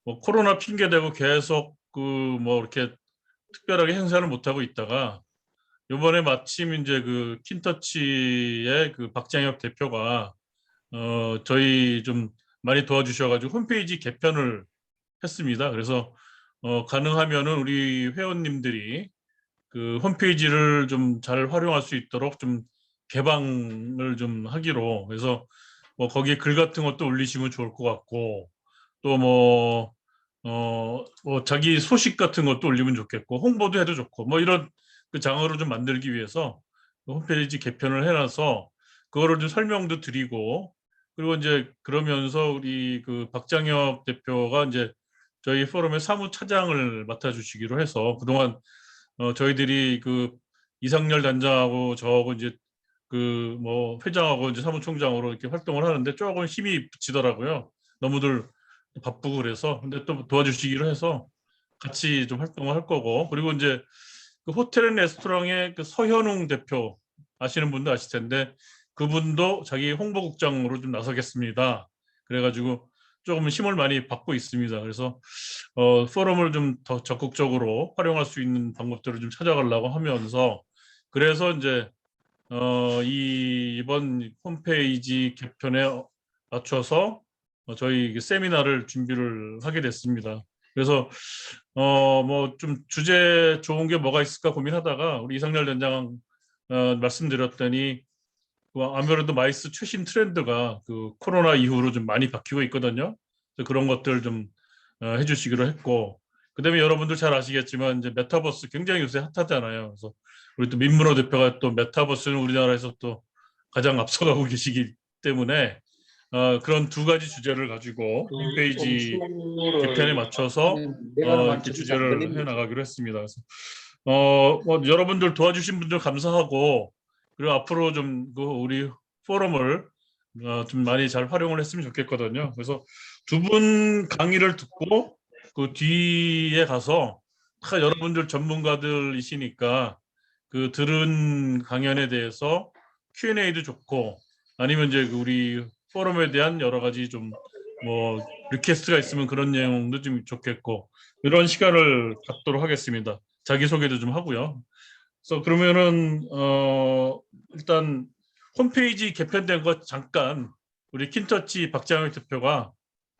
뭐 코로나 핑계 대고 계속 그 뭐 이렇게 특별하게 행사를 못 하고 있다가 요번에 마침 이제 그 킨터치의 그 박장혁 대표가 저희 좀 많이 도와주셔가지고 홈페이지 개편을 했습니다. 그래서 가능하면은 우리 회원님들이 그 홈페이지를 좀 잘 활용할 수 있도록 좀 개방을 좀 하기로. 그래서 뭐 거기에 글 같은 것도 올리시면 좋을 것 같고, 또 뭐 자기 소식 같은 것도 올리면 좋겠고, 홍보도 해도 좋고, 뭐 이런 그 장으로 좀 만들기 위해서 그 홈페이지 개편을 해놔서 그거를 좀 설명도 드리고, 그리고 이제 그러면서 우리 그 박장혁 대표가 이제 저희 포럼의 사무차장을 맡아주시기로 해서 그동안 저희들이 그 이상열 단장하고 저하고 이제 그 뭐 회장하고 이제 사무총장으로 이렇게 활동을 하는데 조금 힘이 붙이더라고요. 너무들 바쁘고 그래서. 근데 또 도와주시기로 해서 같이 좀 활동을 할 거고. 그리고 이제 그 호텔 앤 레스토랑의 그 서현웅 대표 아시는 분도 아실 텐데 그분도 자기 홍보국장으로 좀 나서겠습니다. 그래가지고 조금 힘을 많이 받고 있습니다. 그래서 포럼을 좀 더 적극적으로 활용할 수 있는 방법들을 좀 찾아가려고 하면서, 그래서 이제 이번 홈페이지 개편에 맞춰서 저희 그 세미나를 준비를 하게 됐습니다. 그래서 뭐 좀 주제 좋은 게 뭐가 있을까 고민하다가 우리 이상열 단장 말씀드렸더니 그 아무래도 마이스 최신 트렌드가 그 코로나 이후로 좀 많이 바뀌고 있거든요. 그래서 그런 것들 좀 해주시기로 했고, 그다음에 여러분들 잘 아시겠지만 이제 메타버스 굉장히 요새 핫하잖아요. 그래서 우리 또 민문호 대표가 또 메타버스는 우리나라에서 또 가장 앞서가고 계시기 때문에 그런 두 가지 주제를 가지고 그 홈페이지 개편에 음수를 맞춰서 하는 내가 이렇게 저기 안 주제를 해 걸립니다. 나가기로 했습니다. 그래서 뭐 여러분들 도와주신 분들 감사하고, 그리고 앞으로 좀 그 우리 포럼을 좀 많이 잘 활용을 했으면 좋겠거든요. 그래서 두 분 강의를 듣고 그 뒤에 가서 다 여러분들 전문가들이시니까 그 들은 강연에 대해서 Q&A도 좋고, 아니면 이제 그 우리 포럼에 대한 여러 가지 좀 뭐 리퀘스트가 있으면 그런 내용도 좀 좋겠고, 이런 시간을 갖도록 하겠습니다. 자기소개도 좀 하고요. 그래서 그러면은 일단 홈페이지 개편된 거 잠깐 우리 킨터치 박장혁 대표가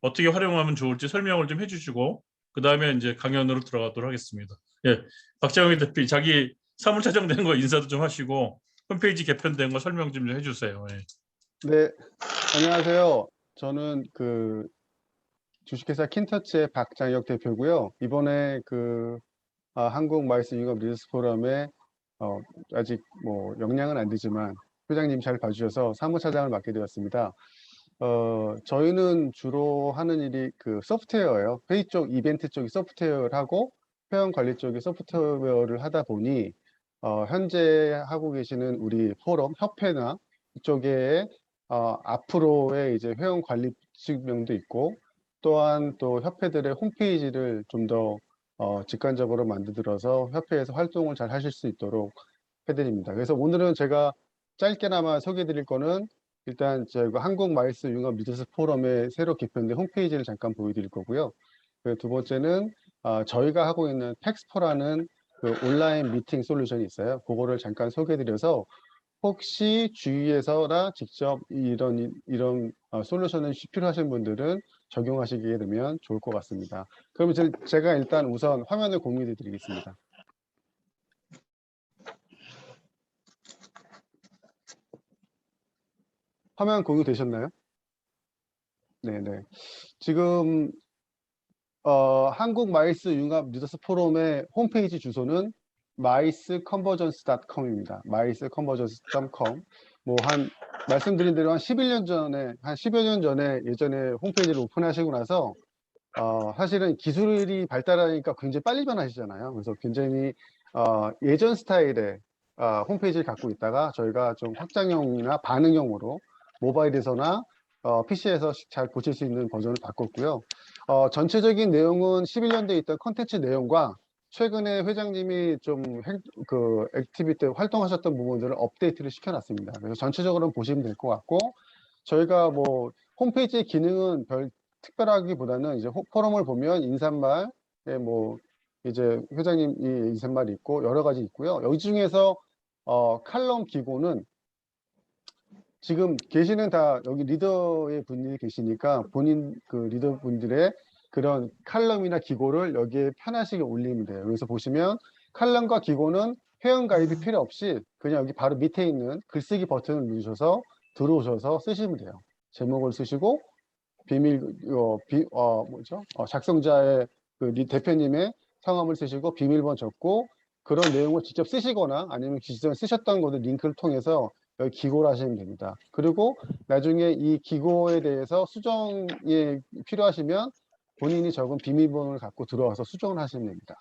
어떻게 활용하면 좋을지 설명을 좀 해주시고 그 다음에 이제 강연으로 들어가도록 하겠습니다. 예, 박장혁 대표 자기 사무차장 된 거 인사도 좀 하시고 홈페이지 개편된 거 설명 좀 해주세요. 예. 네, 안녕하세요. 저는 그 주식회사 킨터치의 박장혁 대표고요. 이번에 그 한국 마이스 융합 리더스 포럼에 아직 뭐 역량은 안 되지만 회장님 잘 봐주셔서 사무차장을 맡게 되었습니다. 저희는 주로 하는 일이 그 소프트웨어예요. 회의 쪽, 이벤트 쪽이 소프트웨어를 하고 회원 관리 쪽이 소프트웨어를 하다 보니 현재 하고 계시는 우리 포럼, 협회나 이쪽에 앞으로의 이제 회원 관리 측면도 있고 또한 또 협회들의 홈페이지를 좀 더 직관적으로 만들어서 협회에서 활동을 잘 하실 수 있도록 해드립니다. 그래서 오늘은 제가 짧게나마 소개해 드릴 거는 일단 저희가 한국 마이스 융합 리더스 포럼의 새로 개편된 홈페이지를 잠깐 보여드릴 거고요. 그 두 번째는 저희가 하고 있는 텍스포라는 그 온라인 미팅 솔루션이 있어요. 그거를 잠깐 소개해 드려서 혹시 주위에서나 직접 이런 솔루션을 필요하신 분들은 적용하시게 되면 좋을 것 같습니다. 그럼 제가 일단 우선 화면을 공유해 드리겠습니다. 화면 공유되셨나요? 네네. 지금 한국 마이스 융합 리더스 포럼의 홈페이지 주소는 miceconvergence.com입니다. miceconvergence.com. 말씀드린 대로 한 11년 전에, 한 10여 년 전에 예전에 홈페이지를 오픈하시고 나서 사실은 기술이 발달하니까 굉장히 빨리 변하시잖아요. 그래서 굉장히 예전 스타일의 홈페이지를 갖고 있다가 저희가 좀 확장형이나 반응형으로 모바일에서나 PC에서 잘 보실 수 있는 버전을 바꿨고요. 전체적인 내용은 11년대에 있던 컨텐츠 내용과 최근에 회장님이 좀 액티비티 활동하셨던 부분들을 업데이트를 시켜놨습니다. 그래서 전체적으로 보시면 될 것 같고 저희가 뭐 홈페이지의 기능은 별 특별하기보다는 이제 포럼을 보면 인사말에 뭐 이제 회장님 이 인사말이 있고 여러 가지 있고요. 여기 중에서 칼럼 기고는 지금 계시는 다 여기 리더의 분이 계시니까 본인 그 리더 분들의 그런 칼럼이나 기고를 여기에 편하시게 올리면 돼요. 그래서 보시면 칼럼과 기고는 회원 가입이 필요 없이 그냥 여기 바로 밑에 있는 글쓰기 버튼을 누르셔서 들어오셔서 쓰시면 돼요. 제목을 쓰시고 비밀 뭐죠? 작성자의 그 대표님의 성함을 쓰시고 비밀번호 적고 그런 내용을 직접 쓰시거나 아니면 기존에 쓰셨던 것을 링크를 통해서 여기 기고를 하시면 됩니다. 그리고 나중에 이 기고에 대해서 수정이 필요하시면 본인이 적은 비밀번호를 갖고 들어와서 수정을 하시면 됩니다.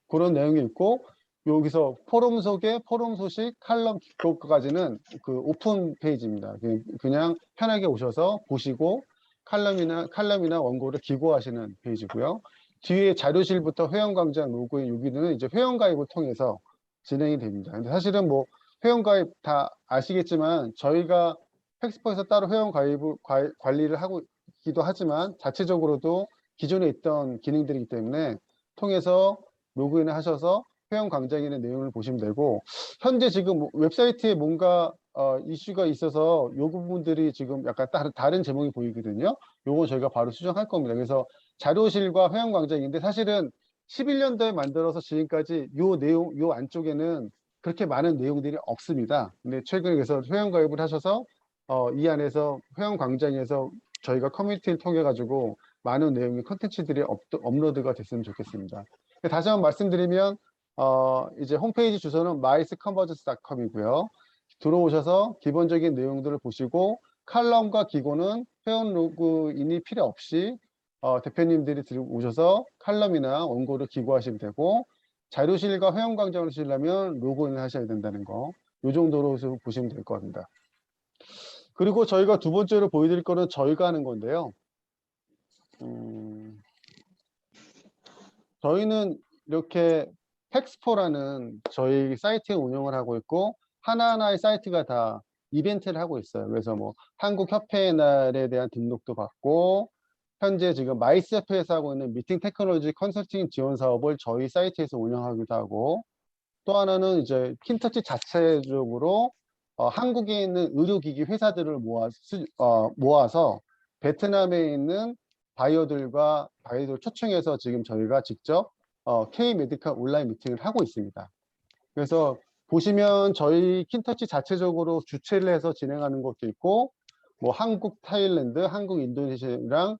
그런 내용이 있고 여기서 포럼 소개, 포럼 소식, 칼럼 기고까지는 그 오픈 페이지입니다. 그냥 편하게 오셔서 보시고 칼럼이나 원고를 기고하시는 페이지고요. 뒤에 자료실부터 회원광장 로그인 여기는 이제 회원가입을 통해서 진행이 됩니다. 근데 사실은 뭐 회원가입 다 아시겠지만 저희가 팩스포에서 따로 회원가입을 관리를 하고 있기도 하지만 자체적으로도 기존에 있던 기능들이기 때문에 통해서 로그인을 하셔서 회원광장이나 내용을 보시면 되고 현재 지금 웹사이트에 뭔가 이슈가 있어서 요 부분들이 지금 약간 다른 제목이 보이거든요. 요거 저희가 바로 수정할 겁니다. 그래서 자료실과 회원광장인데 사실은 11년도에 만들어서 지금까지 요 안쪽에는 그렇게 많은 내용들이 없습니다. 근데 최근에 그래서 회원가입을 하셔서 이 안에서 회원광장에서 저희가 커뮤니티를 통해 가지고 많은 내용의 컨텐츠들이 업로드가 됐으면 좋겠습니다. 다시 한번 말씀드리면 이제 홈페이지 주소는 myconvergence.com이고요. 들어오셔서 기본적인 내용들을 보시고 칼럼과 기고는 회원 로그인이 필요 없이 대표님들이 들어오셔서 칼럼이나 원고를 기고하시면 되고 자료실과 회원광장을 쓰시려면 로그인을 하셔야 된다는 거. 이 정도로 보시면 될 것 같습니다. 그리고 저희가 두 번째로 보여드릴 거는 저희가 하는 건데요. 저희는 이렇게 팩스포라는 저희 사이트 운영을 하고 있고 하나하나의 사이트가 다 이벤트를 하고 있어요. 그래서 뭐 한국협회의 날에 대한 등록도 받고 현재 지금 마이스협회에서 하고 있는 미팅 테크놀로지 컨설팅 지원 사업을 저희 사이트에서 운영하기도 하고 또 하나는 이제 킨터치 자체적으로 한국에 있는 의료기기 회사들을 모아서 베트남에 있는 바이오들 초청해서 지금 저희가 직접 K-메디컬 온라인 미팅을 하고 있습니다. 그래서 보시면 저희 킨터치 자체적으로 주최를 해서 진행하는 것도 있고 뭐 한국, 타일랜드, 한국, 인도네시아랑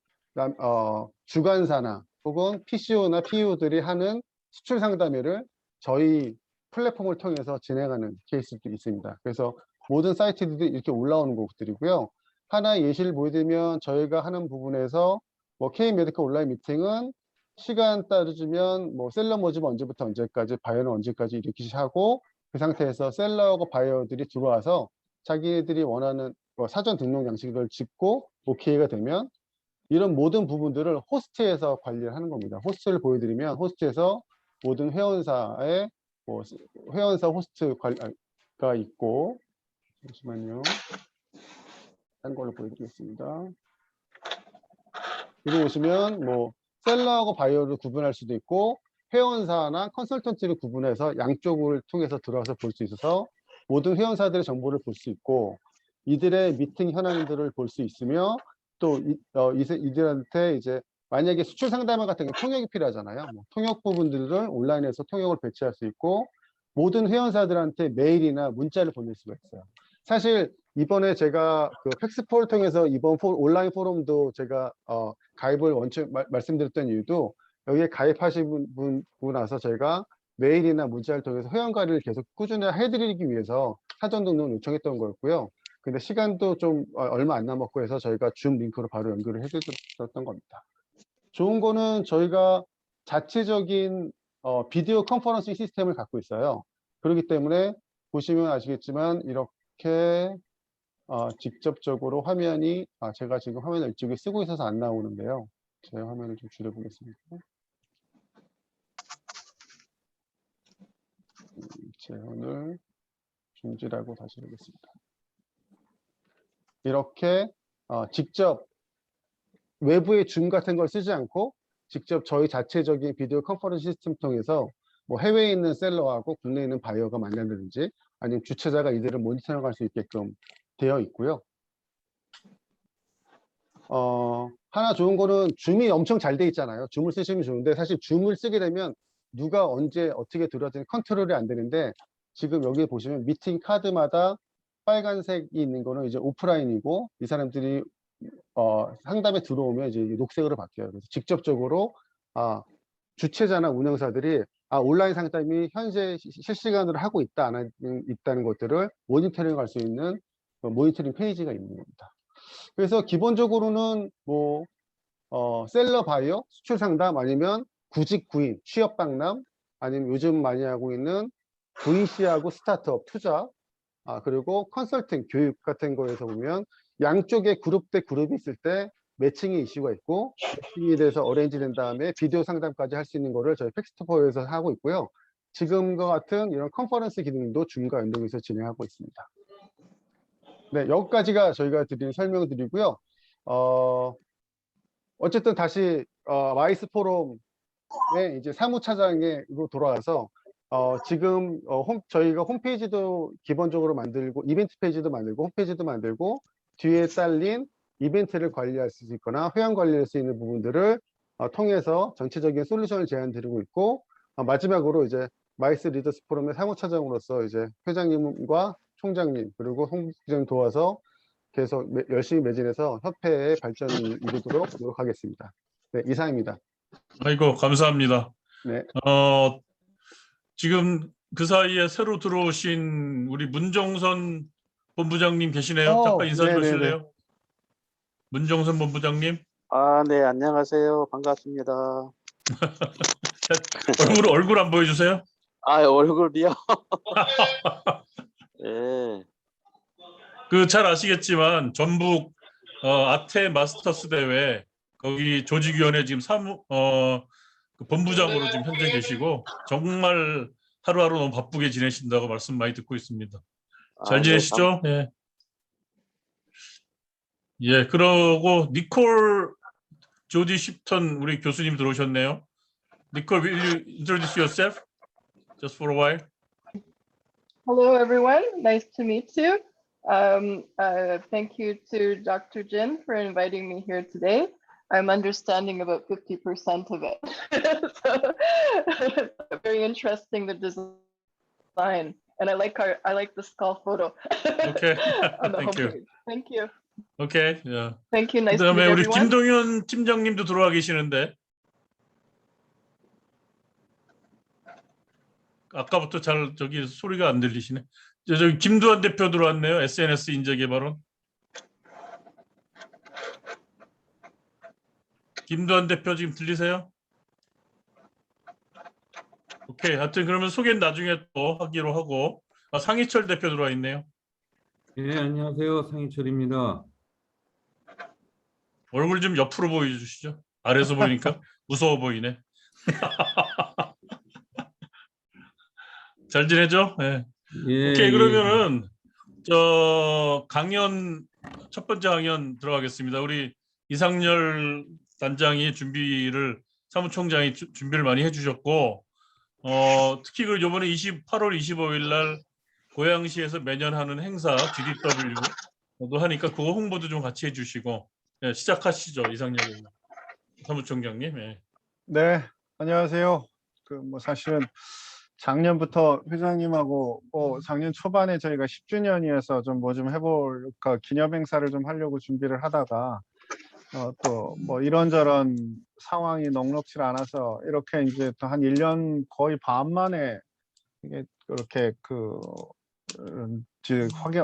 주관사나 혹은 PCO나 PEO들이 하는 수출 상담회를 저희 플랫폼을 통해서 진행하는 케이스도 있습니다. 그래서 모든 사이트들이 이렇게 올라오는 것들이고요. 하나 예시를 보여드리면 저희가 하는 부분에서 뭐 K-메디컬 온라인 미팅은 시간 따져주면 뭐 셀러 모집 언제부터 언제까지, 바이어는 언제까지 이렇게 하고 그 상태에서 셀러하고 바이어들이 들어와서 자기들이 원하는 사전 등록 양식을 짓고 오케이가 되면 이런 모든 부분들을 호스트에서 관리를 하는 겁니다. 호스트를 보여드리면 호스트에서 모든 회원사의 회원사 호스트가 있고 잠시만요. 딴 걸로 보여드리겠습니다. 여기 보시면 뭐 셀러하고 바이어를 구분할 수도 있고 회원사나 컨설턴트를 구분해서 양쪽을 통해서 들어와서 볼 수 있어서 모든 회원사들의 정보를 볼 수 있고 이들의 미팅 현황들을 볼 수 있으며 또 이들한테 이제 만약에 수출 상담회 같은 게 통역이 필요하잖아요. 뭐 통역 부분들을 온라인에서 통역을 배치할 수 있고 모든 회원사들한테 메일이나 문자를 보낼 수가 있어요. 사실 이번에 제가 그 팩스포를 통해서 이번 온라인 포럼도 제가 가입을 말씀드렸던 이유도 여기에 가입하시고 나서 저희가 메일이나 문자를 통해서 회원가입을 계속 꾸준히 해드리기 위해서 사전 등록을 요청했던 거였고요. 근데 시간도 좀 얼마 안 남았고 해서 저희가 줌 링크로 바로 연결을 해드렸던 겁니다. 좋은 거는 저희가 자체적인 비디오 컨퍼런싱 시스템을 갖고 있어요. 그렇기 때문에 보시면 아시겠지만 이렇게 직접적으로 화면이 제가 지금 화면을 이쪽에 쓰고 있어서 안 나오는데요. 제 화면을 좀 줄여보겠습니다. 재현을 중지하고 다시 하겠습니다. 이렇게 직접 외부의 줌 같은 걸 쓰지 않고 직접 저희 자체적인 비디오 컨퍼런스 시스템 통해서 뭐 해외에 있는 셀러하고 국내에 있는 바이어가 만난다든지 아니면 주최자가 이들을 모니터링할 수 있게끔 되어 있고요. 하나 좋은 거는 줌이 엄청 잘 돼 있잖아요. 줌을 쓰시면 좋은데 사실 줌을 쓰게 되면 누가 언제 어떻게 들어왔는지 컨트롤이 안 되는데 지금 여기 보시면 미팅 카드마다 빨간색이 있는 거는 이제 오프라인이고 이 사람들이 상담에 들어오면 이제 녹색으로 바뀌어요. 그래서 직접적으로 주최자나 운영사들이 온라인 상담이 현재 실시간으로 하고 있다, 안 하고 있다는 것들을 모니터링할 수 있는 모니터링 페이지가 있는 겁니다. 그래서 기본적으로는 뭐 셀러 바이어, 수출 상담 아니면 구직 구인, 취업 박람 아니면 요즘 많이 하고 있는 VC하고 스타트업 투자 그리고 컨설팅, 교육 같은 거에서 보면 양쪽에 그룹 대 그룹이 있을 때 매칭의 이슈가 있고 매칭이 돼서 어레인지 된 다음에 비디오 상담까지 할 수 있는 거를 저희 팩스토퍼에서 하고 있고요. 지금과 같은 이런 컨퍼런스 기능도 줌과 연동해서 진행하고 있습니다. 네, 여기까지가 저희가 드린 설명을 드리고요. 어쨌든 다시 마이스 포럼의 이제 사무차장으로 돌아와서 지금 저희가 홈페이지도 기본적으로 만들고 이벤트 페이지도 만들고 홈페이지도 만들고 뒤에 딸린 이벤트를 관리할 수 있거나 회원 관리할 수 있는 부분들을 통해서 전체적인 솔루션을 제안 드리고 있고 마지막으로 이제 마이스 리더스 포럼의 사무차장으로서 이제 회장님과 총장님 그리고 홍국장 도와서 계속 열심히 매진해서 협회의 발전을 이루도록 노력하겠습니다. 네, 이상입니다. 아이고, 감사합니다. 네. 지금 그 사이에 새로 들어오신 우리 문정선 본부장님 계시네요. 잠깐 인사 좀 네네네. 하실래요? 문정선 본부장님. 네, 안녕하세요. 반갑습니다. 얼굴 안 보여주세요? 얼굴이요? 네. 잘 아시겠지만 전북 아태 마스터스 대회 거기 조직위원회 지금 그 본부장으로 지금 현재 계시고 정말 하루하루 너무 바쁘게 지내신다고 말씀 많이 듣고 있습니다. 잘 지내시죠? 네. 예, 그러고 니콜 조디 쉽턴 우리 교수님 들어오셨네요. 니콜, will you introduce yourself just for a while? Hello, everyone. Nice to meet you. Thank you to Dr. Jin for inviting me here today. I'm understanding about 50% of it. So, very interesting, the design. And I like the skull photo. Okay. On the Thank you. homepage. Thank you. Okay. Yeah. Thank you. Nice to 그다음에 meet 우리 everyone. 김동현 팀장님도 들어와 계시는데 아까부터 잘 소리가 안 들리시네. 저기 김두한 대표 들어왔네요. SNS 인재개발원. 김두한 대표 지금 들리세요? 오케이. 하여튼 그러면 소개는 나중에 또 하기로 하고 상희철 대표 들어와 있네요. 네, 안녕하세요. 상희철입니다. 얼굴 좀 옆으로 보여주시죠. 아래에서 보이니까 무서워 보이네. 잘 지내죠? 네. 예, 오케이, 그러면은 강연 첫 번째 강연 들어가겠습니다. 우리 이상열 단장이 사무총장이 준비를 많이 해주셨고 특히 그 이번에 8월 25일 날 고양시에서 매년 하는 행사 GDW도 하니까 그거 홍보도 좀 같이 해주시고 시작하시죠, 이상열 사무총장님. 네, 안녕하세요. 사실은 작년부터 회장님하고 작년 초반에 저희가 10주년이어서 좀 해볼까 기념 행사를 좀 하려고 준비를 하다가 또 이런저런 상황이 넉넉치 않아서 이렇게 이제 또 한 1년 거의 반 만에 이게 그렇게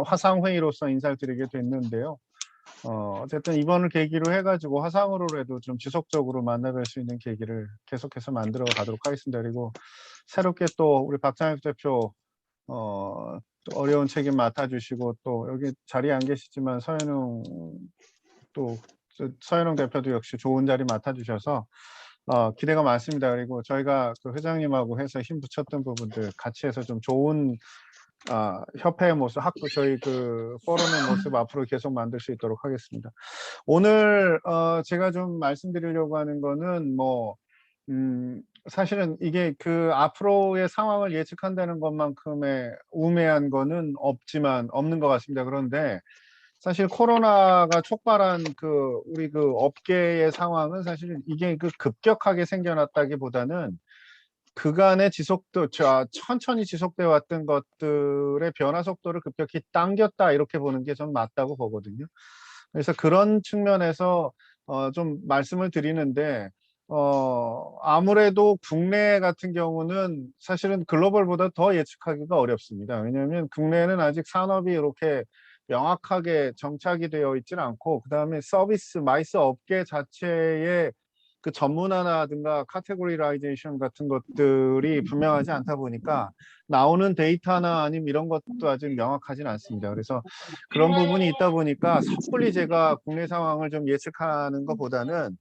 화상 회의로서 인사를 드리게 됐는데요. 어쨌든 이번을 계기로 해가지고 화상으로라도 좀 지속적으로 만나뵐 수 있는 계기를 계속해서 만들어 가도록 하겠습니다. 그리고 새롭게 또 우리 박장혁 대표 또 어려운 책임 맡아주시고 또 여기 자리에 안 계시지만 서현웅 대표도 역시 좋은 자리 맡아주셔서 기대가 많습니다. 그리고 저희가 그 회장님하고 해서 힘 붙였던 부분들 같이 해서 좀 좋은 협회의 모습, 저희 그 포럼의 모습 앞으로 계속 만들 수 있도록 하겠습니다. 오늘 제가 좀 말씀드리려고 하는 거는 사실은 이게 그 앞으로의 상황을 예측한다는 것만큼의 우매한 거는 없는 것 같습니다. 그런데 사실 코로나가 촉발한 우리 그 업계의 상황은 사실 이게 그 급격하게 생겨났다기보다는 그간의 천천히 지속돼 왔던 것들의 변화 속도를 급격히 당겼다 이렇게 보는 게 좀 맞다고 보거든요. 그래서 그런 측면에서 좀 말씀을 드리는데 아무래도 국내 같은 경우는 사실은 글로벌보다 더 예측하기가 어렵습니다. 왜냐하면 국내는 아직 산업이 이렇게 명확하게 정착이 되어 있지는 않고 그다음에 마이스 업계 자체의 그 전문화라든가 카테고리라이제이션 같은 것들이 분명하지 않다 보니까 나오는 데이터나 아니면 이런 것도 아직 명확하진 않습니다. 그래서 그런 부분이 있다 보니까 섣불리 제가 국내 상황을 좀 예측하는 것보다는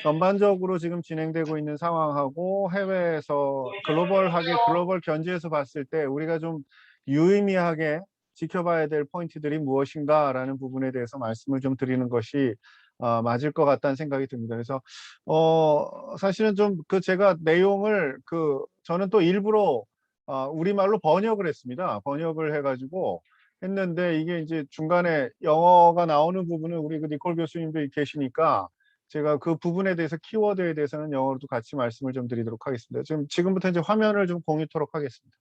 전반적으로 지금 진행되고 있는 상황하고 해외에서 글로벌 견지에서 봤을 때 우리가 좀 유의미하게 지켜봐야 될 포인트들이 무엇인가라는 부분에 대해서 말씀을 좀 드리는 것이 맞을 것 같다는 생각이 듭니다. 그래서 사실은 좀 제가 내용을 저는 또 일부러 우리말로 번역을 했습니다. 번역을 해가지고 했는데 이게 이제 중간에 영어가 나오는 부분은 우리 그 니콜 교수님도 계시니까 제가 그 부분에 대해서 키워드에 대해서는 영어로도 같이 말씀을 좀 드리도록 하겠습니다. 지금부터 이제 화면을 좀 공유토록 하겠습니다.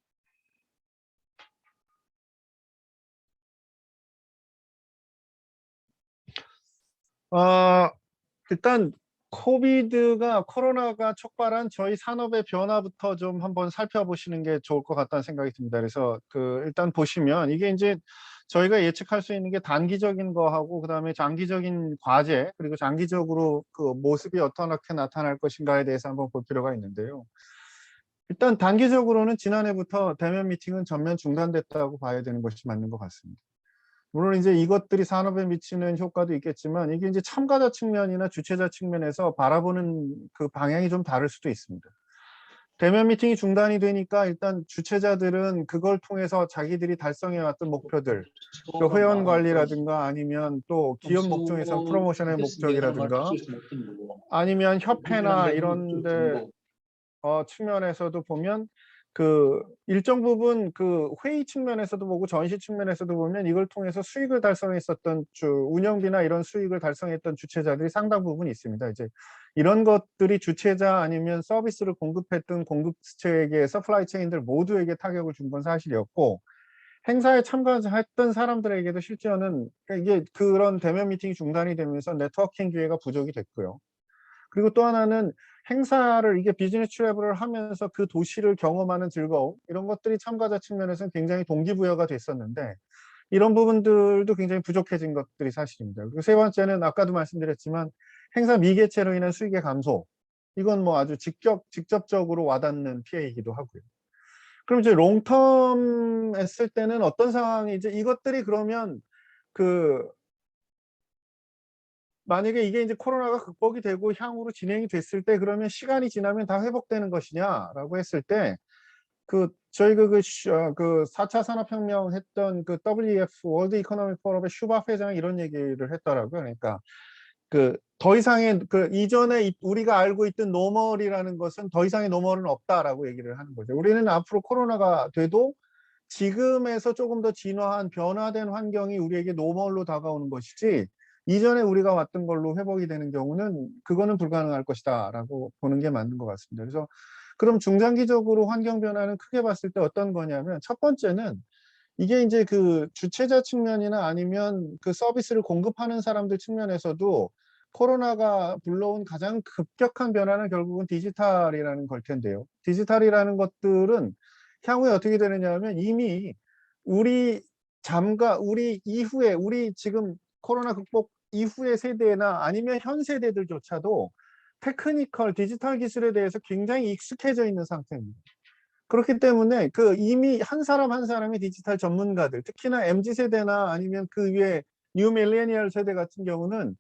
일단 코로나가 촉발한 저희 산업의 변화부터 좀 한번 살펴보시는 게 좋을 것 같다는 생각이 듭니다. 그래서 일단 보시면 이게 이제 저희가 예측할 수 있는 게 단기적인 거하고 그다음에 장기적인 과제 그리고 장기적으로 그 모습이 어떻게 나타날 것인가에 대해서 한번 볼 필요가 있는데요. 일단 단기적으로는 지난해부터 대면 미팅은 전면 중단됐다고 봐야 되는 것이 맞는 것 같습니다. 물론 이제 이것들이 산업에 미치는 효과도 있겠지만 이게 이제 참가자 측면이나 주최자 측면에서 바라보는 그 방향이 좀 다를 수도 있습니다. 대면 미팅이 중단이 되니까 일단 주최자들은 그걸 통해서 자기들이 달성해왔던 목표들, 그 회원 관리라든가 아니면 또 기업 목적에선 프로모션의 목적이라든가 아니면 협회나 이런데 측면에서도 보면 일정 부분 회의 측면에서도 보고 전시 측면에서도 보면 이걸 통해서 수익을 달성했었던 운영비나 이런 수익을 달성했던 주최자들이 상당 부분 있습니다. 이제 이런 것들이 주최자 아니면 서비스를 공급했던 공급체에게 서플라이 체인들 모두에게 타격을 준 건 사실이었고 행사에 참가했던 사람들에게도 실제로는 이게 그런 대면 미팅이 중단이 되면서 네트워킹 기회가 부족이 됐고요. 그리고 또 하나는 행사를 이게 비즈니스 트래블을 하면서 그 도시를 경험하는 즐거움 이런 것들이 참가자 측면에서는 굉장히 동기부여가 됐었는데 이런 부분들도 굉장히 부족해진 것들이 사실입니다. 그리고 세 번째는 아까도 말씀드렸지만 행사 미개최로 인한 수익의 감소 이건 뭐 아주 직접적으로 와닿는 피해이기도 하고요. 그럼 이제 롱텀 했을 때는 어떤 상황이지 이것들이 그러면 만약에 이게 이제 코로나가 극복이 되고 향후로 진행이 됐을 때 그러면 시간이 지나면 다 회복되는 것이냐라고 했을 때 저희가 그 4차 산업혁명 했던 WEF 월드 이코노믹 포럼의 슈밥 회장이 이런 얘기를 했더라고요. 그러니까 더 이상의 이전에 우리가 알고 있던 노멀이라는 것은 더 이상의 노멀은 없다라고 얘기를 하는 거죠. 우리는 앞으로 코로나가 돼도 지금에서 조금 더 진화한 변화된 환경이 우리에게 노멀로 다가오는 것이지 이전에 우리가 왔던 걸로 회복이 되는 경우는 그거는 불가능할 것이다 라고 보는 게 맞는 것 같습니다. 그래서 그럼 중장기적으로 환경 변화는 크게 봤을 때 어떤 거냐면 첫 번째는 이게 이제 주최자 측면이나 아니면 서비스를 공급하는 사람들 측면에서도 코로나가 불러온 가장 급격한 변화는 결국은 디지털이라는 걸 텐데요. 디지털이라는 것들은 향후에 어떻게 되느냐 하면 이미 우리 이후에 우리 지금 코로나 극복 이후의 세대나 아니면 현 세대들조차도 테크니컬 디지털 기술에 대해서 굉장히 익숙해져 있는 상태입니다. 그렇기 때문에 이미 한 사람 한 사람의 디지털 전문가들 특히나 MZ세대나 아니면 그 위에 뉴 밀레니얼 세대 같은 경우는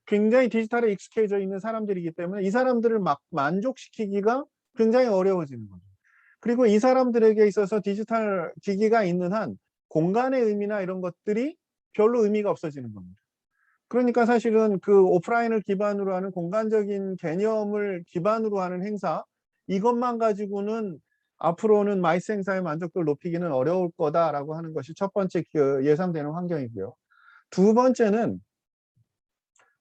굉장히 디지털에 익숙해져 있는 사람들이기 때문에 이 사람들을 막 만족시키기가 굉장히 어려워지는 거죠. 그리고 이 사람들에게 있어서 디지털 기기가 있는 한 공간의 의미나 이런 것들이 별로 의미가 없어지는 겁니다. 그러니까 사실은 그 오프라인을 기반으로 하는 공간적인 개념을 기반으로 하는 행사, 이것만 가지고는 앞으로는 마이스 행사의 만족도를 높이기는 어려울 거다라고 하는 것이 첫 번째 그 예상되는 환경이고요. 두 번째는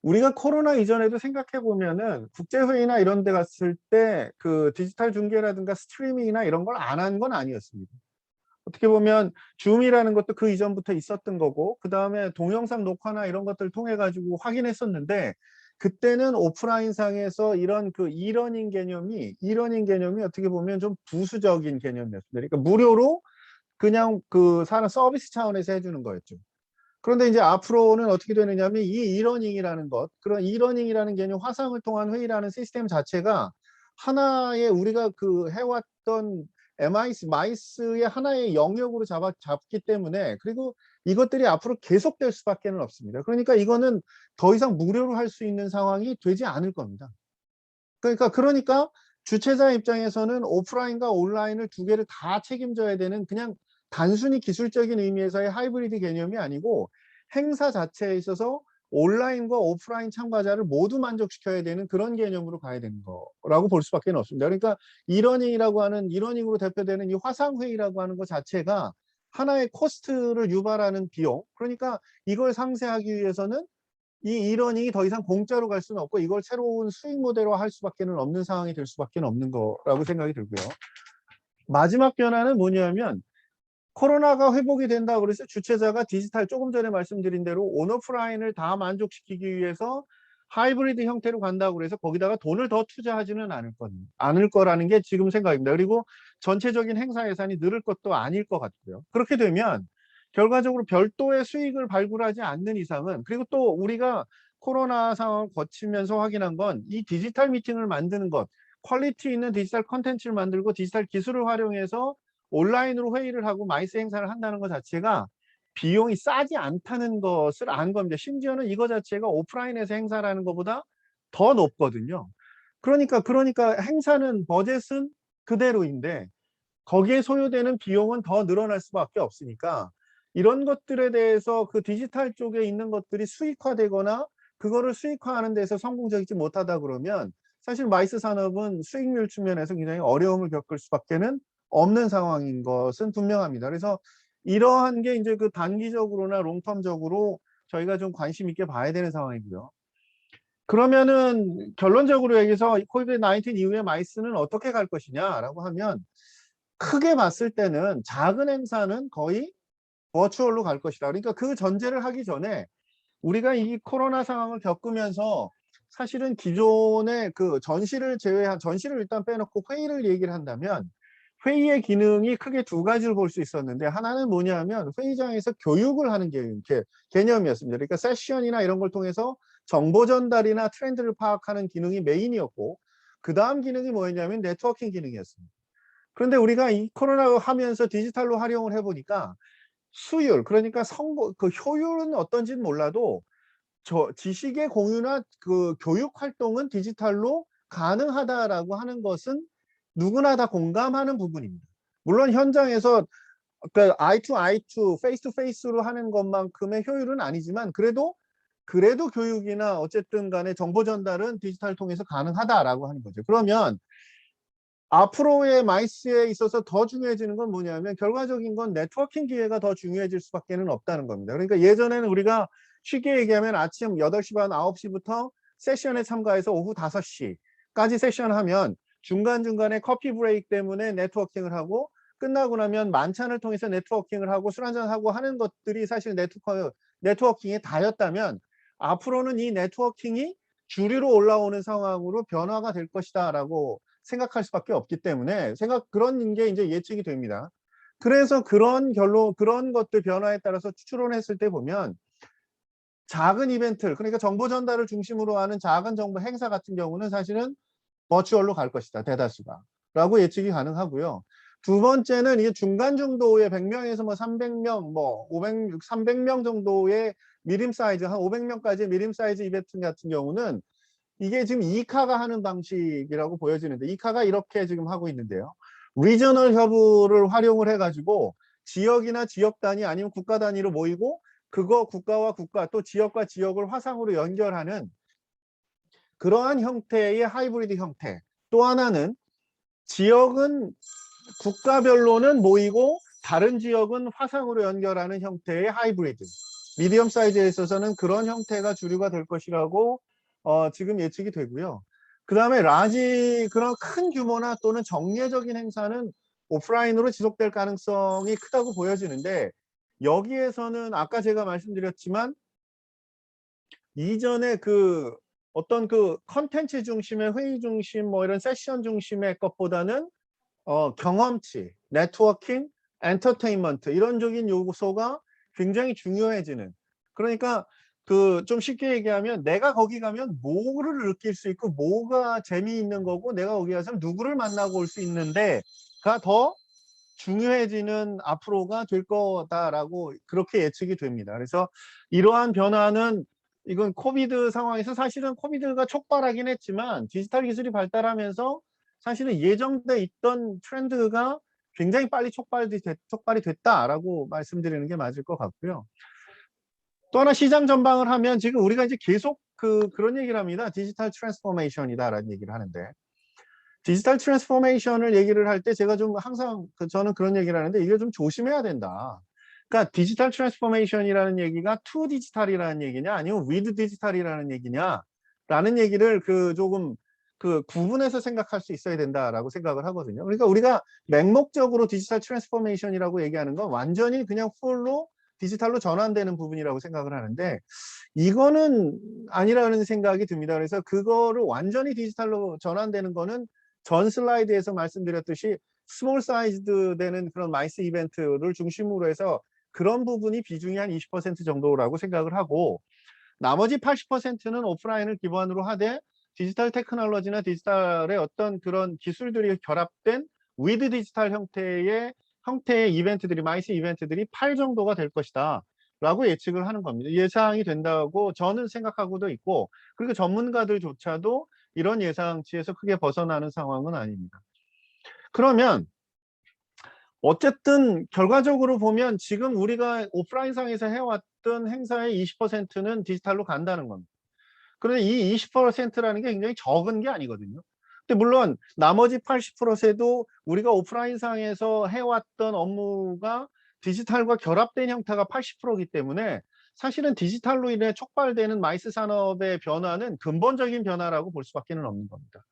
우리가 코로나 이전에도 생각해 보면은 국제회의나 이런 데 갔을 때 그 디지털 중계라든가 스트리밍이나 이런 걸 안 한 건 아니었습니다. 어떻게 보면 줌이라는 것도 그 이전부터 있었던 거고, 그 다음에 동영상 녹화나 이런 것들을 통해 가지고 확인했었는데, 그때는 오프라인상에서 이런 그 이러닝 개념이 어떻게 보면 좀 부수적인 개념이었습니다. 그러니까 무료로 그냥 그 사람 서비스 차원에서 해주는 거였죠. 그런데 이제 앞으로는 어떻게 되느냐면 이 이러닝이라는 것, 그런 이러닝이라는 개념, 화상을 통한 회의라는 시스템 자체가 하나의 우리가 그 해왔던 마이스의 하나의 영역으로 잡기 때문에, 그리고 이것들이 앞으로 계속될 수밖에 없습니다. 그러니까 이거는 더 이상 무료로 할 수 있는 상황이 되지 않을 겁니다. 그러니까 주최자 입장에서는 오프라인과 온라인을 두 개를 다 책임져야 되는, 그냥 단순히 기술적인 의미에서의 하이브리드 개념이 아니고 행사 자체에 있어서 온라인과 오프라인 참가자를 모두 만족시켜야 되는 그런 개념으로 가야 되는 거라고 볼 수밖에 없습니다. 그러니까 이러닝으로 대표되는 이 화상회의라고 하는 것 자체가 하나의 코스트를 유발하는 비용, 그러니까 이걸 상쇄하기 위해서는 이 이러닝이 더 이상 공짜로 갈 수는 없고 이걸 새로운 수익 모델로 할 수밖에 없는 상황이 될 수밖에 없는 거라고 생각이 들고요. 마지막 변화는 뭐냐면, 코로나가 회복이 된다고 그래서 주최자가 디지털, 조금 전에 말씀드린 대로 온오프라인을 다 만족시키기 위해서 하이브리드 형태로 간다고 그래서 거기다가 돈을 더 투자하지는 않을 거라는 게 지금 생각입니다. 그리고 전체적인 행사 예산이 늘을 것도 아닐 것 같고요. 그렇게 되면 결과적으로 별도의 수익을 발굴하지 않는 이상은, 그리고 또 우리가 코로나 상황을 거치면서 확인한 건 이 디지털 미팅을 만드는 것, 퀄리티 있는 디지털 컨텐츠를 만들고 디지털 기술을 활용해서 온라인으로 회의를 하고 마이스 행사를 한다는 것 자체가 비용이 싸지 않다는 것을 안 겁니다. 심지어는 이거 자체가 오프라인에서 행사라는 것보다 더 높거든요. 그러니까 행사는 버젯은 그대로인데 거기에 소요되는 비용은 더 늘어날 수밖에 없으니까, 이런 것들에 대해서 그 디지털 쪽에 있는 것들이 수익화되거나 그거를 수익화하는 데서 성공적이지 못하다 그러면 사실 마이스 산업은 수익률 측면에서 굉장히 어려움을 겪을 수밖에 없는 상황인 것은 분명합니다. 그래서 이러한 게 이제 그 단기적으로나 롱텀적으로 저희가 좀 관심 있게 봐야 되는 상황이고요. 그러면은 결론적으로 얘기해서 코비드-19 이후에 마이스는 어떻게 갈 것이냐라고 하면, 크게 봤을 때는 작은 행사는 거의 버추얼로 갈 것이다. 그러니까 그 전제를 하기 전에 우리가 이 코로나 상황을 겪으면서 사실은 기존의 그 전시를 일단 빼놓고 회의를 얘기를 한다면, 회의의 기능이 크게 두 가지를 볼 수 있었는데, 하나는 뭐냐면 회의장에서 교육을 하는 개념이었습니다. 그러니까 세션이나 이런 걸 통해서 정보 전달이나 트렌드를 파악하는 기능이 메인이었고, 그 다음 기능이 뭐였냐면 네트워킹 기능이었습니다. 그런데 우리가 이 코로나 하면서 디지털로 활용을 해보니까 수율, 그러니까 그 효율은 어떤지는 몰라도 지식의 공유나 그 교육 활동은 디지털로 가능하다라고 하는 것은 누구나 다 공감하는 부분입니다. 물론 현장에서 그 eye to eye to face to face로 하는 것만큼의 효율은 아니지만 그래도 교육이나 어쨌든 간에 정보 전달은 디지털 통해서 가능하다라고 하는 거죠. 그러면 앞으로의 마이스에 있어서 더 중요해지는 건 뭐냐면, 결과적인 건 네트워킹 기회가 더 중요해질 수밖에 없다는 겁니다. 그러니까 예전에는 우리가 쉽게 얘기하면 아침 8시 반, 9시부터 세션에 참가해서 오후 5시까지 세션하면 중간중간에 커피 브레이크 때문에 네트워킹을 하고, 끝나고 나면 만찬을 통해서 네트워킹을 하고 술 한잔하고 하는 것들이 사실 네트워킹이 다였다면, 앞으로는 이 네트워킹이 주류로 올라오는 상황으로 변화가 될 것이다 라고 생각할 수밖에 없기 때문에 그런 게 이제 예측이 됩니다. 그래서 그런 것들 변화에 따라서 추론했을 때 보면, 작은 이벤트, 그러니까 정보 전달을 중심으로 하는 작은 정보 행사 같은 경우는 사실은 버추얼로 갈 것이다, 대다수가 라고 예측이 가능하고요. 두 번째는 이게 중간 정도의 100명에서 뭐 300명, 뭐 300명 정도의 미림 사이즈, 한 500명까지 미림 사이즈 이벤트 같은 경우는 이게 지금 이카가 하는 방식이라고 보여지는데, 이카가 이렇게 지금 하고 있는데요. 리저널 허브를 활용을 해가지고 지역이나 지역 단위 아니면 국가 단위로 모이고 그거 국가와 국가 또 지역과 지역을 화상으로 연결하는 그러한 형태의 하이브리드 형태. 또 하나는 지역은 국가별로는 모이고 다른 지역은 화상으로 연결하는 형태의 하이브리드. 미디엄 사이즈에 있어서는 그런 형태가 주류가 될 것이라고 지금 예측이 되고요. 그 다음에 라지 그런 큰 규모나 또는 정례적인 행사는 오프라인으로 지속될 가능성이 크다고 보여지는데 여기에서는 아까 제가 말씀드렸지만 이전에 그 어떤 그 컨텐츠 중심의 회의 중심 뭐 이런 세션 중심의 것보다는 경험치, 네트워킹, 엔터테인먼트 이런 적인 요소가 굉장히 중요해지는. 그러니까 그 좀 쉽게 얘기하면 내가 거기 가면 뭐를 느낄 수 있고 뭐가 재미있는 거고 내가 거기 가서 누구를 만나고 올 수 있는데가 더 중요해지는 앞으로가 될 거다라고 그렇게 예측이 됩니다. 그래서 이러한 변화는 이건 코비드 상황에서 사실은 코비드가 촉발하긴 했지만 디지털 기술이 발달하면서 사실은 예정돼 있던 트렌드가 굉장히 빨리 촉발이 됐다라고 말씀드리는 게 맞을 것 같고요. 또 하나 시장 전망을 하면 지금 우리가 이제 계속 그런 얘기를 합니다. 디지털 트랜스포메이션이다라는 얘기를 하는데 디지털 트랜스포메이션을 얘기를 할 때 제가 좀 항상 저는 그런 얘기를 하는데 이게 좀 조심해야 된다. 그러니까 디지털 트랜스포메이션이라는 얘기가 투 디지털이라는 얘기냐 아니면 위드 디지털이라는 얘기냐라는 얘기를 조금 구분해서 생각할 수 있어야 된다라고 생각을 하거든요. 그러니까 우리가 맹목적으로 디지털 트랜스포메이션이라고 얘기하는 건 완전히 그냥 풀로 디지털로 전환되는 부분이라고 생각을 하는데 이거는 아니라는 생각이 듭니다. 그래서 그거를 완전히 디지털로 전환되는 거는 전 슬라이드에서 말씀드렸듯이 스몰 사이즈드 되는 그런 마이스 이벤트를 중심으로 해서 그런 부분이 비중이 한 20% 정도라고 생각을 하고 나머지 80%는 오프라인을 기반으로 하되 디지털 테크놀로지나 디지털의 어떤 그런 기술들이 결합된 위드 디지털 형태의 이벤트들이 마이스 이벤트들이 8 정도가 될 것이다 라고 예측을 하는 겁니다. 예상이 된다고 저는 생각하고도 있고 그리고 전문가들조차도 이런 예상치에서 크게 벗어나는 상황은 아닙니다. 그러면 어쨌든 결과적으로 보면 지금 우리가 오프라인상에서 해왔던 행사의 20%는 디지털로 간다는 겁니다. 그런데 이 20%라는 게 굉장히 적은 게 아니거든요. 근데 물론 나머지 80%도 우리가 오프라인상에서 해왔던 업무가 디지털과 결합된 형태가 80%이기 때문에 사실은 디지털로 인해 촉발되는 마이스 산업의 변화는 근본적인 변화라고 볼 수밖에 없는 겁니다.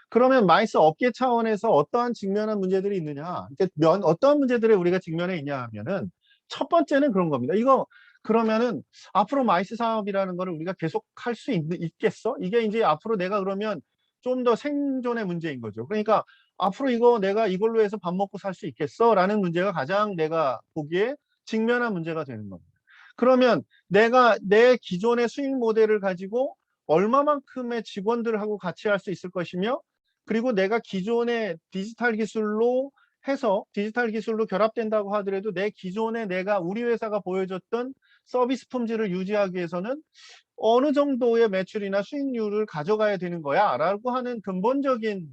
그러면 마이스 업계 차원에서 어떠한 직면한 문제들이 있느냐? 어떠한 문제들에 우리가 직면해 있냐 하면은 첫 번째는 그런 겁니다. 이거 그러면은 앞으로 마이스 사업이라는 거를 우리가 계속 할 수 있겠어? 이게 이제 앞으로 내가 그러면 좀 더 생존의 문제인 거죠. 그러니까 앞으로 내가 이걸로 해서 밥 먹고 살 수 있겠어? 라는 문제가 가장 내가 보기에 직면한 문제가 되는 겁니다. 그러면 내가 내 기존의 수익 모델을 가지고 얼마만큼의 직원들하고 같이 할 수 있을 것이며 그리고 내가 기존의 디지털 기술로 해서 디지털 기술로 결합된다고 하더라도 내 기존에 우리 회사가 보여줬던 서비스 품질을 유지하기 위해서는 어느 정도의 매출이나 수익률을 가져가야 되는 거야 라고 하는 근본적인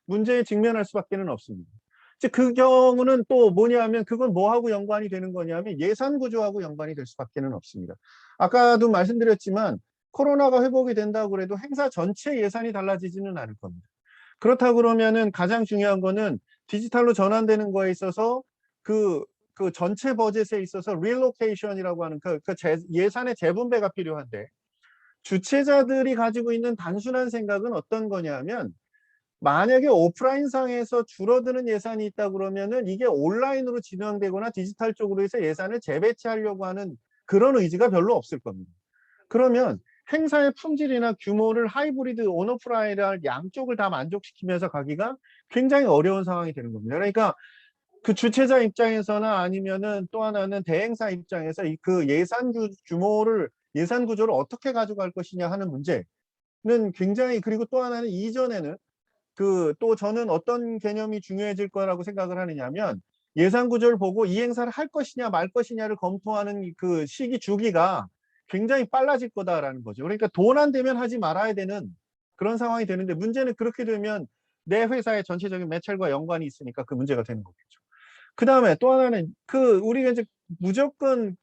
문제에 직면할 수밖에 없습니다. 이제 그 경우는 또 뭐냐면 그건 뭐하고 연관이 되는 거냐면 예산 구조하고 연관이 될 수밖에 없습니다. 아까도 말씀드렸지만 코로나가 회복이 된다고 해도 행사 전체 예산이 달라지지는 않을 겁니다. 그렇다고 그러면은 가장 중요한 거는 디지털로 전환되는 거에 있어서 그 전체 버젯에 있어서 릴로케이션이라고 하는 예산의 재분배가 필요한데 주최자들이 가지고 있는 단순한 생각은 어떤 거냐면 만약에 오프라인상에서 줄어드는 예산이 있다 그러면은 이게 온라인으로 진행되거나 디지털 쪽으로 해서 예산을 재배치하려고 하는 그런 의지가 별로 없을 겁니다. 그러면 행사의 품질이나 규모를 하이브리드 온오프라인을 양쪽을 다 만족시키면서 가기가 굉장히 어려운 상황이 되는 겁니다. 그러니까 그 주최자 입장에서나 아니면은 또 하나는 대행사 입장에서 그 예산 구조를 어떻게 가져갈 것이냐 하는 문제는 굉장히 그리고 또 하나는 이전에는 또 저는 어떤 개념이 중요해질 거라고 생각을 하느냐면 예산 구조를 보고 이 행사를 할 것이냐 말 것이냐를 검토하는 그 시기 주기가 굉장히 빨라질 거다라는 거죠. 그러니까 돈 안 되면 하지 말아야 되는 그런 상황이 되는데 문제는 그렇게 되면 내 회사의 전체적인 매출과 연관이 있으니까 그 문제가 되는 거겠죠. 그 다음에 또 하나는 우리가 이제 무조건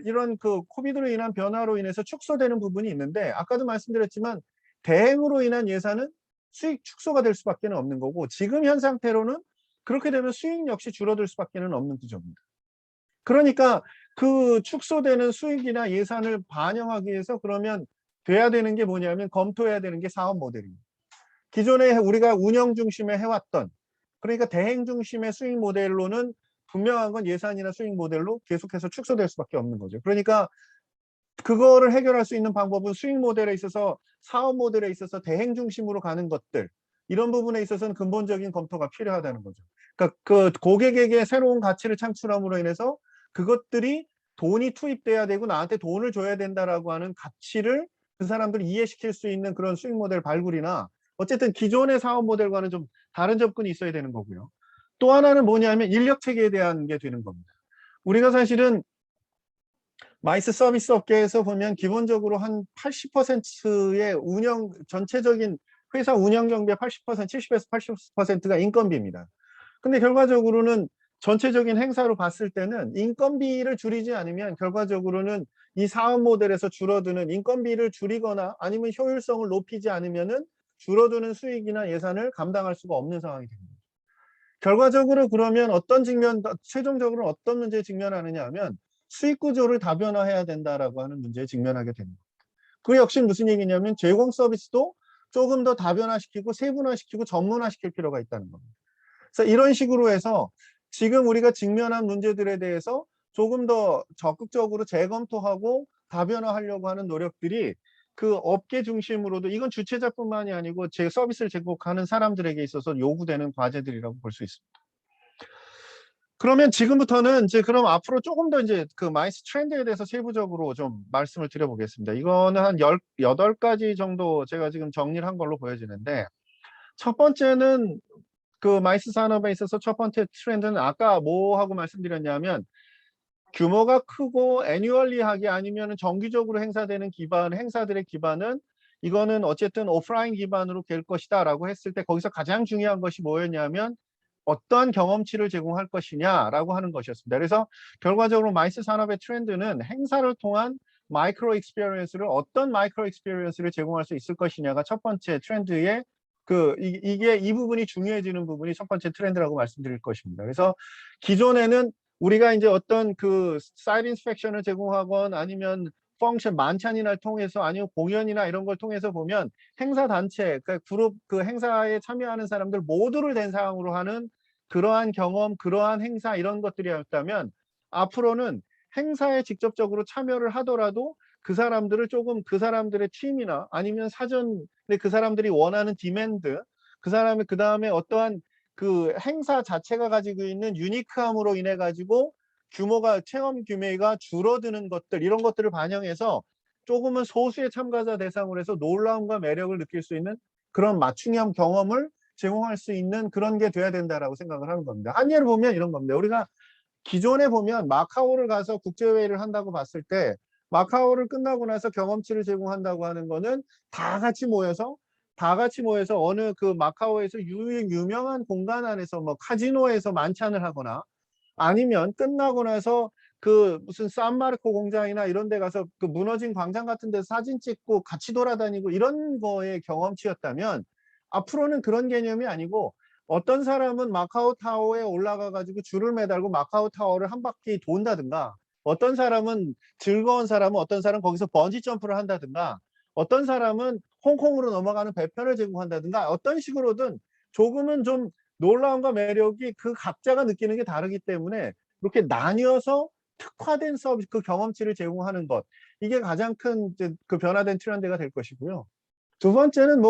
이런 코비드로 인한 변화로 인해서 축소되는 부분이 있는데, 아까도 말씀드렸지만 대행으로 인한 예산은 수익 축소가 될 수밖에 없는 거고, 지금 현 상태로는 그렇게 되면 수익 역시 줄어들 수밖에 없는 구조입니다. 그러니까 그 축소되는 수익이나 예산을 반영하기 위해서 그러면 돼야 되는 게 뭐냐면, 검토해야 되는 게 사업 모델입니다. 기존에 우리가 운영 중심에 해왔던, 그러니까 대행 중심의 수익 모델로는 분명한 건 예산이나 수익 모델로 계속해서 축소될 수밖에 없는 거죠. 그러니까 그거를 해결할 수 있는 방법은 수익 모델에 있어서, 사업 모델에 있어서 대행 중심으로 가는 것들, 이런 부분에 있어서는 근본적인 검토가 필요하다는 거죠. 그러니까 그 고객에게 새로운 가치를 창출함으로 인해서 그것들이 돈이 투입돼야 되고 나한테 돈을 줘야 된다라고 하는 가치를 그 사람들이 이해시킬 수 있는 그런 수익 모델 발굴이나, 어쨌든 기존의 사업 모델과는 좀 다른 접근이 있어야 되는 거고요. 또 하나는 뭐냐면 인력 체계에 대한 게 되는 겁니다. 우리가 사실은 마이스 서비스 업계에서 보면 기본적으로 한 80%의 전체적인 회사 운영 경비의 80%, 70에서 80%가 인건비입니다. 근데 결과적으로는 전체적인 행사로 봤을 때는 인건비를 줄이지 않으면 결과적으로는 이 사업 모델에서 줄어드는 인건비를 줄이거나 아니면 효율성을 높이지 않으면은 줄어드는 수익이나 예산을 감당할 수가 없는 상황이 됩니다. 결과적으로 그러면 최종적으로 어떤 문제에 직면하느냐 하면 수익 구조를 다변화해야 된다라고 하는 문제에 직면하게 됩니다. 그 역시 무슨 얘기냐면 제공 서비스도 조금 더 다변화시키고 세분화시키고 전문화시킬 필요가 있다는 겁니다. 그래서 이런 식으로 해서 지금 우리가 직면한 문제들에 대해서 조금 더 적극적으로 재검토하고 다변화하려고 하는 노력들이 그 업계 중심으로도, 이건 주최자뿐만이 아니고 제 서비스를 제공하는 사람들에게 있어서 요구되는 과제들이라고 볼 수 있습니다. 그러면 지금부터는 이제 그럼 앞으로 조금 더 이제 그 마이스 트렌드에 대해서 세부적으로 좀 말씀을 드려보겠습니다. 이거는 한 18가지 정도 제가 지금 정리를 한 걸로 보여지는데, 첫 번째는 그 마이스 산업에 있어서 첫 번째 트렌드는 아까 뭐 하고 말씀드렸냐면, 규모가 크고 애뉴얼리하게 아니면 정기적으로 행사되는 행사들의 기반은 이거는 어쨌든 오프라인 기반으로 될 것이다 라고 했을 때, 거기서 가장 중요한 것이 뭐였냐면 어떠한 경험치를 제공할 것이냐라고 하는 것이었습니다. 그래서 결과적으로 마이스 산업의 트렌드는 행사를 통한 마이크로 익스피리언스를, 어떤 마이크로 익스피리언스를 제공할 수 있을 것이냐가 첫 번째 트렌드의 이 부분이 중요해지는 부분이 첫 번째 트렌드라고 말씀드릴 것입니다. 그래서 기존에는 우리가 이제 어떤 사이트 인스펙션을 제공하건 아니면 펑션 만찬이나 통해서 아니면 공연이나 이런 걸 통해서 보면 행사 단체, 그러니까 그룹 행사에 참여하는 사람들 모두를 대상으로 하는 그러한 경험, 그러한 행사 이런 것들이었다면, 앞으로는 행사에 직접적으로 참여를 하더라도 그 사람들을 조금 그 사람들의 팀이나 아니면 사전에 그 사람들이 원하는 디맨드, 그 다음에 어떠한 그 행사 자체가 가지고 있는 유니크함으로 인해 가지고 체험 규모가 줄어드는 것들, 이런 것들을 반영해서 조금은 소수의 참가자 대상으로 해서 놀라움과 매력을 느낄 수 있는 그런 맞춤형 경험을 제공할 수 있는 그런 게 돼야 된다라고 생각을 하는 겁니다. 한 예를 보면 이런 겁니다. 우리가 기존에 보면 마카오를 가서 국제회의를 한다고 봤을 때, 마카오를 끝나고 나서 경험치를 제공한다고 하는 거는 다 같이 모여서 어느 그 마카오에서 유명한 공간 안에서 뭐 카지노에서 만찬을 하거나, 아니면 끝나고 나서 그 무슨 산마르코 공장이나 이런 데 가서 그 무너진 광장 같은 데서 사진 찍고 같이 돌아다니고 이런 거의 경험치였다면, 앞으로는 그런 개념이 아니고 어떤 사람은 마카오 타워에 올라가 가지고 줄을 매달고 마카오 타워를 한 바퀴 돈다든가, 어떤 사람은 어떤 사람은 거기서 번지 점프를 한다든가, 어떤 사람은 홍콩으로 넘어가는 배편을 제공한다든가, 어떤 식으로든 조금은 좀 놀라움과 매력이 그 각자가 느끼는 게 다르기 때문에 이렇게 나뉘어서 특화된 서비스, 그 경험치를 제공하는 것, 이게 가장 큰 그 변화된 트렌드가 될 것이고요. 두 번째는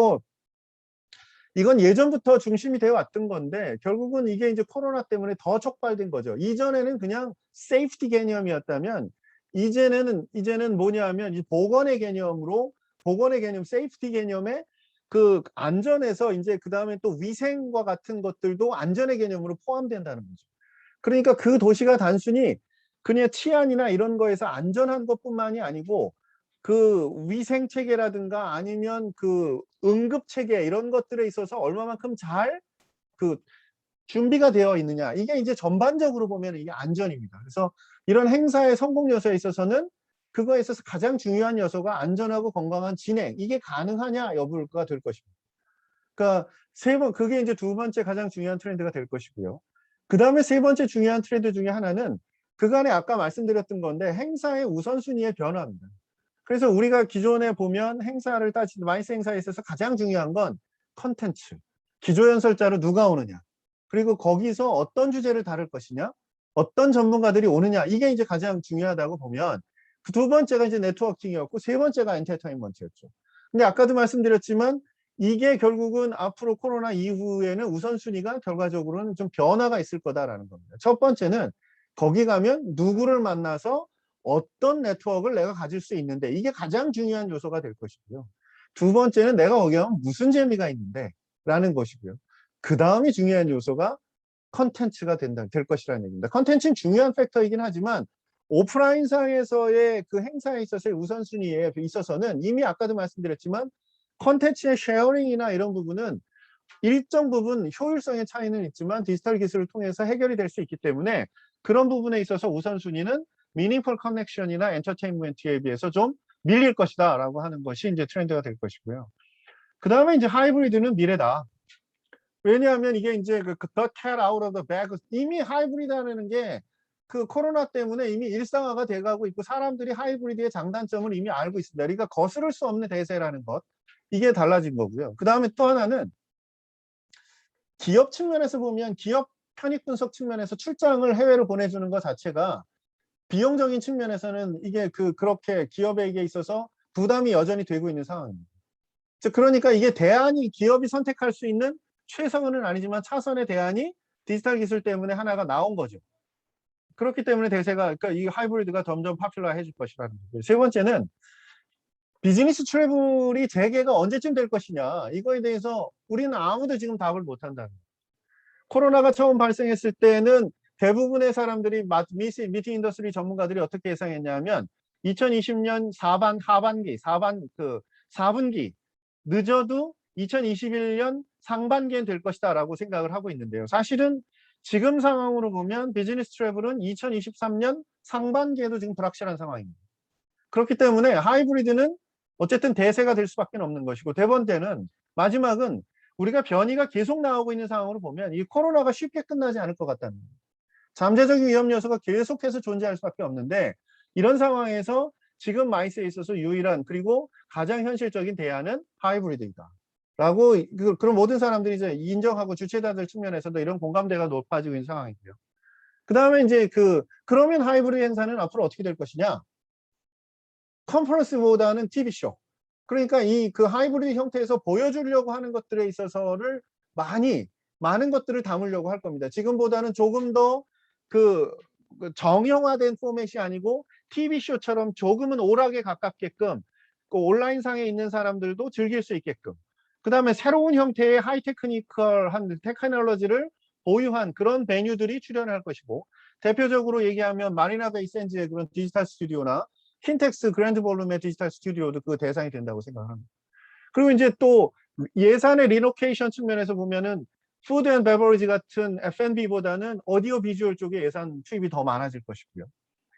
이건 예전부터 중심이 되어 왔던 건데 결국은 이게 이제 코로나 때문에 더 촉발된 거죠. 이전에는 그냥 세이프티 개념이었다면 이제는 뭐냐면 이 보건의 개념, 세이프티 개념에 그 안전에서 이제 그 다음에 또 위생과 같은 것들도 안전의 개념으로 포함된다는 거죠. 그러니까 그 도시가 단순히 그냥 치안이나 이런 거에서 안전한 것뿐만이 아니고 그 위생 체계라든가 아니면 그 응급 체계 이런 것들에 있어서 얼마만큼 잘 그 준비가 되어 있느냐. 이게 이제 전반적으로 보면 이게 안전입니다. 그래서 이런 행사의 성공 요소에 있어서는 그거에 있어서 가장 중요한 요소가 안전하고 건강한 진행. 이게 가능하냐 여부가 될 것입니다. 그러니까 그게 이제 두 번째 가장 중요한 트렌드가 될 것이고요. 그 다음에 세 번째 중요한 트렌드 중에 하나는 그간에 아까 말씀드렸던 건데 행사의 우선순위의 변화입니다. 그래서 우리가 기존에 보면 행사를 마이스 행사에 있어서 가장 중요한 건 컨텐츠. 기조연설자로 누가 오느냐. 그리고 거기서 어떤 주제를 다룰 것이냐. 어떤 전문가들이 오느냐. 이게 이제 가장 중요하다고 보면 그 두 번째가 이제 네트워킹이었고 세 번째가 엔터테인먼트였죠. 근데 아까도 말씀드렸지만 이게 결국은 앞으로 코로나 이후에는 우선순위가 결과적으로는 좀 변화가 있을 거다라는 겁니다. 첫 번째는 거기 가면 누구를 만나서 어떤 네트워크를 내가 가질 수 있는데 이게 가장 중요한 요소가 될 것이고요. 두 번째는 내가 거기 가면 무슨 재미가 있는데 라는 것이고요. 그 다음이 중요한 요소가 컨텐츠가 될 것이라는 얘기입니다. 컨텐츠는 중요한 팩터이긴 하지만 오프라인상에서의 그 행사에 있어서의 우선순위에 있어서는 이미 아까도 말씀드렸지만 컨텐츠의 쉐어링이나 이런 부분은 일정 부분 효율성의 차이는 있지만 디지털 기술을 통해서 해결이 될 수 있기 때문에 그런 부분에 있어서 우선순위는 meaningful connection이나 엔터테인먼트에 비해서 좀 밀릴 것이다 라고 하는 것이 이제 트렌드가 될 것이고요. 그 다음에 이제 하이브리드는 미래다. 왜냐하면 이게 이제 the cat out of the bag. 이미 하이브리드라는 게 그 코로나 때문에 이미 일상화가 돼가고 있고 사람들이 하이브리드의 장단점을 이미 알고 있습니다. 그러니까 거스를 수 없는 대세라는 것. 이게 달라진 거고요. 그 다음에 또 하나는 기업 측면에서 보면 기업 편익 분석 측면에서 출장을 해외로 보내주는 것 자체가 비용적인 측면에서는 이게 그렇게 기업에게 있어서 부담이 여전히 되고 있는 상황입니다. 즉 그러니까 이게 대안이 기업이 선택할 수 있는 최선은 아니지만 차선의 대안이 디지털 기술 때문에 하나가 나온 거죠. 그렇기 때문에 대세가 그러니까 이 하이브리드가 점점 파퓰러해질 것이라는 거고요. 세 번째는 비즈니스 트래블이 재개가 언제쯤 될 것이냐. 이거에 대해서 우리는 아무도 지금 답을 못 한다는 거예요. 코로나가 처음 발생했을 때는 대부분의 사람들이 미팅 인더스트리 전문가들이 어떻게 예상했냐면 2020년 하반기 4분기 늦어도 2021년 상반기엔 될 것이다 라고 생각을 하고 있는데요. 사실은 지금 상황으로 보면 비즈니스 트래블은 2023년 상반기에도 지금 불확실한 상황입니다. 그렇기 때문에 하이브리드는 어쨌든 대세가 될 수밖에 없는 것이고 네 번째는 마지막은 우리가 변이가 계속 나오고 있는 상황으로 보면 이 코로나가 쉽게 끝나지 않을 것 같다는 거예요. 잠재적인 위험 요소가 계속해서 존재할 수밖에 없는데 이런 상황에서 지금 마이스에 있어서 유일한 그리고 가장 현실적인 대안은 하이브리드이다. 라고 그런 모든 사람들이 이제 인정하고 주최자들 측면에서도 이런 공감대가 높아지고 있는 상황이고요. 그 다음에 이제 그러면 하이브리드 행사는 앞으로 어떻게 될 것이냐? 컨퍼런스보다는 TV쇼. 그러니까 그 하이브리드 형태에서 보여주려고 하는 것들에 있어서를 많은 것들을 담으려고 할 겁니다. 지금보다는 조금 더 정형화된 포맷이 아니고 TV쇼처럼 조금은 오락에 가깝게끔 그 온라인상에 있는 사람들도 즐길 수 있게끔 그 다음에 새로운 형태의 하이테크니컬한 테크놀로지를 보유한 그런 베뉴들이 출연할 것이고 대표적으로 얘기하면 마리나 베이 샌즈의 그런 디지털 스튜디오나 킨텍스 그랜드 볼룸의 디지털 스튜디오도 그 대상이 된다고 생각합니다. 그리고 이제 또 예산의 리로케이션 측면에서 보면은 푸드 앤 베버리지 같은 F&B보다는 오디오 비주얼 쪽에 예산 투입이 더 많아질 것이고요.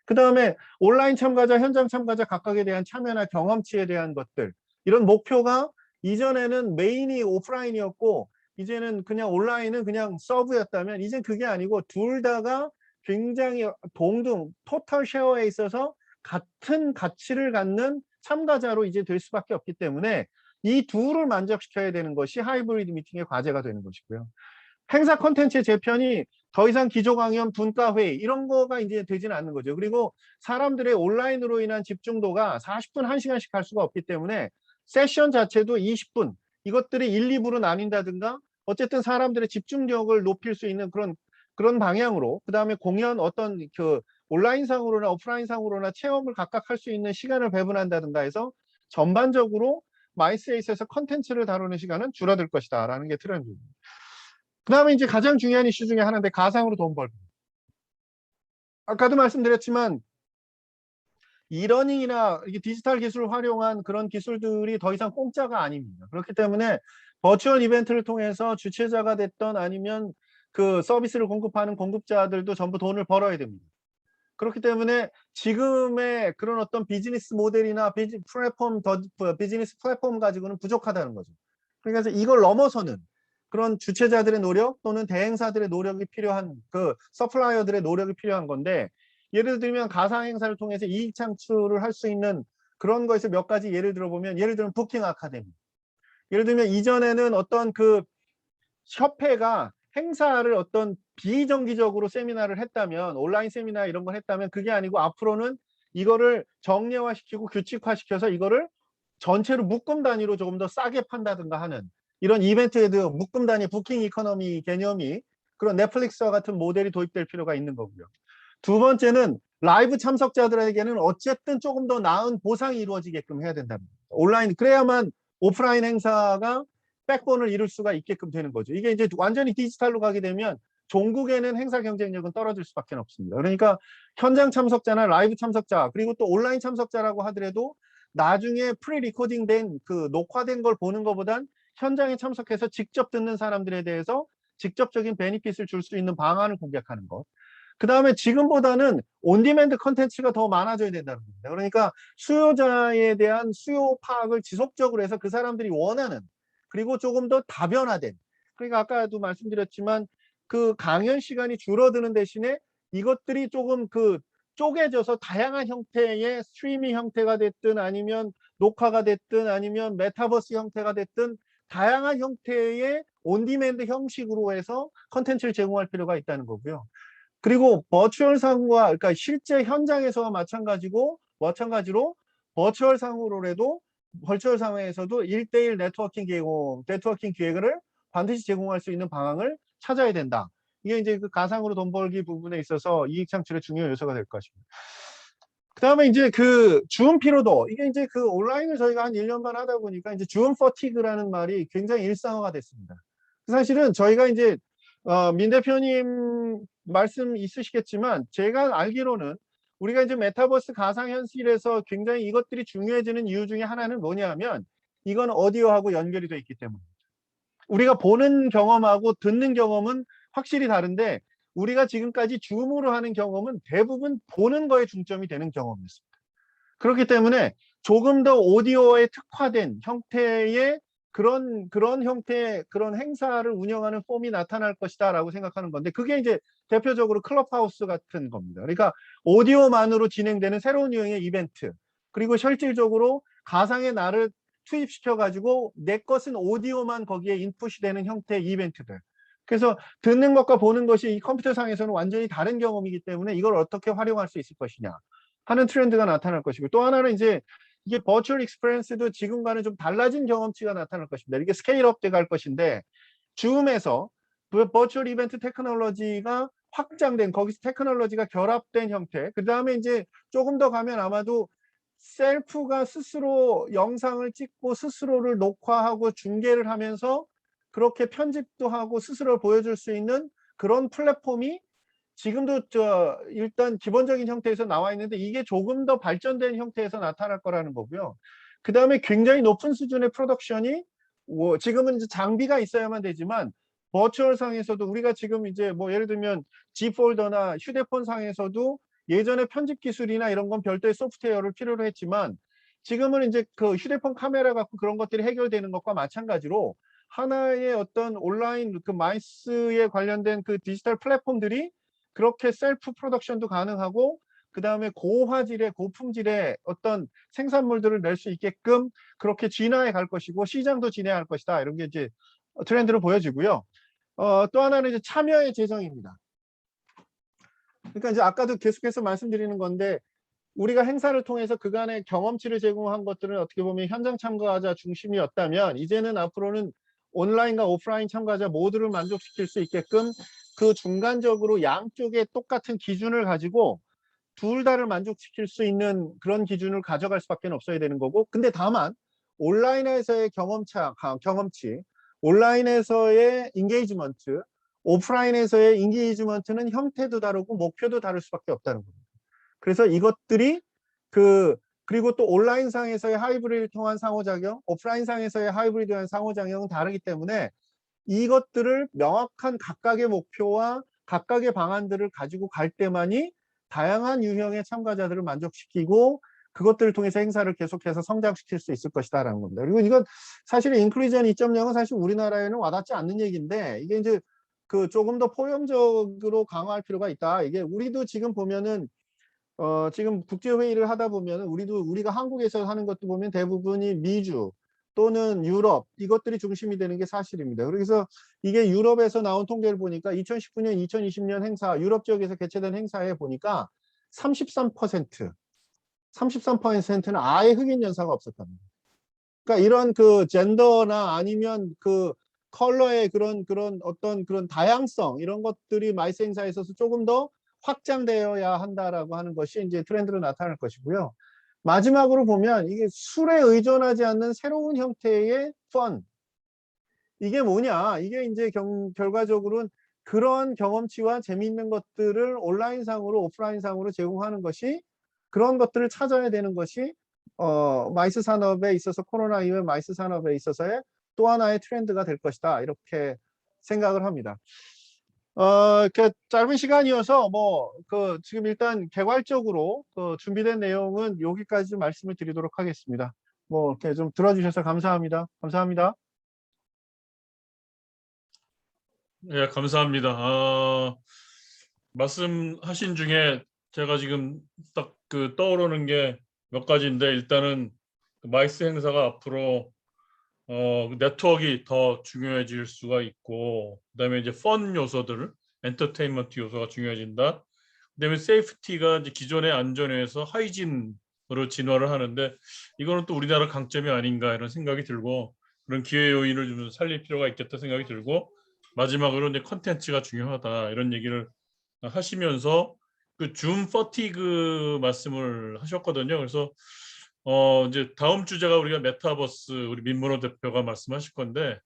그 다음에 온라인 참가자, 현장 참가자 각각에 대한 참여나 경험치에 대한 것들 이런 목표가 이전에는 메인이 오프라인이었고 이제는 그냥 온라인은 그냥 서브였다면 이젠 그게 아니고 둘 다가 굉장히 동등 토탈 쉐어에 있어서 같은 가치를 갖는 참가자로 이제 될 수밖에 없기 때문에 이 둘을 만족시켜야 되는 것이 하이브리드 미팅의 과제가 되는 것이고요. 행사 콘텐츠의 재편이 더 이상 기조 강연, 분과 회의 이런 거가 이제 되지는 않는 거죠. 그리고 사람들의 온라인으로 인한 집중도가 40분, 1시간씩 갈 수가 없기 때문에 세션 자체도 20분 이것들이 1, 2부로 나뉜다든가 어쨌든 사람들의 집중력을 높일 수 있는 그런 방향으로 그 다음에 공연 어떤 온라인상으로나 오프라인상으로나 체험을 각각 할 수 있는 시간을 배분한다든가 해서 전반적으로 마이스에 있어서 컨텐츠를 다루는 시간은 줄어들 것이다 라는 게 트렌드입니다. 그 다음에 이제 가장 중요한 이슈 중에 하나인데 가상으로 돈 벌기. 아까도 말씀드렸지만 이러닝이나 이게 디지털 기술을 활용한 그런 기술들이 더 이상 공짜가 아닙니다. 그렇기 때문에 버추얼 이벤트를 통해서 주최자가 됐던 아니면 그 서비스를 공급하는 공급자들도 전부 돈을 벌어야 됩니다. 그렇기 때문에 지금의 그런 어떤 비즈니스 모델이나 비즈니스 플랫폼 가지고는 부족하다는 거죠. 그러니까 이걸 넘어서는 그런 주최자들의 노력 또는 대행사들의 노력이 필요한 그 서플라이어들의 노력이 필요한 건데 예를 들면 가상 행사를 통해서 이익 창출을 할 수 있는 그런 거에서 몇 가지 예를 들어보면 예를 들면 부킹 아카데미. 예를 들면 이전에는 어떤 그 협회가 행사를 어떤 비정기적으로 세미나를 했다면 온라인 세미나 이런 걸 했다면 그게 아니고 앞으로는 이거를 정례화시키고 규칙화시켜서 이거를 전체로 묶음 단위로 조금 더 싸게 판다든가 하는 이런 이벤트에도 묶음 단위 부킹 이코노미 개념이 그런 넷플릭스와 같은 모델이 도입될 필요가 있는 거고요. 두 번째는 라이브 참석자들에게는 어쨌든 조금 더 나은 보상이 이루어지게끔 해야 된다는 겁니다. 온라인 그래야만 오프라인 행사가 백본을 이룰 수가 있게끔 되는 거죠. 이게 이제 완전히 디지털로 가게 되면 종국에는 행사 경쟁력은 떨어질 수밖에 없습니다. 그러니까 현장 참석자나 라이브 참석자 그리고 또 온라인 참석자라고 하더라도 나중에 프리 리코딩된 그 녹화된 걸 보는 것보단 현장에 참석해서 직접 듣는 사람들에 대해서 직접적인 베니핏을 줄 수 있는 방안을 공략하는 것. 그 다음에 지금보다는 온디맨드 컨텐츠가 더 많아져야 된다는 겁니다. 그러니까 수요자에 대한 수요 파악을 지속적으로 해서 그 사람들이 원하는 그리고 조금 더 다변화된 그러니까 아까도 말씀드렸지만 그 강연 시간이 줄어드는 대신에 이것들이 조금 그 쪼개져서 다양한 형태의 스트리밍 형태가 됐든 아니면 녹화가 됐든 아니면 메타버스 형태가 됐든 다양한 형태의 온디맨드 형식으로 해서 컨텐츠를 제공할 필요가 있다는 거고요. 그리고 버추얼 상과 그러니까 실제 현장에서와 마찬가지로 버추얼 상으로라도 버추얼 상에서도 1대1 네트워킹 기획을 반드시 제공할 수 있는 방향을 찾아야 된다. 이게 이제 그 가상으로 돈 벌기 부분에 있어서 이익 창출의 중요한 요소가 될 것입니다. 그 다음에 이제 그 줌 피로도 이게 이제 그 온라인을 저희가 한 1년 반 하다 보니까 이제 줌 퍼티그라는 말이 굉장히 일상화가 됐습니다. 사실은 저희가 이제 민 대표님 말씀 있으시겠지만 제가 알기로는 우리가 이제 메타버스 가상현실에서 굉장히 이것들이 중요해지는 이유 중에 하나는 뭐냐면 이건 오디오하고 연결이 돼 있기 때문입니다. 우리가 보는 경험하고 듣는 경험은 확실히 다른데 우리가 지금까지 줌으로 하는 경험은 대부분 보는 거에 중점이 되는 경험이었습니다. 그렇기 때문에 조금 더 오디오에 특화된 형태의 그런 형태의 그런 행사를 운영하는 폼이 나타날 것이다 라고 생각하는 건데 그게 이제 대표적으로 클럽하우스 같은 겁니다. 그러니까 오디오만으로 진행되는 새로운 유형의 이벤트 그리고 실질적으로 가상의 나를 투입시켜 가지고 내 것은 오디오만 거기에 인풋이 되는 형태의 이벤트들. 그래서 듣는 것과 보는 것이 이 컴퓨터상에서는 완전히 다른 경험이기 때문에 이걸 어떻게 활용할 수 있을 것이냐 하는 트렌드가 나타날 것이고 또 하나는 이제 이게 버추얼 익스피리언스도 지금과는 좀 달라진 경험치가 나타날 것입니다. 이게 스케일업 돼 갈 것인데 줌에서 버추얼 이벤트 테크놀로지가 확장된 거기서 테크놀로지가 결합된 형태 그 다음에 이제 조금 더 가면 아마도 셀프가 스스로 영상을 찍고 스스로를 녹화하고 중계를 하면서 그렇게 편집도 하고 스스로 보여줄 수 있는 그런 플랫폼이 지금도 일단 기본적인 형태에서 나와 있는데 이게 조금 더 발전된 형태에서 나타날 거라는 거고요. 그 다음에 굉장히 높은 수준의 프로덕션이 지금은 이제 장비가 있어야만 되지만 버추얼 상에서도 우리가 지금 이제 뭐 예를 들면 G 폴더나 휴대폰 상에서도 예전에 편집 기술이나 이런 건 별도의 소프트웨어를 필요로 했지만 지금은 이제 그 휴대폰 카메라 갖고 그런 것들이 해결되는 것과 마찬가지로 하나의 어떤 온라인 그 마이스에 관련된 그 디지털 플랫폼들이 그렇게 셀프 프로덕션도 가능하고 그 다음에 고화질의 고품질의 어떤 생산물들을 낼 수 있게끔 그렇게 진화해 갈 것이고 시장도 진화할 것이다 이런 게 이제 트렌드로 보여지고요. 또 하나는 이제 참여의 재정입니다. 그러니까 이제 아까도 계속해서 말씀드리는 건데 우리가 행사를 통해서 그간의 경험치를 제공한 것들은 어떻게 보면 현장 참가자 중심이었다면 이제는 앞으로는 온라인과 오프라인 참가자 모두를 만족시킬 수 있게끔 그 중간적으로 양쪽에 똑같은 기준을 가지고 둘 다를 만족시킬 수 있는 그런 기준을 가져갈 수밖에 없어야 되는 거고 근데 다만 온라인에서의 경험치 온라인에서의 인게이지먼트 오프라인에서의 인게이지먼트는 형태도 다르고 목표도 다를 수밖에 없다는 겁니다. 그래서 이것들이 그리고 또 온라인상에서의 하이브리드를 통한 상호작용, 오프라인상에서의 하이브리드한 상호작용은 다르기 때문에 이것들을 명확한 각각의 목표와 각각의 방안들을 가지고 갈 때만이 다양한 유형의 참가자들을 만족시키고 그것들을 통해서 행사를 계속해서 성장시킬 수 있을 것이다라는 겁니다. 그리고 이건 사실 인클루전 2.0은 사실 우리나라에는 와닿지 않는 얘기인데 이게 이제 그 조금 더 포용적으로 강화할 필요가 있다. 이게 우리도 지금 보면은 지금 국제회의를 하다 보면 우리가 한국에서 하는 것도 보면 대부분이 미주 또는 유럽 이것들이 중심이 되는 게 사실입니다. 그래서 이게 유럽에서 나온 통계를 보니까 2019년, 2020년 행사, 유럽 지역에서 개최된 행사에 보니까 33%는 아예 흑인 연사가 없었답니다. 그러니까 이런 그 젠더나 아니면 그 컬러의 그런 어떤 그런 다양성 이런 것들이 마이스 행사에 있어서 조금 더 확장되어야 한다라고 하는 것이 이제 트렌드로 나타날 것이고요. 마지막으로 보면 이게 술에 의존하지 않는 새로운 형태의 펀. 이게 뭐냐? 이게 이제 결과적으로는 그런 경험치와 재미있는 것들을 온라인상으로 오프라인상으로 제공하는 것이 그런 것들을 찾아야 되는 것이 마이스 산업에 있어서 코로나 이후에 마이스 산업에 있어서의 또 하나의 트렌드가 될 것이다. 이렇게 생각을 합니다. 그 짧은 시간이어서 지금 일단 개괄적으로 준비된 내용은 여기까지 좀 말씀을 드리도록 하겠습니다. 이렇게 좀 들어주셔서 감사합니다. 감사합니다. 예, 감사합니다. 말씀하신 중에 제가 지금 딱 그 떠오르는 게 몇 가지인데 일단은 마이스 행사가 앞으로 네트워크가 더 중요해질 수가 있고 그다음에 이제 펀 요소들, 엔터테인먼트 요소가 중요해진다. 그다음에 세이프티가 이제 기존의 안전에서 하이진으로 진화를 하는데 이거는 또 우리나라 강점이 아닌가 이런 생각이 들고 그런 기회 요인을 좀 살릴 필요가 있겠다 생각이 들고 마지막으로 이제 컨텐츠가 중요하다 이런 얘기를 하시면서 그 줌 퍼티그 말씀을 하셨거든요. 그래서 이제 다음 주제가 우리가 메타버스 우리 민문호 대표가 말씀하실 건데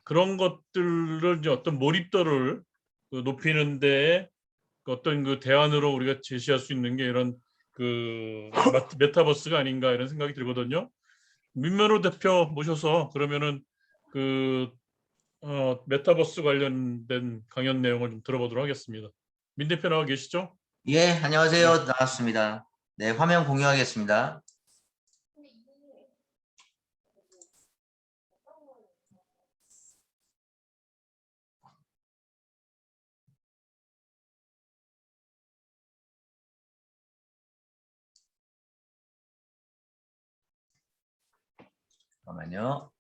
그런 것들을 이제 어떤 몰입도를 높이는 데에 어떤 그 대안으로 우리가 제시할 수 있는 게 이런 그 메타버스가 아닌가 이런 생각이 들거든요. 민문호 대표 모셔서 그러면은 그 메타버스 관련된 강연 내용을 좀 들어보도록 하겠습니다. 민 대표 나와 계시죠? 예, 안녕하세요. 네. 나왔습니다. 네, 화면 공유하겠습니다. 잠깐만요.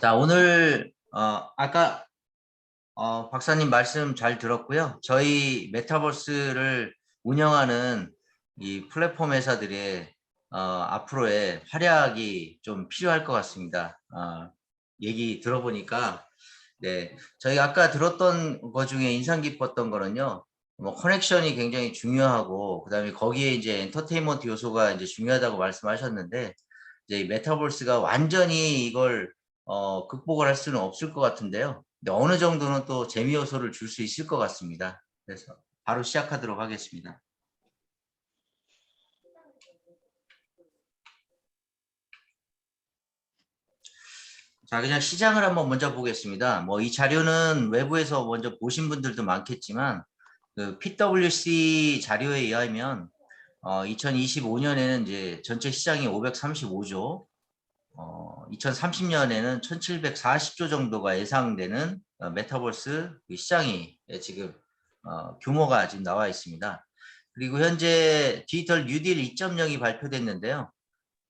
자, 오늘 아까 박사님 말씀 잘 들었고요. 저희 메타버스를 운영하는 이 플랫폼 회사들의 앞으로의 활약이 좀 필요할 것 같습니다. 얘기 들어보니까 네, 저희가 아까 들었던 것 중에 인상 깊었던 거는요. 커넥션이 굉장히 중요하고 그다음에 거기에 이제 엔터테인먼트 요소가 이제 중요하다고 말씀하셨는데 이제 이 메타버스가 완전히 이걸 극복을 할 수는 없을 것 같은데요. 근데 어느 정도는 또 재미 요소를 줄 수 있을 것 같습니다. 그래서 바로 시작하도록 하겠습니다. 자, 그냥 시장을 한번 먼저 보겠습니다. 이 자료는 외부에서 먼저 보신 분들도 많겠지만 그 PwC 자료에 의하면 2025년에는 이제 전체 시장이 535조, 2030년에는 1740조 정도가 예상되는 메타버스 시장이 지금 규모가 지금 나와 있습니다. 그리고 현재 디지털 뉴딜 2.0이 발표됐는데요.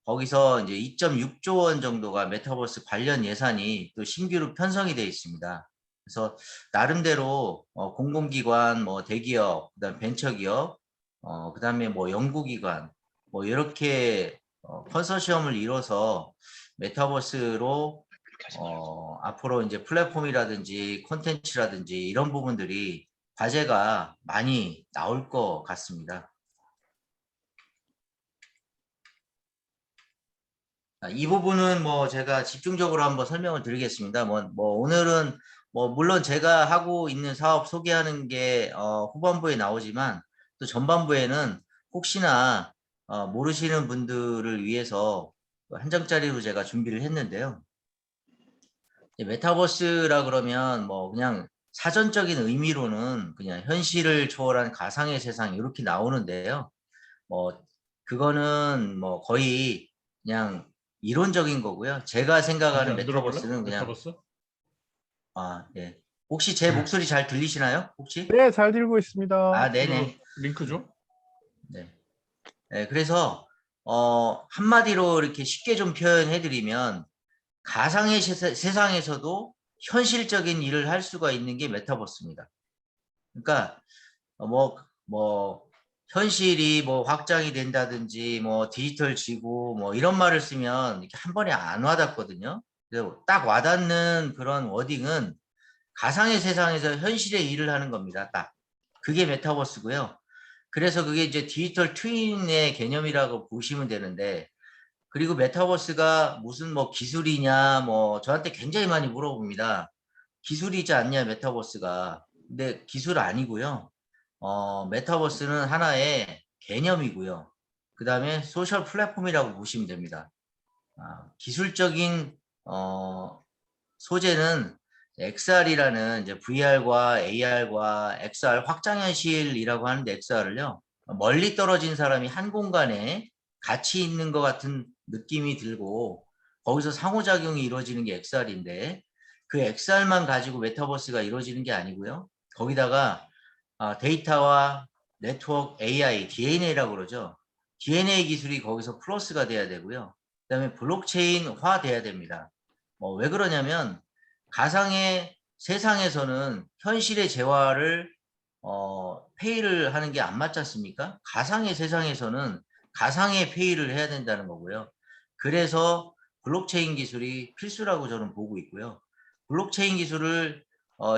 거기서 이제 2.6조 원 정도가 메타버스 관련 예산이 또 신규로 편성이 되어 있습니다. 그래서 나름대로 공공기관, 대기업, 그다음 벤처기업, 그다음에 연구기관, 이렇게 컨소시엄을 이뤄서 메타버스로 앞으로 이제 플랫폼이라든지 콘텐츠라든지 이런 부분들이 과제가 많이 나올 것 같습니다. 이 부분은 뭐 제가 집중적으로 한번 설명을 드리겠습니다. 오늘은 물론 제가 하고 있는 사업 소개하는 게 후반부에 나오지만 또 전반부에는 혹시나 모르시는 분들을 위해서 한 장짜리로 제가 준비를 했는데요. 메타버스라 그러면 뭐 그냥 사전적인 의미로는 그냥 현실을 초월한 가상의 세상 이렇게 나오는데요. 그거는 뭐 거의 그냥 이론적인 거고요. 제가 생각하는 안 들어볼래? 메타버스는 그냥 메타버스? 네. 혹시 제 목소리 잘 들리시나요? 혹시? 네, 잘 들고 있습니다. 네네. 링크 줘? 네. 네, 그래서 한마디로 이렇게 쉽게 좀 표현해 드리면 가상의 세상에서도 현실적인 일을 할 수가 있는 게 메타버스입니다. 그러니까 현실이 뭐 확장이 된다든지 뭐 디지털 지구 뭐 이런 말을 쓰면 이렇게 한 번에 안 와닿거든요. 그래서 딱 와닿는 그런 워딩은 가상의 세상에서 현실의 일을 하는 겁니다. 딱 그게 메타버스고요. 그래서 그게 이제 디지털 트윈의 개념이라고 보시면 되는데, 그리고 메타버스가 무슨 뭐 기술이냐 저한테 굉장히 많이 물어봅니다. 기술이지 않냐 메타버스가. 근데 기술 아니고요. 메타버스는 하나의 개념이고요. 그 다음에 소셜 플랫폼이라고 보시면 됩니다. 기술적인 소재는 XR이라는 이제 VR과 AR과 XR 확장현실이라고 하는데, XR을요 멀리 떨어진 사람이 한 공간에 같이 있는 것 같은 느낌이 들고 거기서 상호작용이 이루어지는 게 XR인데, 그 XR만 가지고 메타버스가 이루어지는 게 아니고요. 거기다가 데이터와 네트워크 AI, DNA라고 그러죠. DNA 기술이 거기서 플러스가 돼야 되고요. 그 다음에 블록체인화 돼야 됩니다. 왜 그러냐면 가상의 세상에서는 현실의 재화를 페이를 하는 게 안 맞지 않습니까? 가상의 세상에서는 가상의 페이를 해야 된다는 거고요. 그래서 블록체인 기술이 필수라고 저는 보고 있고요. 블록체인 기술을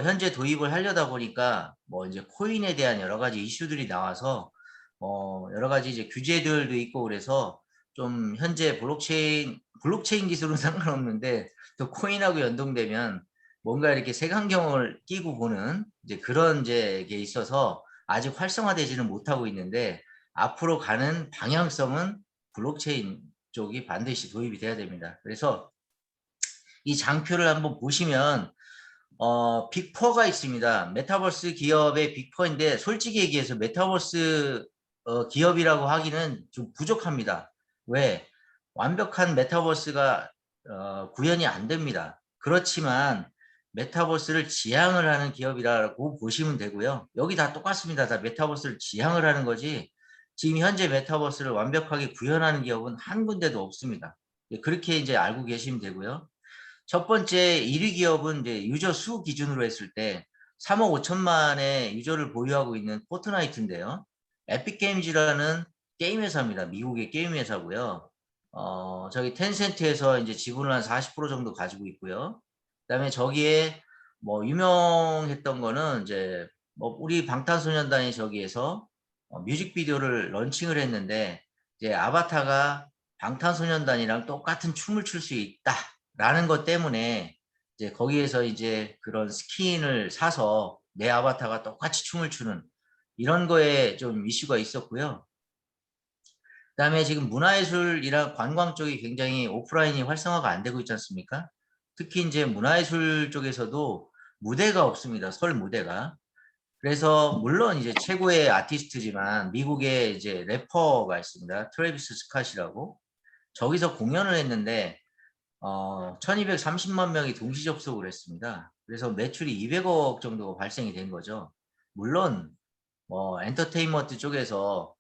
현재 도입을 하려다 보니까 이제 코인에 대한 여러 가지 이슈들이 나와서 여러 가지 이제 규제들도 있고, 그래서 좀 현재 블록체인 기술은 상관없는데 또 코인하고 연동되면 뭔가 이렇게 색안경을 끼고 보는 이제 그런 게 있어서 아직 활성화되지는 못하고 있는데, 앞으로 가는 방향성은 블록체인 쪽이 반드시 도입이 돼야 됩니다. 그래서 이 장표를 한번 보시면 빅4가 있습니다. 메타버스 기업의 빅4인데 솔직히 얘기해서 메타버스 기업이라고 하기는 좀 부족합니다. 왜? 완벽한 메타버스가 구현이 안 됩니다. 그렇지만 메타버스를 지향을 하는 기업이라고 보시면 되고요. 여기 다 똑같습니다. 다 메타버스를 지향을 하는 거지 지금 현재 메타버스를 완벽하게 구현하는 기업은 한 군데도 없습니다. 그렇게 이제 알고 계시면 되고요. 첫 번째 1위 기업은 이제 유저 수 기준으로 했을 때 3억 5천만의 유저를 보유하고 있는 포트나이트인데요. 에픽게임즈라는 게임 회사입니다. 미국의 게임 회사고요. 저기 텐센트에서 이제 지분을 한 40% 정도 가지고 있고요. 그다음에 저기에 유명했던 거는 이제 우리 방탄소년단이 저기에서 뮤직비디오를 런칭을 했는데, 이제 아바타가 방탄소년단이랑 똑같은 춤을 출 수 있다라는 것 때문에 이제 거기에서 이제 그런 스킨을 사서 내 아바타가 똑같이 춤을 추는 이런 거에 좀 이슈가 있었고요. 그다음에 지금 문화예술이랑 관광 쪽이 굉장히 오프라인이 활성화가 안 되고 있지 않습니까? 특히 이제 문화예술 쪽에서도 무대가 없습니다. 설 무대가. 그래서 물론 이제 최고의 아티스트지만 미국에 이제 래퍼가 있습니다. 트래비스 스캇이라고. 저기서 공연을 했는데 1230만 명이 동시 접속을 했습니다. 그래서 매출이 200억 정도가 발생이 된 거죠. 물론 엔터테인먼트 쪽에서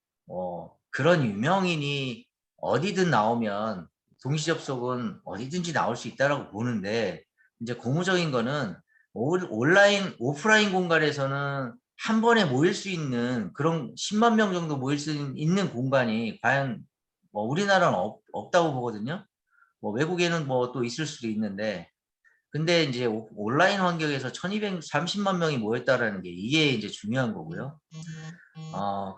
그런 유명인이 어디든 나오면 동시 접속은 어디든지 나올 수 있다라고 보는데, 이제 고무적인 거는 온라인 오프라인 공간에서는 한 번에 모일 수 있는 그런 10만 명 정도 모일 수 있는 공간이 과연 우리나라는 없다고 보거든요. 외국에는 또 있을 수도 있는데, 근데 이제 온라인 환경에서 1230만 명이 모였다라는 게 이게 이제 중요한 거고요.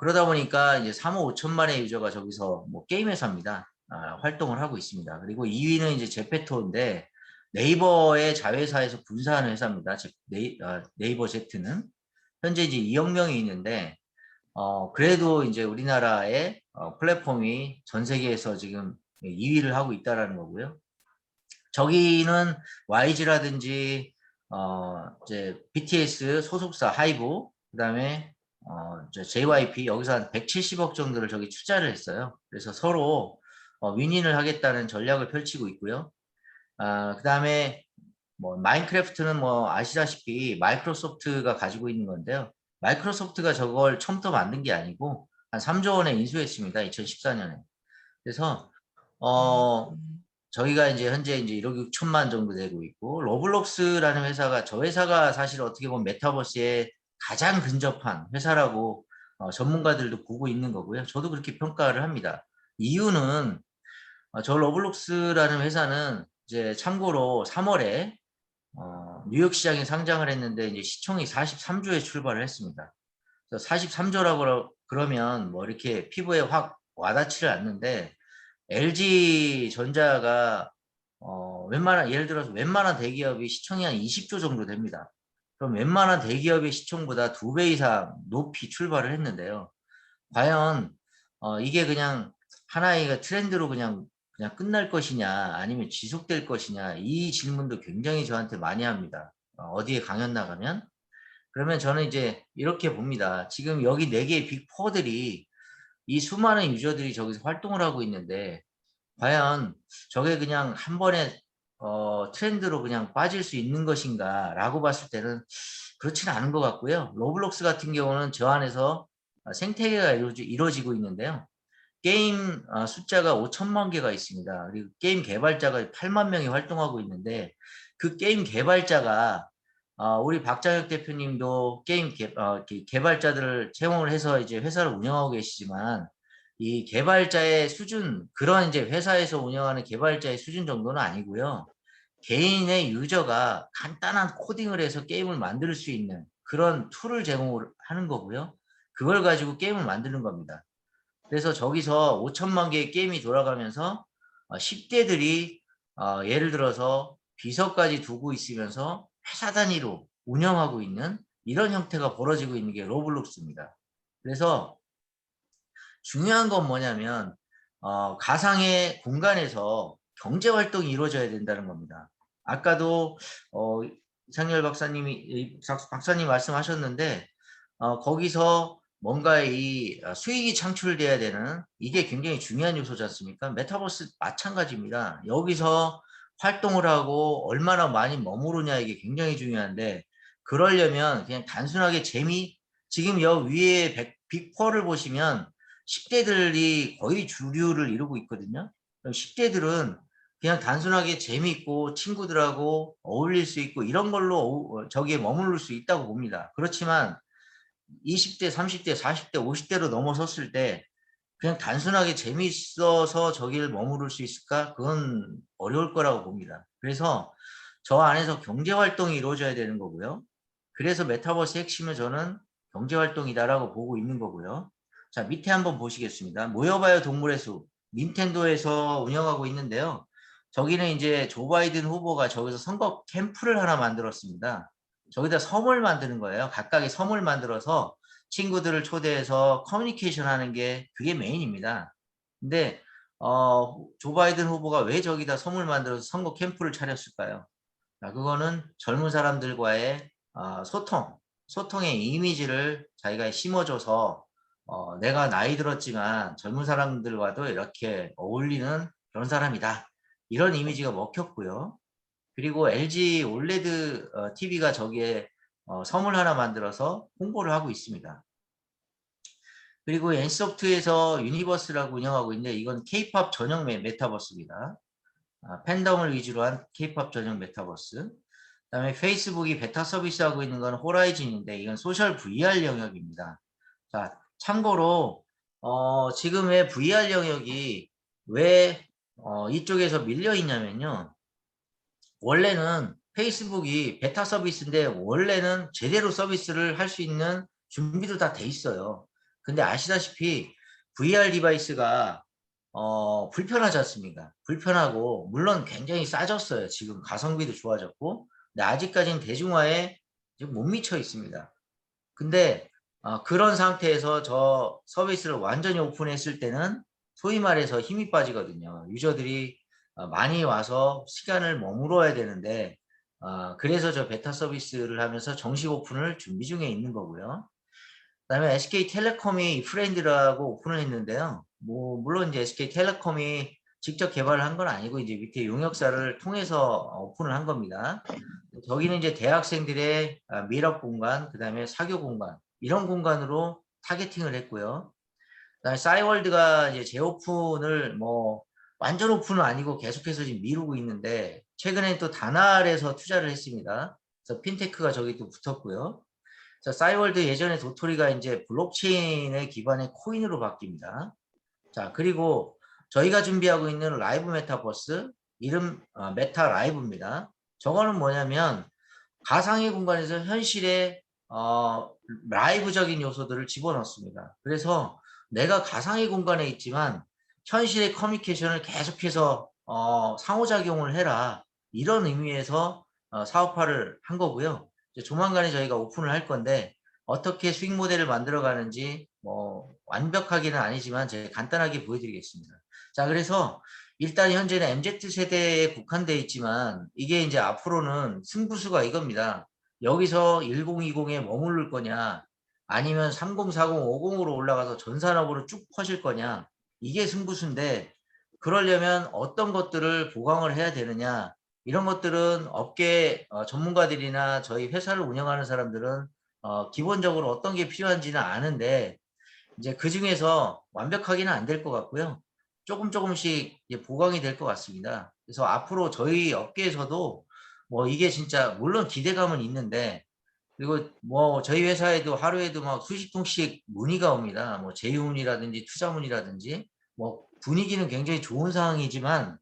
그러다 보니까 이제 3억 5천만의 유저가 저기서 게임 회사입니다. 활동을 하고 있습니다. 그리고 2위는 이제 제페토인데 네이버의 자회사에서 분사하는 회사입니다. 네이버 제트는 현재 이제 2억 명이 있는데 그래도 이제 우리나라의 플랫폼이 전 세계에서 지금 2위를 하고 있다라는 거고요. 저기는 YG라든지 이제 BTS 소속사 하이브, 그다음에 JYP 여기서 한 170억 정도를 저기 투자를 했어요. 그래서 서로 윈윈을 하겠다는 전략을 펼치고 있고요. 그다음에 뭐 마인크래프트는 뭐 아시다시피 마이크로소프트가 가지고 있는 건데요. 마이크로소프트가 저걸 처음부터 만든 게 아니고 한 3조 원에 인수했습니다. 2014년에. 그래서 저희가 이제 현재 이제 1억 6천만 정도 되고 있고, 로블록스라는 회사가, 저 회사가 사실 어떻게 보면 메타버스에 가장 근접한 회사라고 전문가들도 보고 있는 거고요. 저도 그렇게 평가를 합니다. 이유는 저 로블록스라는 회사는 이제 참고로 3월에 뉴욕 시장에 상장을 했는데 이제 시총이 43조에 출발을 했습니다. 그래서 43조라고 그러면 뭐 이렇게 피부에 확 와닿지를 않는데, LG 전자가 예를 들어서 웬만한 대기업이 시총이 한 20조 정도 됩니다. 그럼 웬만한 대기업의 시총보다 2배 이상 높이 출발을 했는데요. 과연 이게 그냥 하나의 트렌드로 그냥 끝날 것이냐, 아니면 지속될 것이냐, 이 질문도 굉장히 저한테 많이 합니다. 어디에 강연 나가면. 그러면 저는 이제 이렇게 봅니다. 지금 여기 4개의 빅4들이 이 수많은 유저들이 저기서 활동을 하고 있는데, 과연 저게 그냥 한 번에 트렌드로 그냥 빠질 수 있는 것인가 라고 봤을 때는 그렇지는 않은 것 같고요. 로블록스 같은 경우는 저 안에서 생태계가 이루어지고 있는데요. 게임 숫자가 5천만 개가 있습니다. 그리고 게임 개발자가 8만 명이 활동하고 있는데, 그 게임 개발자가 우리 박장혁 대표님도 게임 개발자들을 채용을 해서 이제 회사를 운영하고 계시지만, 이 개발자의 수준, 그런 이제 회사에서 운영하는 개발자의 수준 정도는 아니고요. 개인의 유저가 간단한 코딩을 해서 게임을 만들 수 있는 그런 툴을 제공을 하는 거고요. 그걸 가지고 게임을 만드는 겁니다. 그래서 저기서 5천만 개의 게임이 돌아가면서 10대들이 예를 들어서 비서까지 두고 있으면서 회사 단위로 운영하고 있는 이런 형태가 벌어지고 있는 게 로블록스입니다. 그래서 중요한 건 뭐냐면 가상의 공간에서 경제 활동이 이루어져야 된다는 겁니다. 아까도 이상열 박사님 말씀하셨는데 거기서 뭔가 이 수익이 창출돼야 되는, 이게 굉장히 중요한 요소지 않습니까? 메타버스 마찬가지입니다. 여기서 활동을 하고 얼마나 많이 머무르냐, 이게 굉장히 중요한데, 그러려면 그냥 단순하게 지금 여기 위에 빅4를 보시면 10대들이 거의 주류를 이루고 있거든요. 10대들은 그냥 단순하게 재미있고 친구들하고 어울릴 수 있고 이런 걸로 저기에 머무를 수 있다고 봅니다. 그렇지만 20대, 30대, 40대, 50대로 넘어섰을 때 그냥 단순하게 재미있어서 저기를 머무를 수 있을까? 그건 어려울 거라고 봅니다. 그래서 저 안에서 경제활동이 이루어져야 되는 거고요. 그래서 메타버스 핵심은 저는 경제활동이다라고 보고 있는 거고요. 자, 밑에 한번 보시겠습니다. 모여봐요 동물의 숲, 닌텐도에서 운영하고 있는데요. 저기는 이제 조 바이든 후보가 저기서 선거 캠프를 하나 만들었습니다. 저기다 섬을 만드는 거예요. 각각의 섬을 만들어서 친구들을 초대해서 커뮤니케이션 하는 게 그게 메인입니다. 근데 조 바이든 후보가 왜 저기다 섬을 만들어서 선거 캠프를 차렸을까요? 그거는 젊은 사람들과의 소통의 이미지를 자기가 심어줘서 내가 나이 들었지만 젊은 사람들과도 이렇게 어울리는 그런 사람이다, 이런 이미지가 먹혔고요. 그리고 LG 올레드 TV가 저기에 섬을 하나 만들어서 홍보를 하고 있습니다. 그리고 NC소프트에서 유니버스라고 운영하고 있는데, 이건 K-팝 전용 메타버스입니다. 팬덤을 위주로 한 K-팝 전용 메타버스. 그다음에 페이스북이 베타 서비스하고 있는 건 호라이즌인데, 이건 소셜 VR 영역입니다. 자, 참고로 지금의 VR 영역이 왜 이쪽에서 밀려 있냐면요. 원래는 페이스북이 베타 서비스인데 원래는 제대로 서비스를 할 수 있는 준비도 다 돼 있어요. 근데 아시다시피 VR 디바이스가 불편하지 않습니까? 불편하고 물론 굉장히 싸졌어요. 지금 가성비도 좋아졌고, 근데 아직까지는 대중화에 지금 못 미쳐 있습니다. 근데 그런 상태에서 저 서비스를 완전히 오픈했을 때는 소위 말해서 힘이 빠지거든요. 유저들이 많이 와서 시간을 머물어야 되는데, 그래서 저 베타 서비스를 하면서 정식 오픈을 준비 중에 있는 거고요. 그다음에 SK텔레콤이 프렌드라고 오픈을 했는데요. 뭐 물론 이제 SK텔레콤이 직접 개발을 한 건 아니고 이제 밑에 용역사를 통해서 오픈을 한 겁니다. 저기는 이제 대학생들의 밀업 공간, 그다음에 사교 공간 이런 공간으로 타겟팅을 했고요. 그다음에 싸이월드가 이제 재오픈을 뭐 완전 오픈은 아니고 계속해서 지금 미루고 있는데 최근에 또 다날에서 투자를 했습니다. 그래서 핀테크가 저기 또 붙었고요. 자, 싸이월드 예전에 도토리가 이제 블록체인의 기반의 코인으로 바뀝니다. 자, 그리고 저희가 준비하고 있는 라이브 메타버스, 이름 메타 라이브입니다. 저거는 뭐냐면 가상의 공간에서 현실의 라이브적인 요소들을 집어넣습니다. 그래서 내가 가상의 공간에 있지만 현실의 커뮤니케이션을 계속해서 상호작용을 해라. 이런 의미에서 사업화를 한 거고요. 이제 조만간에 저희가 오픈을 할 건데 어떻게 수익 모델을 만들어 가는지 뭐 완벽하게는 아니지만 제가 간단하게 보여드리겠습니다. 자, 그래서 일단 현재는 MZ 세대에 국한되어 있지만 이게 이제 앞으로는 승부수가 이겁니다. 여기서 1020에 머무를 거냐 아니면 3040, 50으로 올라가서 전산업으로 쭉 퍼질 거냐 이게 승부수인데 그러려면 어떤 것들을 보강을 해야 되느냐 이런 것들은 업계 전문가들이나 저희 회사를 운영하는 사람들은 기본적으로 어떤 게 필요한지는 아는데 이제 그 중에서 완벽하게는 안 될 것 같고요. 조금씩 이제 보강이 될 것 같습니다. 그래서 앞으로 저희 업계에서도 뭐 이게 진짜 물론 기대감은 있는데 그리고 뭐 저희 회사에도 하루에도 막 수십 통씩 문의가 옵니다. 뭐 제휴문이라든지 투자문이라든지 뭐 분위기는 굉장히 좋은 상황이지만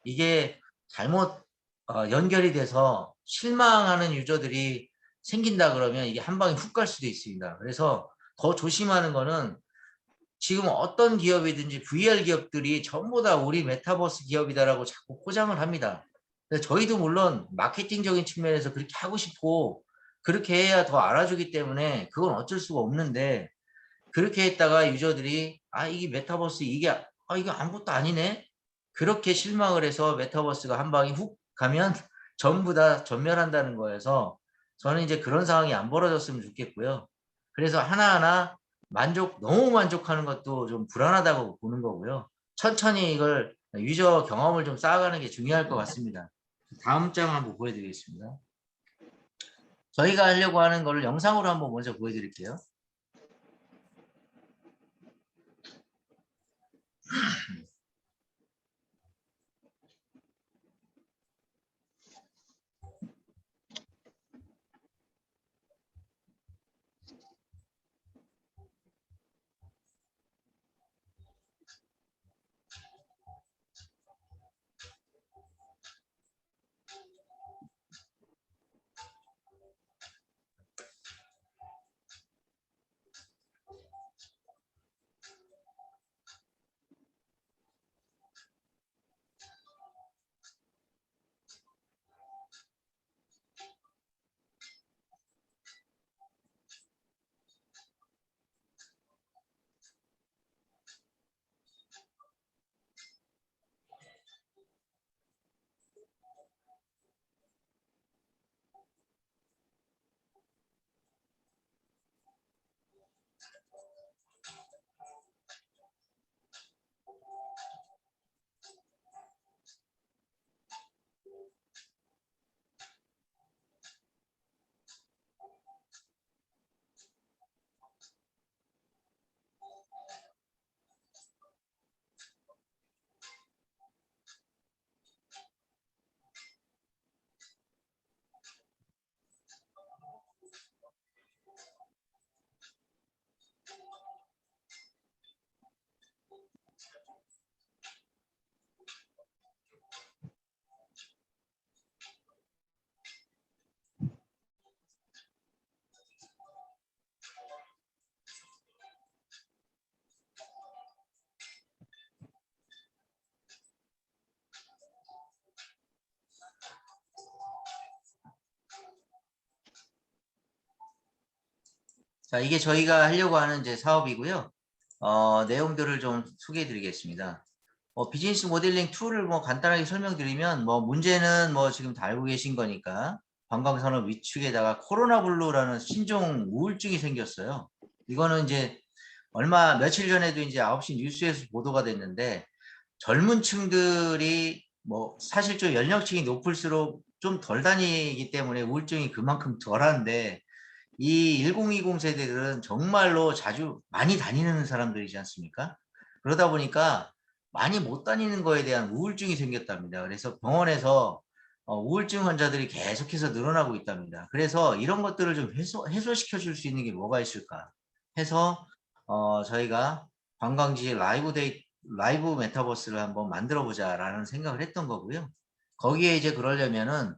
이게 잘못 연결이 돼서 실망하는 유저들이 생긴다 그러면 이게 한 방에 훅 갈 수도 있습니다. 그래서 더 조심하는 거는 지금 어떤 기업이든지 VR 기업들이 전부 다 우리 메타버스 기업이다라고 자꾸 포장을 합니다. 근데 저희도 물론 마케팅적인 측면에서 그렇게 하고 싶고 그렇게 해야 더 알아주기 때문에 그건 어쩔 수가 없는데 그렇게 했다가 유저들이 이게 메타버스 이게 이게 아무것도 아니네 그렇게 실망을 해서 메타버스가 한 방에 훅 가면 전부 다 전멸한다는 거여서 저는 이제 그런 상황이 안 벌어졌으면 좋겠고요. 그래서 하나하나 너무 만족하는 것도 좀 불안하다고 보는 거고요. 천천히 이걸 유저 경험을 좀 쌓아가는 게 중요할 것 같습니다. 다음 장 한번 보여드리겠습니다. 저희가 하려고 하는 거를 영상으로 한번 먼저 보여드릴게요. 자, 이게 저희가 하려고 하는 이제 사업이고요. 내용들을 좀 소개해 드리겠습니다. 비즈니스 모델링 툴을 뭐 간단하게 설명드리면, 뭐 문제는 뭐 지금 다 알고 계신 거니까, 관광산업 위축에다가 코로나 블루라는 신종 우울증이 생겼어요. 이거는 이제 며칠 전에도 이제 9시 뉴스에서 보도가 됐는데, 젊은 층들이 뭐 사실 좀 연령층이 높을수록 좀 덜 다니기 때문에 우울증이 그만큼 덜한데, 이 1020 세대들은 정말로 자주 많이 다니는 사람들이지 않습니까? 그러다 보니까 많이 못 다니는 거에 대한 우울증이 생겼답니다. 그래서 병원에서 우울증 환자들이 계속해서 늘어나고 있답니다. 그래서 이런 것들을 좀 해소시켜 줄 수 있는 게 뭐가 있을까 해서 저희가 관광지 라이브 메타버스를 한번 만들어 보자라는 생각을 했던 거고요. 거기에 이제 그러려면은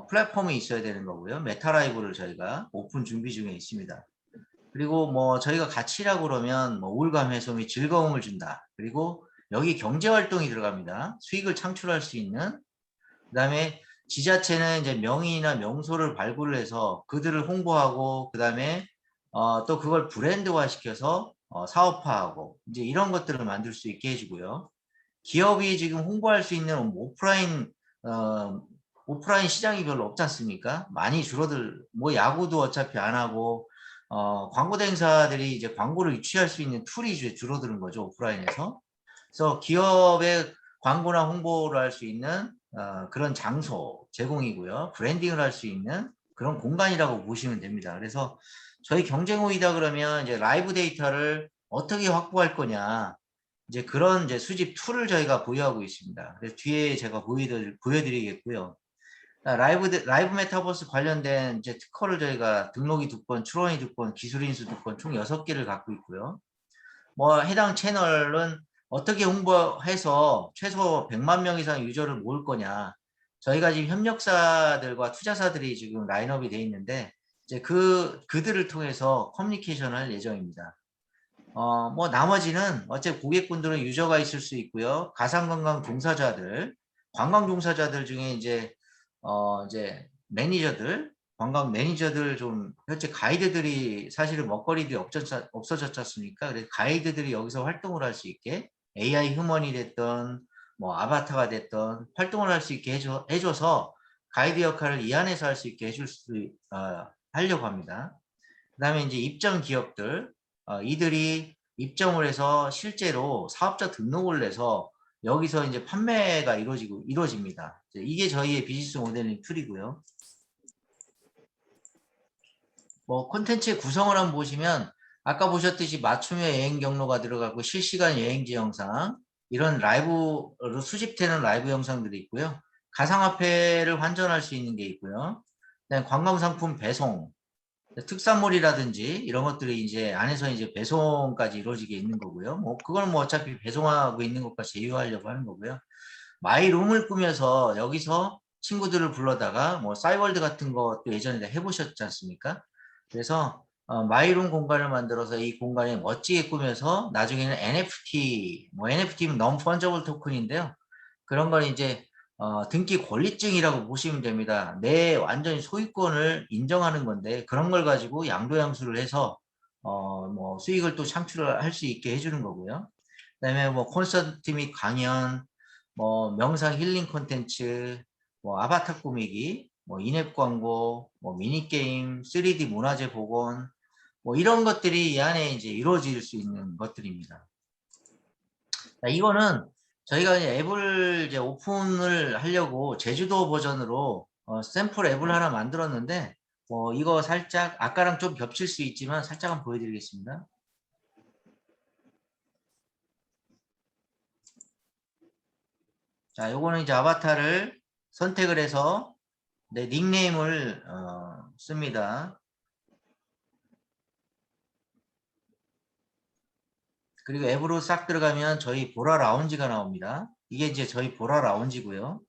플랫폼이 있어야 되는 거고요. 메타라이브를 저희가 오픈 준비 중에 있습니다. 그리고 뭐 저희가 가치라고 그러면 뭐 우울감 해소 및 즐거움을 준다. 그리고 여기 경제 활동이 들어갑니다. 수익을 창출할 수 있는. 그다음에 지자체는 이제 명의나 명소를 발굴을 해서 그들을 홍보하고, 그다음에 또 그걸 브랜드화 시켜서 사업화하고 이제 이런 것들을 만들 수 있게 해주고요. 기업이 지금 홍보할 수 있는 오프라인 시장이 별로 없지 않습니까? 많이 뭐 야구도 어차피 안 하고, 광고 대행사들이 이제 광고를 유치할 수 있는 툴이 이제 줄어드는 거죠, 오프라인에서. 그래서 기업의 광고나 홍보를 할 수 있는 그런 장소 제공이고요. 브랜딩을 할 수 있는 그런 공간이라고 보시면 됩니다. 그래서 저희 경쟁호이다 그러면 이제 라이브 데이터를 어떻게 확보할 거냐, 이제 그런 이제 수집 툴을 저희가 보유하고 있습니다. 그래서 뒤에 제가 보여드리겠고요. 라이브 메타버스 관련된 이제 특허를 저희가 등록이 2건, 출원이 2건, 기술 인수 2건, 총 6개를 갖고 있고요. 뭐 해당 채널은 어떻게 홍보해서 최소 100만 명 이상 유저를 모을 거냐. 저희가 지금 협력사들과 투자사들이 지금 라인업이 돼 있는데, 이제 그들을 통해서 커뮤니케이션을 할 예정입니다. 뭐 나머지는 어차피 고객분들은 유저가 있을 수 있고요. 가상관광 종사자들, 관광 종사자들 중에 이제 매니저들, 관광 매니저들, 좀 현재 가이드들이 사실은 먹거리들이 없어졌지 않습니까? 그래서 가이드들이 여기서 활동을 할 수 있게 AI 휴먼이 됐던 뭐 아바타가 됐던 활동을 할 수 있게 해줘서 가이드 역할을 이 안에서 할 수 있게 하려고 합니다. 그다음에 이제 입점 기업들, 이들이 입점을 해서 실제로 사업자 등록을 해서 여기서 이제 판매가 이루어집니다. 이게 저희의 비즈니스 모델링 툴이고요. 뭐 콘텐츠의 구성을 한번 보시면 아까 보셨듯이 맞춤형 여행 경로가 들어가고 실시간 여행지 영상, 이런 라이브로 수집되는 라이브 영상들이 있고요. 가상화폐를 환전할 수 있는 게 있고요. 그다음에 관광상품 배송, 특산물이라든지 이런 것들이 이제 안에서 이제 배송까지 이루어지게 있는 거고요. 뭐 그건 뭐 어차피 배송하고 있는 것과 제휴하려고 하는 거고요. 마이룸을 꾸며서 여기서 친구들을 불러다가 뭐 싸이월드 같은 것도 예전에 해보셨지 않습니까? 그래서 마이룸 공간을 만들어서 이 공간에 멋지게 꾸며서 나중에는 NFT, 뭐 NFT는 non-fungible 토큰인데요. 그런 걸 이제 등기 권리증이라고 보시면 됩니다. 내 완전히 소유권을 인정하는 건데, 그런 걸 가지고 양도양수를 해서 뭐 수익을 또 창출할 수 있게 해주는 거고요. 그다음에 뭐 콘서트 및 강연, 뭐 명상 힐링 콘텐츠, 뭐 아바타 꾸미기, 뭐 인앱 광고, 뭐 미니게임, 3D 문화재 복원, 뭐 이런 것들이 이 안에 이제 이루어질 수 있는 것들입니다. 자, 이거는 저희가 이제 앱을 이제 오픈을 하려고 제주도 버전으로 샘플 앱을 하나 만들었는데, 이거 살짝 아까랑 좀 겹칠 수 있지만 살짝 한번 보여드리겠습니다. 자, 요거는 이제 아바타를 선택을 해서 내 닉네임을 씁니다. 그리고 앱으로 싹 들어가면 저희 보라 라운지가 나옵니다. 이게 이제 저희 보라 라운지고요.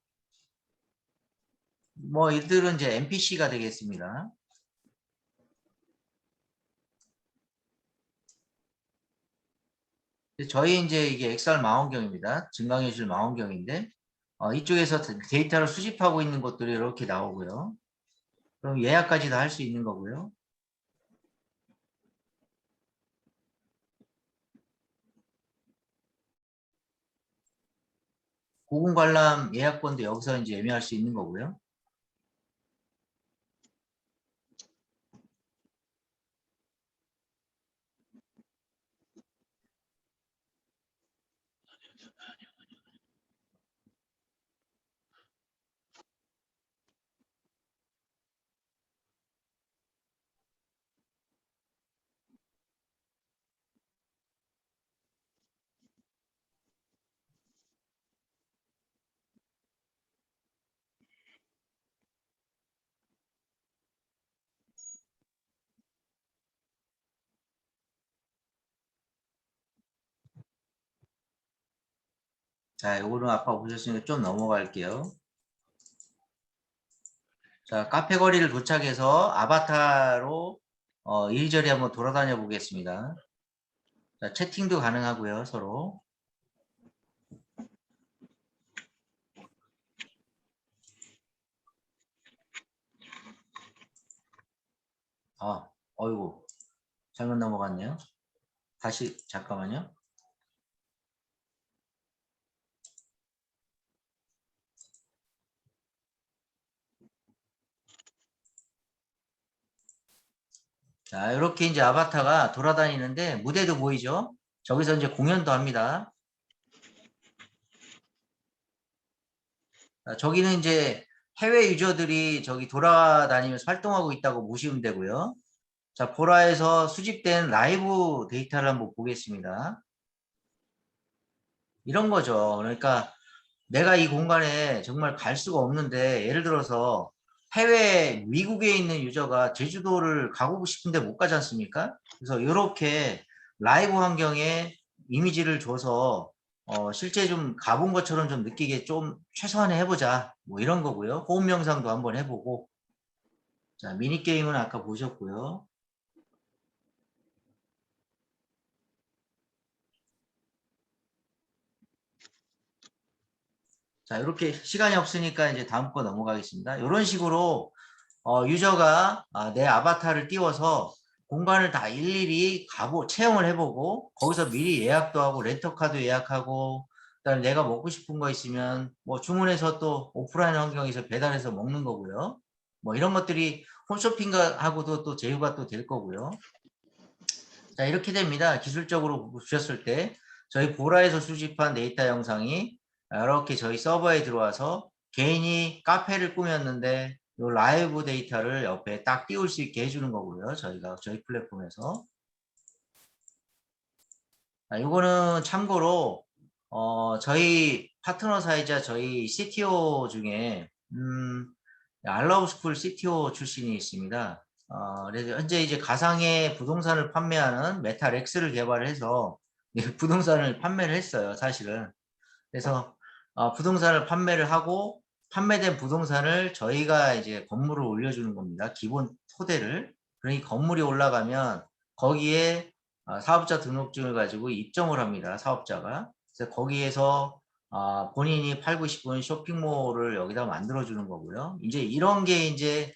뭐 이들은 이제 NPC가 되겠습니다. 저희 이제 이게 XR 망원경입니다. 증강현실 망원경인데 이쪽에서 데이터를 수집하고 있는 것들이 이렇게 나오고요. 그럼 예약까지 다 할 수 있는 거고요. 고군 관람 예약권도 여기서 이제 예매할 수 있는 거고요. 자, 요거는 아까 보셨으니까 좀 넘어갈게요. 자, 카페 거리를 도착해서 아바타로 이리저리 한번 돌아다녀 보겠습니다. 자, 채팅도 가능하고요, 서로. 어이구, 잘못 넘어갔네요. 다시, 잠깐만요. 자, 이렇게 이제 아바타가 돌아다니는데 무대도 보이죠? 저기서 이제 공연도 합니다. 자, 저기는 이제 해외 유저들이 저기 돌아다니면서 활동하고 있다고 보시면 되고요. 자, 보라에서 수집된 라이브 데이터를 한번 보겠습니다. 이런 거죠. 그러니까 내가 이 공간에 정말 갈 수가 없는데 예를 들어서 해외 미국에 있는 유저가 제주도를 가고 싶은데 못 가지 않습니까? 그래서 이렇게 라이브 환경에 이미지를 줘서 실제 좀 가본 것처럼 좀 느끼게 좀 최소한에 해보자 뭐 이런 거고요. 호흡 명상도 한번 해보고. 자, 미니게임은 아까 보셨고요. 자, 이렇게 시간이 없으니까 이제 다음 거 넘어가겠습니다. 이런 식으로 유저가 내 아바타를 띄워서 공간을 다 일일이 체험을 해보고 거기서 미리 예약도 하고 렌터카도 예약하고 그다음에 내가 먹고 싶은 거 있으면 뭐 주문해서 또 오프라인 환경에서 배달해서 먹는 거고요. 뭐 이런 것들이 홈쇼핑하고도 또 제휴가 또 될 거고요. 자, 이렇게 됩니다. 기술적으로 보셨을 때 저희 보라에서 수집한 데이터 영상이 이렇게 저희 서버에 들어와서 개인이 카페를 꾸몄는데 이 라이브 데이터를 옆에 딱 띄울 수 있게 해주는 거고요. 저희 플랫폼에서. 자, 이거는 참고로 저희 파트너사이자 저희 CTO 중에 알라우스쿨 CTO 출신이 있습니다. 그래서 현재 이제 가상의 부동산을 판매하는 메타렉스를 개발해서 부동산을 판매를 했어요, 사실은. 그래서 부동산을 판매를 하고 판매된 부동산을 저희가 이제 건물을 올려주는 겁니다. 기본 토대를. 그러니 건물이 올라가면 거기에 사업자 등록증을 가지고 입점을 합니다. 사업자가. 그래서 거기에서 본인이 팔고 싶은 쇼핑몰을 여기다 만들어주는 거고요. 이제 이런 게 이제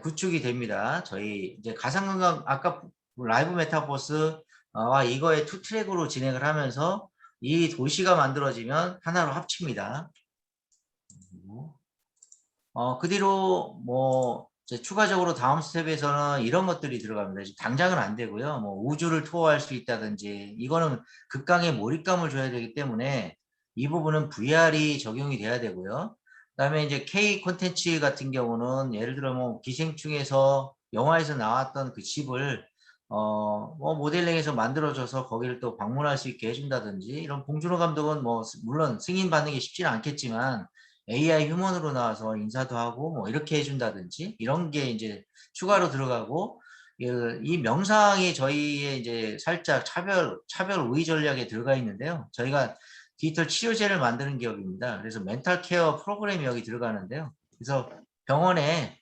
구축이 됩니다. 저희 이제 가상건강 아까 라이브 메타버스와 이거의 투 트랙으로 진행을 하면서 이 도시가 만들어지면 하나로 합칩니다. 그 뒤로 뭐 이제 추가적으로 다음 스텝에서는 이런 것들이 들어갑니다. 당장은 안 되고요. 뭐 우주를 투어할 수 있다든지 이거는 극강의 몰입감을 줘야 되기 때문에 이 부분은 VR이 적용이 돼야 되고요. 그다음에 이제 K 콘텐츠 같은 경우는 예를 들어 뭐 기생충에서 영화에서 나왔던 그 집을 뭐 모델링해서 만들어줘서 거기를 또 방문할 수 있게 해준다든지 이런 봉준호 감독은 뭐 물론 승인 받는 게 쉽지는 않겠지만 AI 휴먼으로 나와서 인사도 하고 뭐 이렇게 해준다든지 이런 게 이제 추가로 들어가고 이 명상이 저희의 이제 살짝 차별 우위 전략에 들어가 있는데요. 저희가 디지털 치료제를 만드는 기업입니다. 그래서 멘탈 케어 프로그램이 여기 들어가는데요. 그래서 병원에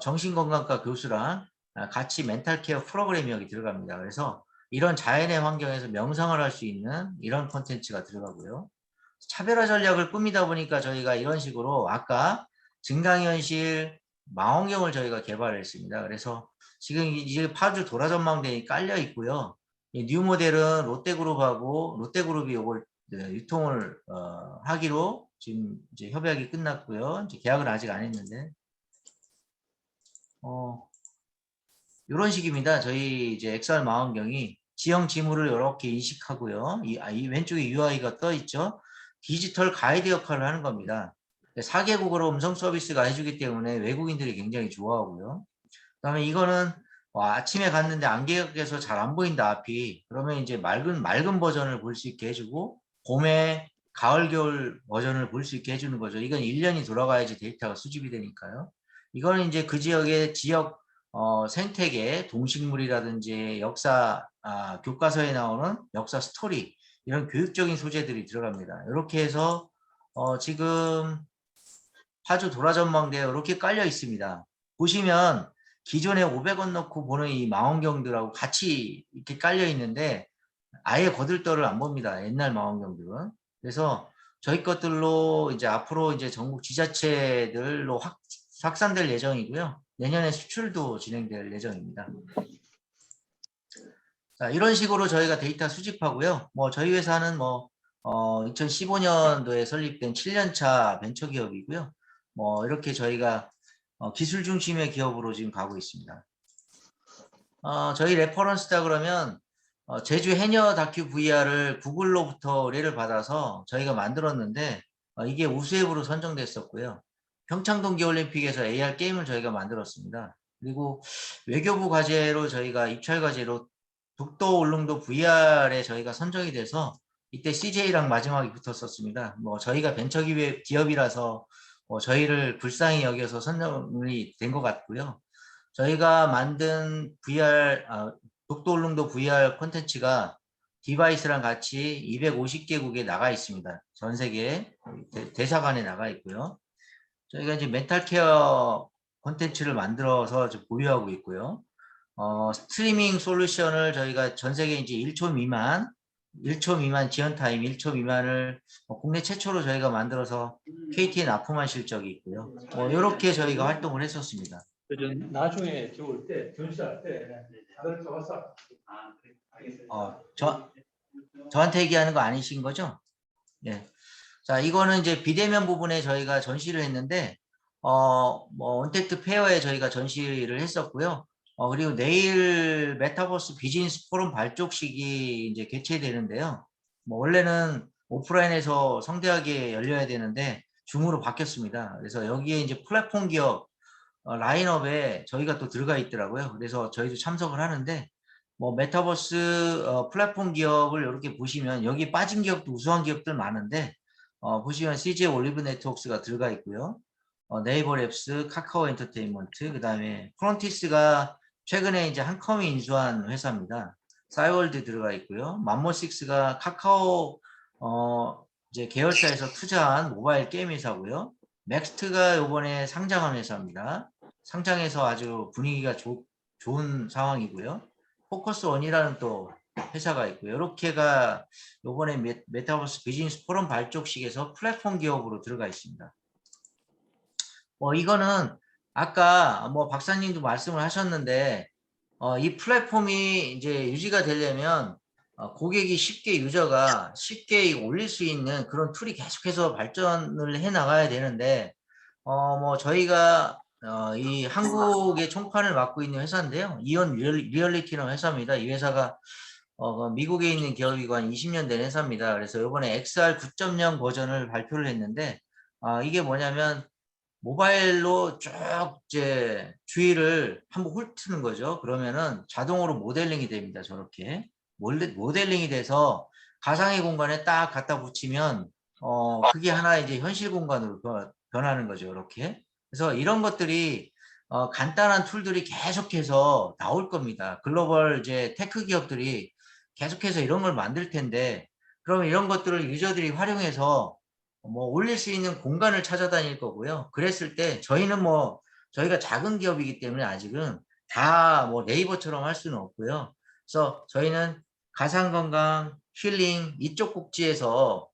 정신건강과 교수랑 같이 멘탈 케어 프로그램이 여기 들어갑니다. 그래서 이런 자연의 환경에서 명상을 할 수 있는 이런 콘텐츠가 들어가고요. 차별화 전략을 꾸미다 보니까 저희가 이런 식으로 아까 증강현실 망원경을 저희가 개발했습니다. 그래서 지금 이제 파주 도라전망대에 깔려 있고요. 이 뉴 모델은 롯데그룹하고 롯데그룹이 이걸 유통을 하기로 지금 이제 협약이 끝났고요. 이제 계약은 아직 안 했는데 이런 식입니다. 저희 이제 XR 망원경이 지형 지물을 이렇게 인식하고요. 이 왼쪽에 UI가 떠 있죠. 디지털 가이드 역할을 하는 겁니다. 4개국어로 음성 서비스가 해주기 때문에 외국인들이 굉장히 좋아하고요. 그다음에 이거는 아침에 갔는데 안개가 껴서 잘 안 보인다 앞이. 그러면 이제 맑은 버전을 볼 수 있게 해주고 봄에 가을 겨울 버전을 볼 수 있게 해주는 거죠. 이건 1년이 돌아가야지 데이터가 수집이 되니까요. 이거는 이제 그 지역의 지역 생태계, 동식물이라든지 역사 교과서에 나오는 역사 스토리 이런 교육적인 소재들이 들어갑니다. 이렇게 해서 지금 파주 도라전망대에 이렇게 깔려 있습니다. 보시면 기존에 500원 넣고 보는 이 망원경들하고 같이 이렇게 깔려 있는데 아예 거들떠를 안 봅니다. 옛날 망원경들은. 그래서 저희 것들로 이제 앞으로 이제 전국 지자체들로 확산될 예정이고요. 내년에 수출도 진행될 예정입니다. 자, 이런 식으로 저희가 데이터 수집하고요. 뭐 저희 회사는 2015년도에 설립된 7년차 벤처기업이고요. 뭐 이렇게 저희가 기술 중심의 기업으로 지금 가고 있습니다. 저희 레퍼런스다 그러면 제주 해녀 다큐 VR을 구글로부터 의뢰를 받아서 저희가 만들었는데 이게 우수앱으로 선정됐었고요. 평창 동계올림픽에서 AR 게임을 저희가 만들었습니다. 그리고 외교부 과제로 저희가 입찰 과제로 북도 울릉도 VR에 저희가 선정이 돼서 이때 CJ랑 마지막에 붙었었습니다. 뭐 저희가 벤처 기업이라서 저희를 불쌍히 여겨서 선정이 된 것 같고요. 저희가 만든 북도 울릉도 VR 콘텐츠가 디바이스랑 같이 250개국에 나가 있습니다. 전 세계 대사관에 나가 있고요. 저희가 이제 멘탈 케어 콘텐츠를 만들어서 보유하고 있고요. 스트리밍 솔루션을 저희가 전 세계 이제 1초 미만 지연 타임 1초 미만을 국내 최초로 저희가 만들어서 KTN 납품한 실적이 있고요. 이렇게 저희가 활동을 했었습니다. 나중에 겨울 때 전시할 때 다들 와서 저한테 얘기하는 거 아니신 거죠? 예. 자, 이거는 이제 비대면 부분에 저희가 전시를 했는데, 언택트 페어에 저희가 전시를 했었고요. 그리고 내일 메타버스 비즈니스 포럼 발족식이 이제 개최되는데요. 원래는 오프라인에서 성대하게 열려야 되는데, 줌으로 바뀌었습니다. 그래서 여기에 이제 플랫폼 기업 라인업에 저희가 또 들어가 있더라고요. 그래서 저희도 참석을 하는데, 메타버스 플랫폼 기업을 이렇게 보시면 여기 빠진 기업도 우수한 기업들 많은데 보시면 CJ 올리브 네트워크스가 들어가 있고요. 네이버 랩스, 카카오 엔터테인먼트, 그 다음에 프론티스가 최근에 이제 한컴이 인수한 회사입니다. 싸이월드 들어가 있고요. 맘모식스가 카카오 이제 계열사에서 투자한 모바일 게임 회사고요. 맥스트가 이번에 상장한 회사입니다. 상장해서 아주 분위기가 좋은 상황이고요. 포커스원이라는 또 회사가 있고요. 이렇게가 이번에 메타버스 비즈니스 포럼 발족식에서 플랫폼 기업으로 들어가 있습니다. 이거는 아까 박사님도 말씀을 하셨는데 이 플랫폼이 이제 유지가 되려면 고객이 유저가 쉽게 올릴 수 있는 그런 툴이 계속해서 발전을 해 나가야 되는데 저희가 이 한국의 총판을 맡고 있는 회사인데요. 이온 리얼리티라는 회사입니다. 이 회사가 미국에 있는 기업이고 한 20년 된 회사입니다. 그래서 이번에 XR 9.0 버전을 발표를 했는데 이게 뭐냐면 모바일로 쭉 이제 주위를 한번 훑는 거죠. 그러면은 자동으로 모델링이 됩니다. 저렇게 모델링이 돼서 가상의 공간에 딱 갖다 붙이면 그게 하나 이제 현실 공간으로 변하는 거죠. 이렇게. 그래서 이런 것들이 간단한 툴들이 계속해서 나올 겁니다. 글로벌 이제 테크 기업들이 계속해서 이런 걸 만들 텐데, 그러면 이런 것들을 유저들이 활용해서 올릴 수 있는 공간을 찾아다닐 거고요. 그랬을 때 저희는 저희가 작은 기업이기 때문에 아직은 다 네이버처럼 할 수는 없고요. 그래서 저희는 가상건강, 힐링 이쪽 꼭지에서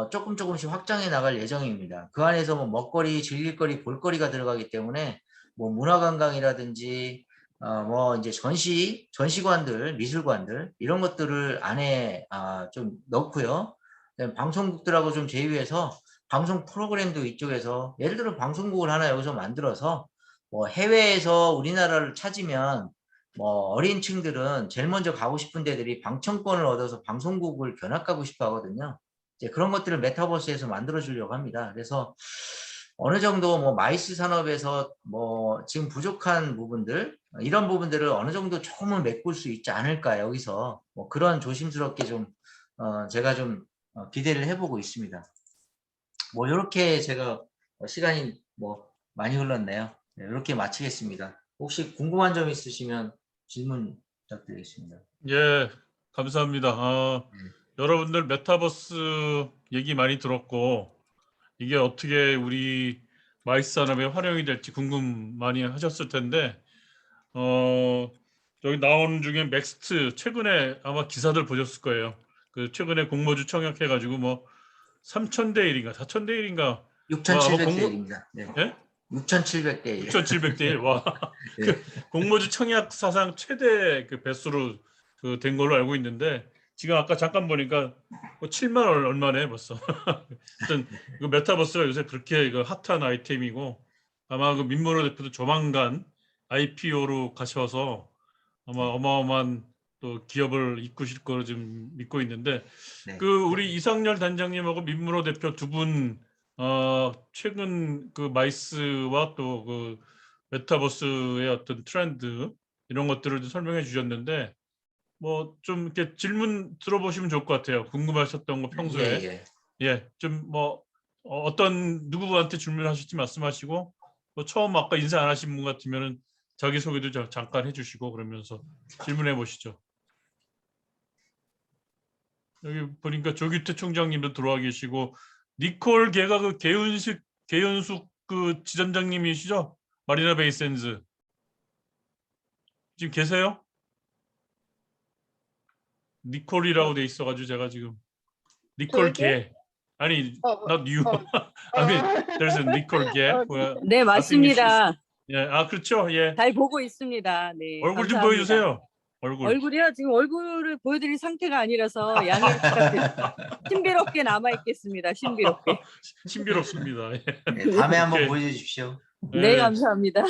조금씩 확장해 나갈 예정입니다. 그 안에서 먹거리, 즐길거리, 볼거리가 들어가기 때문에 문화관광이라든지 이제 전시관들, 미술관들 이런 것들을 안에 좀 넣고요. 방송국들하고 좀 제휴해서 방송 프로그램도 이쪽에서 예를 들어 방송국을 하나 여기서 만들어서 뭐 해외에서 우리나라를 찾으면 뭐 어린 층들은 제일 먼저 가고 싶은 데들이 방청권을 얻어서 방송국을 견학가고 싶어 하거든요. 이제 그런 것들을 메타버스에서 만들어 주려고 합니다. 그래서 어느 정도 뭐 마이스 산업에서 뭐 지금 부족한 부분들 이런 부분들을 어느 정도 조금은 메꿀 수 있지 않을까 여기서 뭐 그런 조심스럽게 좀 제가 좀 기대를 해보고 있습니다. 뭐 이렇게 제가 시간이 뭐 많이 흘렀네요. 네, 이렇게 마치겠습니다. 혹시 궁금한 점 있으시면 질문 부탁드리겠습니다. 예, 감사합니다. 여러분들 메타버스 얘기 많이 들었고 이게 어떻게 우리 마이스 산업에 활용이 될지 궁금 많이 하셨을 텐데 여기 나오는 중에 맥스트 최근에 아마 기사들 보셨을 거예요. 그 최근에 공모주 청약해가지고 뭐 3,000대 1인가 4,000대 1인가 6,700대 1입니다. 네. 예? 6,700대 1. 6,700대 1. 와. 네. 그 공모주 청약 사상 최대 그 배수로 그 된 걸로 알고 있는데 지금 아까 잠깐 보니까 뭐 7만 얼마네 벌써. 하여튼 그 메타버스가 요새 그렇게 그 핫한 아이템이고 아마 그 민문호 대표도 조만간 IPO로 가셔서 아마 어마어마한 또 기업을 이끄실 거로 지금 믿고 있는데 네. 그 우리 이상열 단장님하고 민문호 대표 두 분 최근 그 마이스와 또 그 메타버스의 어떤 트렌드 이런 것들을 좀 설명해 주셨는데 뭐 좀 이렇게 질문 들어보시면 좋을 것 같아요. 궁금하셨던 거 평소에 예. 좀 뭐 어떤 누구한테 질문하실지 말씀하시고 뭐 처음 아까 인사 안 하신 분 같으면은 자기 소개도 잠깐 해주시고 그러면서 질문해 보시죠. 여기 보니까 조규태 총장님도 들어와 계시고 니콜 걔가 그 개윤숙 그 지점장님이시죠? 마리나 베이 샌즈 지금 계세요? 니콜이라고 돼 있어가지고 제가 지금 니콜 저에게? 걔 아니 Oh, not you oh, I mean there's a 니콜 걔 okay. 네, 맞습니다. 예, 그렇죠. 예. 잘 보고 있습니다. 네, 얼굴 좀 감사합니다. 보여주세요. 얼굴. 얼굴이요? 지금 얼굴을 보여드릴 상태가 아니라서 양해를 부탁드립니다. 신비롭게 남아있겠습니다. 신비롭게. 신비롭습니다. 예. 네, 다음에 한번 오케이. 보여주십시오. 네, 예. 감사합니다.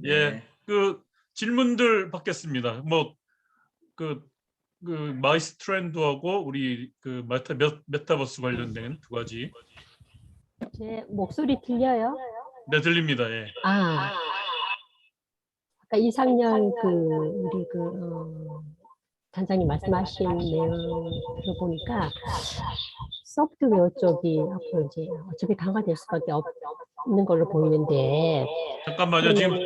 예. 네. 그 질문들 받겠습니다. 뭐 그 마이스 트렌드하고 우리 그 메타버스 관련된 두 가지. 제 목소리 들려요? 네, 들립니다. 예. 아까 이상열 우리 단장님 말씀하신 내용을 들어보니까 소프트웨어 쪽이 앞으로 이제 어차피 강화될 수밖에 없는 걸로 보이는데. 잠깐만요. 지금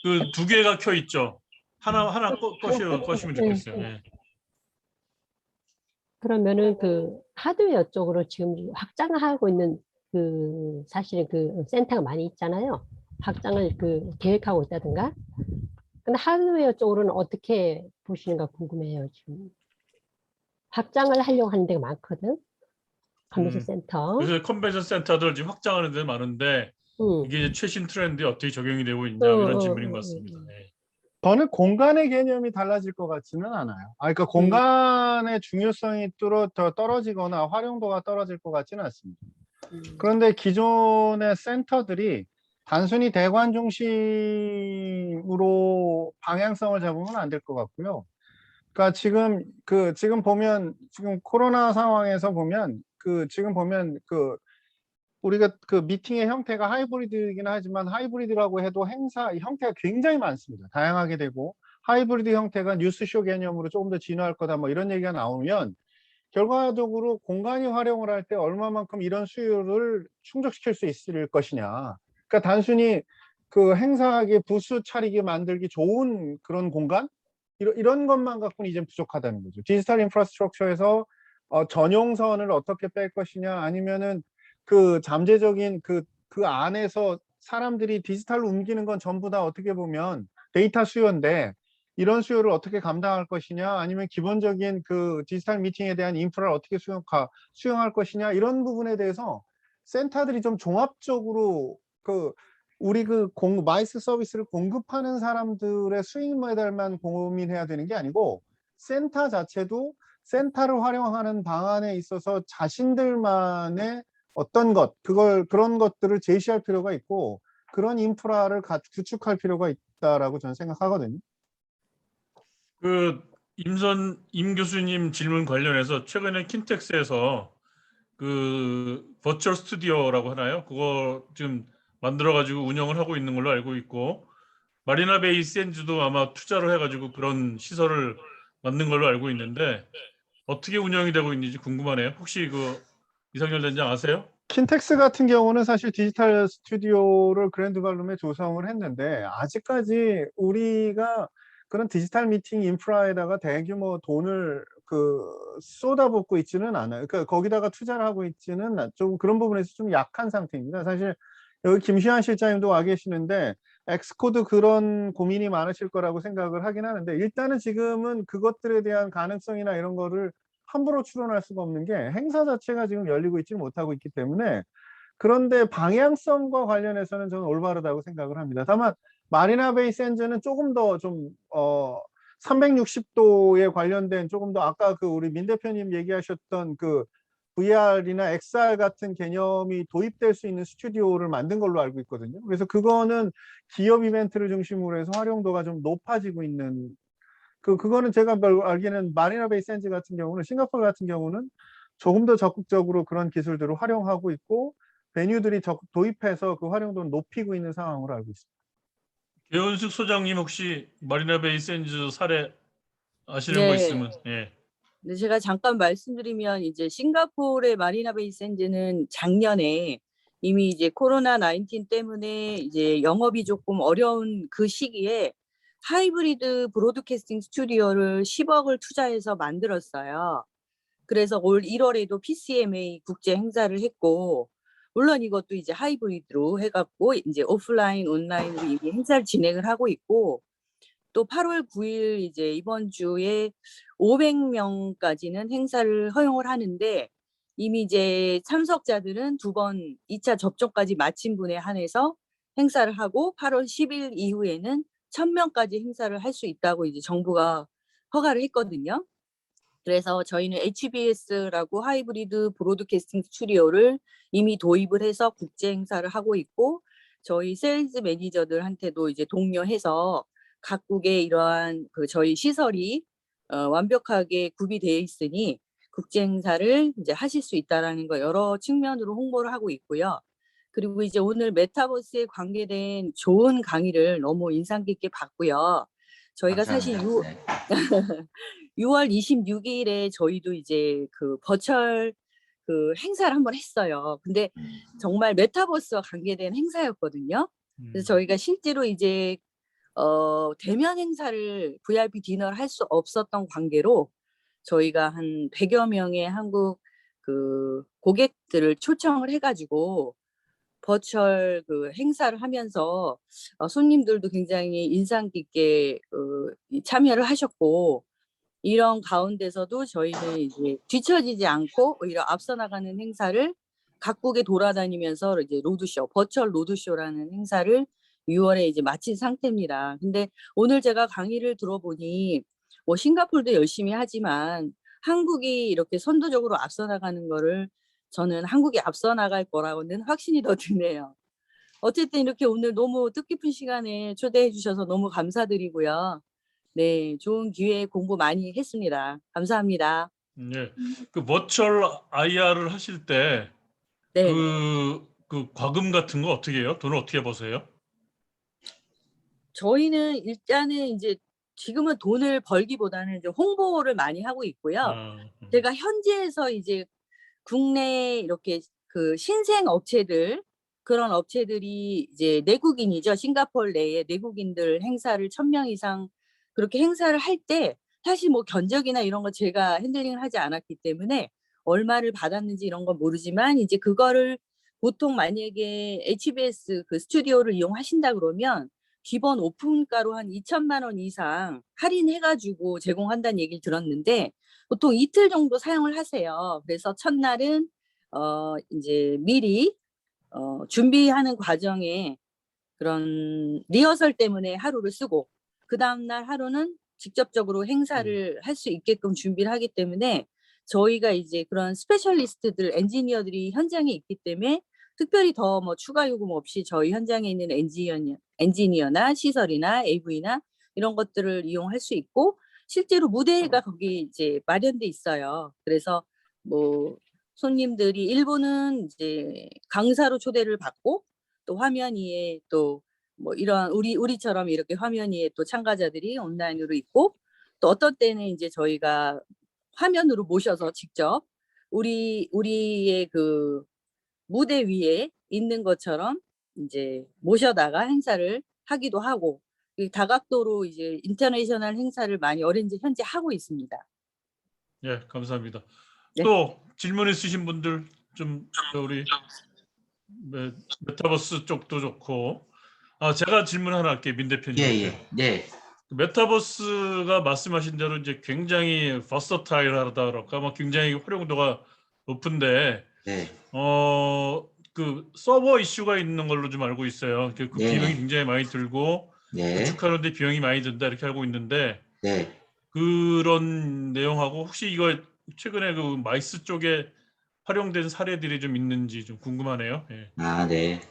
그 두 개가 켜 있죠. 하나 꺼시면 좋겠어요. 예. 그러면은 그 하드웨어 쪽으로 지금 확장하고 있는 사실은 그 센터가 많이 있잖아요. 확장을 계획하고 있다든가. 근데 하드웨어 쪽으로는 어떻게 보시는가 궁금해요. 지금 확장을 하려고 하는 데가 많거든. 컨벤션 센터. 그래서 컨벤션 센터들 지금 확장하는 데 많은데 이게 이제 최신 트렌드에 어떻게 적용이 되고 있냐 이런 질문인 것 같습니다. 네. 저는 공간의 개념이 달라질 것 같지는 않아요. 그러니까 공간의 중요성이 더 떨어지거나 활용도가 떨어질 것 같지는 않습니다. 그런데 기존의 센터들이 단순히 대관 중심으로 방향성을 잡으면 안 될 것 같고요. 그러니까 지금 보면 지금 코로나 상황에서 보면 지금 보면 우리가 미팅의 형태가 하이브리드이긴 하지만 하이브리드라고 해도 행사 형태가 굉장히 많습니다. 다양하게 되고 하이브리드 형태가 뉴스쇼 개념으로 조금 더 진화할 거다 뭐 이런 얘기가 나오면 결과적으로 공간이 활용을 할 때 얼마만큼 이런 수요를 충족시킬 수 있을 것이냐. 그러니까 단순히 행사하기 부스 차리기 만들기 좋은 그런 공간 이런 것만 갖고는 이제 부족하다는 거죠. 디지털 인프라스트럭처에서 전용선을 어떻게 뺄 것이냐 아니면은 잠재적인 그 안에서 사람들이 디지털로 옮기는 건 전부 다 어떻게 보면 데이터 수요인데 이런 수요를 어떻게 감당할 것이냐 아니면 기본적인 디지털 미팅에 대한 인프라를 어떻게 수용할 것이냐 이런 부분에 대해서 센터들이 좀 종합적으로 우리 마이스 서비스를 공급하는 사람들의 수익 모델만 고민해야 되는 게 아니고 센터 자체도 센터를 활용하는 방안에 있어서 자신들만의 어떤 그런 것들을 제시할 필요가 있고 그런 인프라를 구축할 필요가 있다라고 저는 생각하거든요. 그 임 교수님 질문 관련해서 최근에 킨텍스에서 그 버추얼 스튜디오라고 하나요? 그거 지금 만들어 가지고 운영을 하고 있는 걸로 알고 있고, 마리나 베이 샌즈도 아마 투자를 해가지고 그런 시설을 만든 걸로 알고 있는데 어떻게 운영이 되고 있는지 궁금하네요. 혹시 그 이상열 단장 아세요? 킨텍스 같은 경우는 사실 디지털 스튜디오를 그랜드 발룸에 조성을 했는데 아직까지 우리가 그런 디지털 미팅 인프라에다가 대규모 돈을 쏟아붓고 있지는 않아요. 그러니까 거기다가 투자를 하고 있지는 좀 그런 부분에서 좀 약한 상태입니다. 사실 여기 김시환 실장님도 와 계시는데 엑스코드 그런 고민이 많으실 거라고 생각을 하긴 하는데 일단은 지금은 그것들에 대한 가능성이나 이런 거를 함부로 추론할 수가 없는 게 행사 자체가 지금 열리고 있지 못하고 있기 때문에 그런데 방향성과 관련해서는 저는 올바르다고 생각을 합니다. 다만 마리나 베이 샌즈는 조금 더 좀 360도에 관련된 조금 더 아까 우리 민 대표님 얘기하셨던 VR이나 XR 같은 개념이 도입될 수 있는 스튜디오를 만든 걸로 알고 있거든요. 그래서 그거는 기업 이벤트를 중심으로 해서 활용도가 좀 높아지고 있는 그거는 제가 알기에는 마리나 베이 샌즈 같은 경우는 싱가포르 같은 경우는 조금 더 적극적으로 그런 기술들을 활용하고 있고 베뉴들이 적극 도입해서 그 활용도를 높이고 있는 상황으로 알고 있습니다. 배현숙 소장님 혹시 마리나 베이 샌즈 사례 아시는 거 네. 있으면 예. 네, 제가 잠깐 말씀드리면 이제 싱가포르의 마리나 베이 샌즈는 작년에 이미 이제 코로나 19 때문에 이제 영업이 조금 어려운 그 시기에 하이브리드 브로드캐스팅 스튜디오를 10억을 투자해서 만들었어요. 그래서 올 1월에도 PCMA 국제 행사를 했고, 물론 이것도 이제 하이브리드로 해갖고 이제 오프라인, 온라인으로 이미 행사를 진행을 하고 있고, 또 8월 9일 이제 이번 주에 500명까지는 행사를 허용을 하는데 이미 이제 참석자들은 2번 2차 접종까지 마친 분에 한해서 행사를 하고 8월 10일 이후에는 1000명까지 행사를 할 수 있다고 이제 정부가 허가를 했거든요. 그래서 저희는 HBS라고 하이브리드 브로드캐스팅 스튜디오를 이미 도입을 해서 국제 행사를 하고 있고 저희 세일즈 매니저들한테도 이제 독려해서 각국의 이러한 저희 시설이 완벽하게 구비되어 있으니 국제 행사를 이제 하실 수 있다라는 거 여러 측면으로 홍보를 하고 있고요. 그리고 이제 오늘 메타버스에 관계된 좋은 강의를 너무 인상 깊게 봤고요. 저희가 사실 감사합니다. 6월 26일에 저희도 이제 버추얼 행사를 한번 했어요. 근데 정말 메타버스와 관계된 행사였거든요. 그래서 저희가 실제로 이제 대면 행사를 VIP 디너를 할 수 없었던 관계로 저희가 한 100여 명의 한국 고객들을 초청을 해가지고 버추얼 행사를 하면서 손님들도 굉장히 인상 깊게 참여를 하셨고 이런 가운데서도 저희는 이제 뒤처지지 않고 오히려 앞서 나가는 행사를 각국에 돌아다니면서 이제 로드쇼, 버추얼 로드쇼라는 행사를 6월에 이제 마친 상태입니다. 근데 오늘 제가 강의를 들어보니 뭐 싱가포르도 열심히 하지만 한국이 이렇게 선도적으로 앞서 나가는 거를 저는 한국이 앞서 나갈 거라고는 확신이 더 드네요. 어쨌든 이렇게 오늘 너무 뜻깊은 시간에 초대해 주셔서 너무 감사드리고요. 네, 좋은 기회에 공부 많이 했습니다. 감사합니다. 예. 그 버추얼 IR을 하실 때 네, 그 과금 같은 거 어떻게 해요? 돈을 어떻게 버세요? 저희는 일단은 이제 지금은 돈을 벌기보다는 이제 홍보를 많이 하고 있고요. 아, 제가 현지에서 이제 국내 이렇게 신생 업체들 그런 업체들이 이제 내국인이죠. 싱가포르 내에 내국인들 행사를 1000명 이상 그렇게 행사를 할 때 사실 뭐 견적이나 이런 거 제가 핸들링을 하지 않았기 때문에 얼마를 받았는지 이런 건 모르지만 이제 그거를 보통 만약에 HBS 스튜디오를 이용하신다 그러면 기본 오픈가로 한 2천만 원 이상 할인해가지고 제공한다는 얘기를 들었는데 보통 이틀 정도 사용을 하세요. 그래서 첫날은 이제 미리 준비하는 과정에 그런 리허설 때문에 하루를 쓰고 그 다음날 하루는 직접적으로 행사를 할 수 있게끔 준비를 하기 때문에 저희가 이제 그런 스페셜리스트들, 엔지니어들이 현장에 있기 때문에 특별히 더 뭐 추가 요금 없이 저희 현장에 있는 엔지니어나 시설이나 AV나 이런 것들을 이용할 수 있고, 실제로 무대가 거기 이제 마련돼 있어요. 그래서 뭐 손님들이 일부는 이제 강사로 초대를 받고, 또 화면 위에 또 뭐 이런 우리처럼 이렇게 화면 위에 또 참가자들이 온라인으로 있고, 또 어떤 때는 이제 저희가 화면으로 모셔서 직접 우리의 그 무대 위에 있는 것처럼 이제 모셔다가 행사를 하기도 하고, 이 다각도로 이제 인터내셔널 행사를 많이 현재 하고 있습니다. 예, 감사합니다. 네. 또 질문 있으신 분들 좀 우리 메타버스 쪽도 좋고, 제가 질문 하나 할게요, 민 대표님한테. 예. 네. 메타버스가 말씀하신 대로 이제 굉장히 버서타일하다 그럴까, 뭐 굉장히 활용도가 높은데, 네. 그 서버 이슈가 있는 걸로 좀 알고 있어요. 그 네네. 비용이 굉장히 많이 들고 네. 구축하는데 비용이 많이 든다 이렇게 알고 있는데, 네. 그런 내용하고 혹시 이거 최근에 그 마이스 쪽에 활용된 사례들이 좀 있는지 좀 궁금하네요. 예. 네.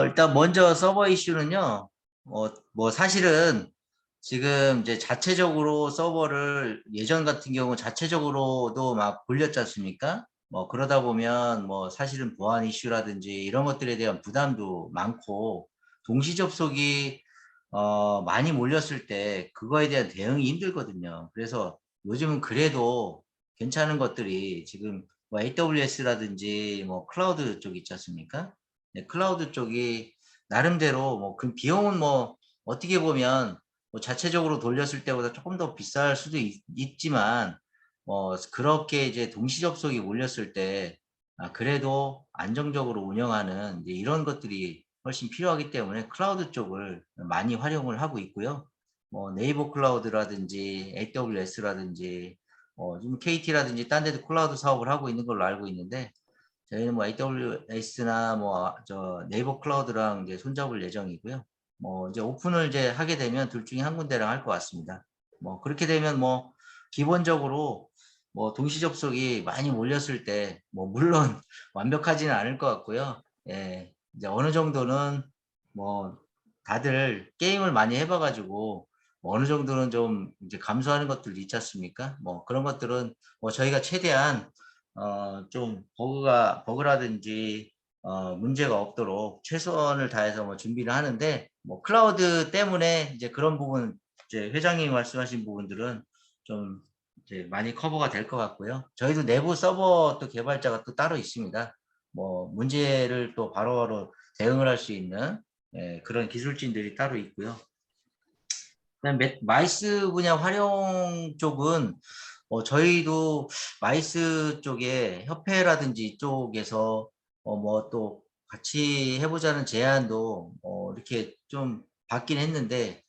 일단 먼저 서버 이슈는요. 뭐 사실은 지금 이제 자체적으로 서버를 예전 같은 경우 자체적으로도 막 돌렸지 않습니까? 뭐 그러다 보면 뭐 사실은 보안 이슈라든지 이런 것들에 대한 부담도 많고, 동시 접속이 많이 몰렸을 때 그거에 대한 대응이 힘들거든요. 그래서 요즘은 그래도 괜찮은 것들이 지금 뭐 AWS라든지 뭐 클라우드 쪽 있지 않습니까? 네, 클라우드 쪽이 나름대로 뭐 그 비용은 뭐 어떻게 보면 뭐 자체적으로 돌렸을 때보다 조금 더 비쌀 수도 있지만, 그렇게 이제 동시 접속이 몰렸을 때 그래도 안정적으로 운영하는 이제 이런 것들이 훨씬 필요하기 때문에 클라우드 쪽을 많이 활용을 하고 있고요. 뭐 네이버 클라우드라든지 AWS라든지 좀 KT라든지 딴 데도 클라우드 사업을 하고 있는 걸로 알고 있는데, 저희는 뭐 AWS나 뭐 네이버 클라우드랑 이제 손잡을 예정이고요. 뭐 이제 오픈을 이제 하게 되면 둘 중에 한 군데랑 할 것 같습니다. 뭐 그렇게 되면 뭐 기본적으로 뭐 동시 접속이 많이 몰렸을 때 뭐 물론 완벽하지는 않을 것 같고요. 예, 이제 어느 정도는 뭐 다들 게임을 많이 해봐가지고 뭐 어느 정도는 좀 이제 감소하는 것들도 있지 않습니까? 뭐 그런 것들은 뭐 저희가 최대한 좀 버그라든지 문제가 없도록 최선을 다해서 뭐 준비를 하는데, 뭐 클라우드 때문에 이제 그런 부분, 이제 회장님이 말씀하신 부분들은 좀 이제 많이 커버가 될 것 같고요. 저희도 내부 서버 또 개발자가 또 따로 있습니다. 뭐 문제를 또 바로바로 대응을 할 수 있는 그런 기술진들이 따로 있고요. 그다음 마이스 분야 활용 쪽은 저희도 마이스 쪽에 협회라든지 이쪽에서 뭐 또 같이 해보자는 제안도 이렇게 좀 받긴 했는데,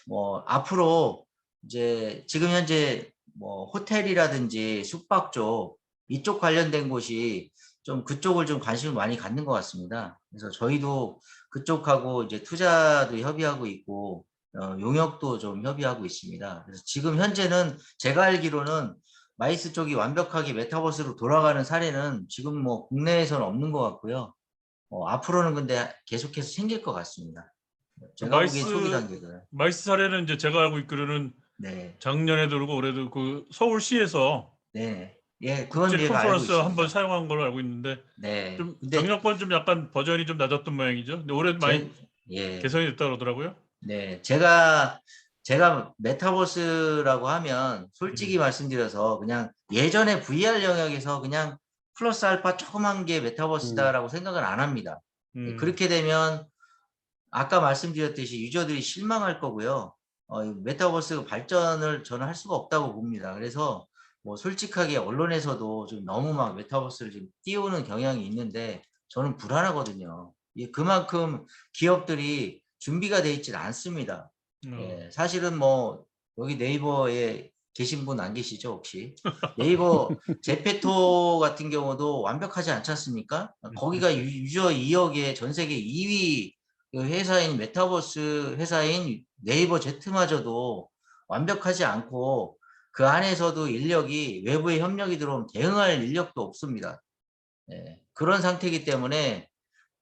뭐 앞으로 이제 지금 현재 뭐 호텔이라든지 숙박 쪽 이쪽 관련된 곳이 좀 그쪽을 좀 관심을 많이 갖는 것 같습니다. 그래서 저희도 그쪽하고 이제 투자도 협의하고 있고 용역도 좀 협의하고 있습니다. 그래서 지금 현재는 제가 알기로는 마이스 쪽이 완벽하게 메타버스로 돌아가는 사례는 지금 뭐 국내에서는 없는 것 같고요. 앞으로는 근데 계속해서 생길 것 같습니다. 제가 보기엔 초기 단계고요. 마이스 사례는 이제 제가 알고 있기로는 네. 작년에도 그렇고 올해도 그 서울시에서 네. 예, 그건 국제 제가 알고 컨퍼런스 있습니다. 한번 사용한 걸로 알고 있는데, 네. 좀 근데 작년권 좀 약간 버전이 좀 낮았던 모양이죠. 근데 올해 많이 예. 개선이 됐다 그러더라고요. 네, 제가 메타버스라고 하면 솔직히 말씀드려서 그냥 예전에 VR 영역에서 그냥 플러스 알파 조그만 게 메타버스다라고 생각은 안 합니다. 그렇게 되면 아까 말씀드렸듯이 유저들이 실망할 거고요. 이 메타버스 발전을 저는 할 수가 없다고 봅니다. 그래서 뭐 솔직하게 언론에서도 좀 너무 막 메타버스를 좀 띄우는 경향이 있는데 저는 불안하거든요. 그만큼 기업들이 준비가 돼 있지는 않습니다. 예, 사실은 뭐 여기 네이버에 계신 분 안 계시죠 혹시? 네이버 제페토 같은 경우도 완벽하지 않지 않습니까? 거기가 유저 2억에 전 세계 2위 그 회사인 메타버스 회사인 네이버 제트마저도 완벽하지 않고 그 안에서도 인력이 외부의 협력이 들어오면 대응할 인력도 없습니다. 예, 그런 상태이기 때문에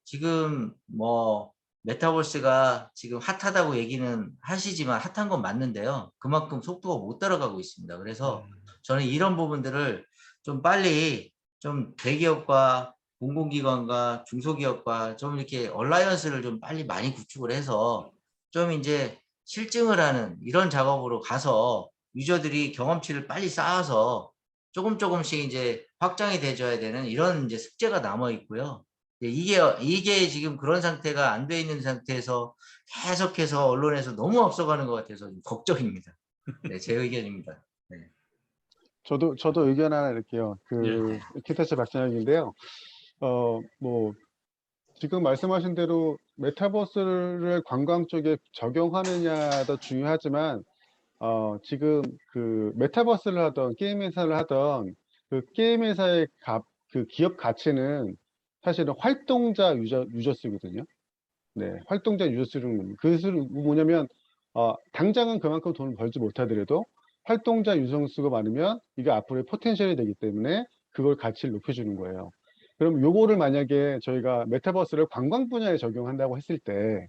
지금 뭐 메타버스가 지금 핫하다고 얘기는 하시지만 핫한 건 맞는데요. 그만큼 속도가 못 따라가고 있습니다. 그래서 저는 이런 부분들을 좀 빨리 좀 대기업과 공공기관과 중소기업과 좀 이렇게 얼라이언스를 좀 빨리 많이 구축을 해서 좀 이제 실증을 하는 이런 작업으로 가서 유저들이 경험치를 빨리 쌓아서 조금씩 이제 확장이 돼줘야 되는 이런 이제 숙제가 남아 있고요. 이게 지금 그런 상태가 안 돼 있는 상태에서 계속해서 언론에서 너무 앞서가는 것 같아서 좀 걱정입니다. 네, 제 의견입니다. 네. 저도 의견 하나 이렇게요. 예. 킨터치 박찬혁인데요. 뭐 지금 말씀하신 대로 메타버스를 관광 쪽에 적용하느냐도 중요하지만 지금 그 메타버스를 하던 게임 회사를 하던 그 게임 회사의 그 기업 가치는 사실은 활동자 유저 수거든요. 네, 활동자 유저 수는 그것은 뭐냐면 당장은 그만큼 돈을 벌지 못하더라도 활동자 유저 수가 많으면 이게 앞으로의 포텐셜이 되기 때문에 그걸 가치를 높여주는 거예요. 그럼 요거를 만약에 저희가 메타버스를 관광 분야에 적용한다고 했을 때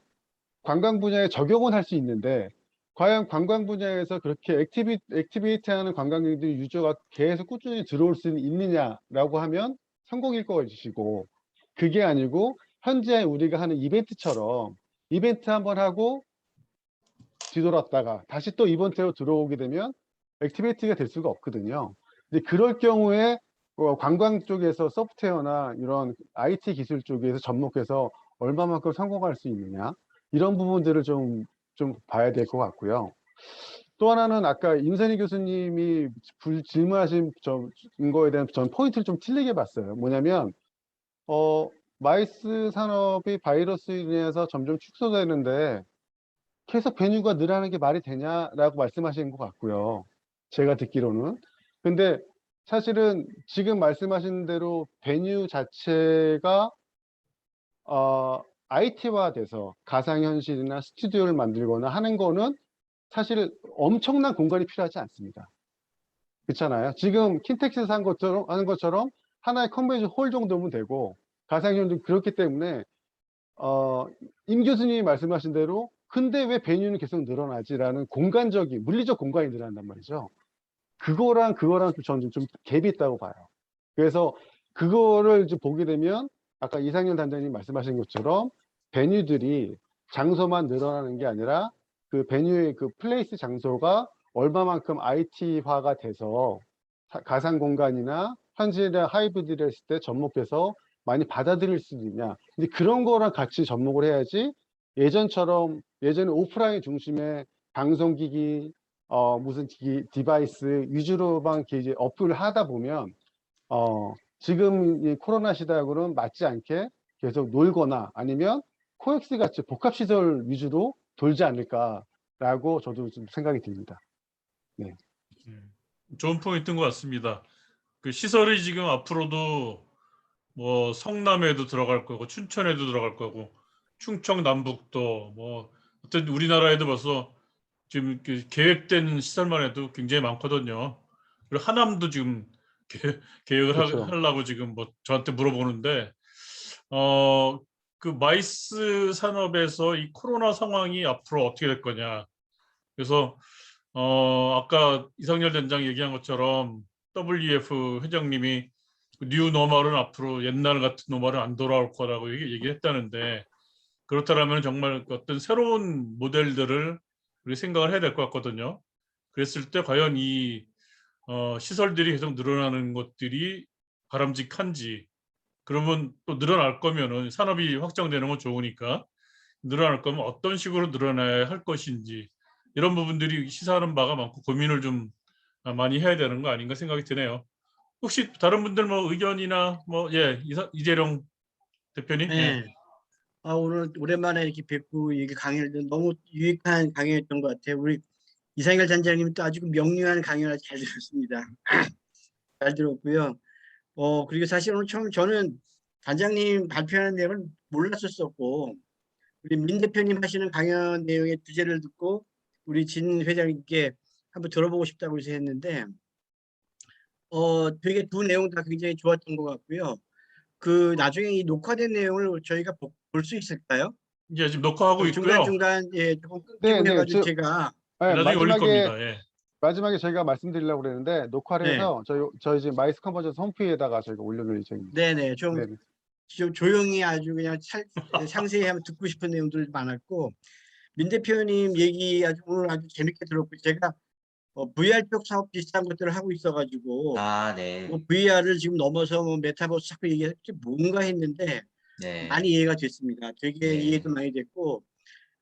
관광 분야에 적용은 할 수 있는데 과연 관광 분야에서 그렇게 액티비티하는 관광객들이 유저가 계속 꾸준히 들어올 수 있느냐라고 하면 성공일 것이고 그게 아니고 현재 우리가 하는 이벤트처럼 이벤트 한번 하고 뒤돌았다가 다시 또 이벤트로 들어오게 되면 액티비티가 될 수가 없거든요. 근데 그럴 경우에 관광 쪽에서 소프트웨어나 이런 IT 기술 쪽에서 접목해서 얼마만큼 성공할 수 있느냐 이런 부분들을 좀 봐야 될 것 같고요. 또 하나는 아까 임선희 교수님이 질문하신 거에 대한 전 포인트를 좀 틀리게 봤어요. 뭐냐면 마이스 산업이 바이러스로 인해서 점점 축소되는데 계속 베뉴가 늘어나는 게 말이 되냐라고 말씀하시는 것 같고요. 제가 듣기로는. 근데 사실은 지금 말씀하신 대로 베뉴 자체가 IT화돼서 가상현실이나 스튜디오를 만들거나 하는 거는 사실 엄청난 공간이 필요하지 않습니다. 그렇잖아요. 지금 킨텍스에서 하는 것처럼 하나의 컨벤션 홀 정도면 되고 가상현실도 그렇기 때문에 임 교수님이 말씀하신 대로 근데 왜 베뉴는 계속 늘어나지라는 공간적인 물리적 공간이 늘어난단 말이죠. 그거랑 저는 좀 갭이 있다고 봐요. 그래서 그거를 이제 보게 되면 아까 이상현 단장님 말씀하신 것처럼 베뉴들이 장소만 늘어나는 게 아니라 그 베뉴의 그 플레이스 장소가 얼마만큼 IT화가 돼서 가상 공간이나 현실이나 하이브리드를 했을 때 접목해서 많이 받아들일 수 있냐. 근데 그런 거랑 같이 접목을 해야지 예전에 오프라인 중심의 방송기기 무슨 디바이스 위주로만 이제 어플을 하다 보면 지금 이 코로나 시대하고는 맞지 않게 계속 놀거나 아니면 코엑스 같이 복합시설 위주로 돌지 않을까라고 저도 좀 생각이 듭니다. 네. 좋은 포인트인 것 같습니다. 그 시설이 지금 앞으로도 뭐 성남에도 들어갈 거고 춘천에도 들어갈 거고 충청 남북도 뭐 어떤 우리나라에도 벌써 지금 계획된 시설만 해도 굉장히 많거든요. 그리고 하남도 지금 계획을 그렇죠. 하려고 지금 뭐 저한테 물어보는데 그 마이스 산업에서 이 코로나 상황이 앞으로 어떻게 될 거냐. 그래서 아까 이상열 단장 얘기한 것처럼 WEF 회장님이 뉴 노멀은 앞으로 옛날 같은 노멀은 안 돌아올 거라고 얘기했다는데 그렇다면 정말 어떤 새로운 모델들을 우리 생각을 해야 될 것 같거든요. 그랬을 때 과연 이 시설들이 계속 늘어나는 것들이 바람직한지 그러면 또 늘어날 거면은 산업이 확장되는 건 좋으니까 늘어날 거면 어떤 식으로 늘어나야 할 것인지 이런 부분들이 시사하는 바가 많고 고민을 좀 많이 해야 되는 거 아닌가 생각이 드네요. 혹시 다른 분들 뭐 의견이나 이재령 대표님? 네. 오늘 오랜만에 이렇게 뵙고 이게 강의를 너무 유익한 강의였던 것 같아요. 우리 이상열 단장님 또 아주 명료한 강의를 잘 들었습니다. 잘 들었고요. 그리고 사실 오늘 처음 저는 단장님 발표하는 내용을 몰랐었고 우리 민 대표님 하시는 강연 내용의 주제를 듣고 우리 진 회장님께 한번 들어보고 싶다고 해서 했는데 되게 두 내용 다 굉장히 좋았던 것 같고요. 그 나중에 이 녹화된 내용을 저희가 볼 수 있을까요? 이제 지금 녹화하고 있고요. 중간중간 예, 조금 네, 끊기고 네, 해가지고 제가 네, 나중에 올릴 겁니다. 예. 마지막에 저희가 말씀드리려고 그랬는데 녹화를 네. 해서 저희 지금 마이스 컨버전스 홈페이지에다가 저희가 올려놓을 예정입니다. 네네 좀 네네. 조용히 아주 그냥 상세히 한번 듣고 싶은 내용들 많았고 민 대표님 얘기 오늘 아주 재밌게 들었고 제가 VR 쪽 사업 비슷한 것들을 하고 있어가지고 아, 네. VR을 지금 넘어서 메타버스 자꾸 얘기할 게 뭔가 했는데 네. 많이 이해가 됐습니다. 되게 네. 이해도 많이 됐고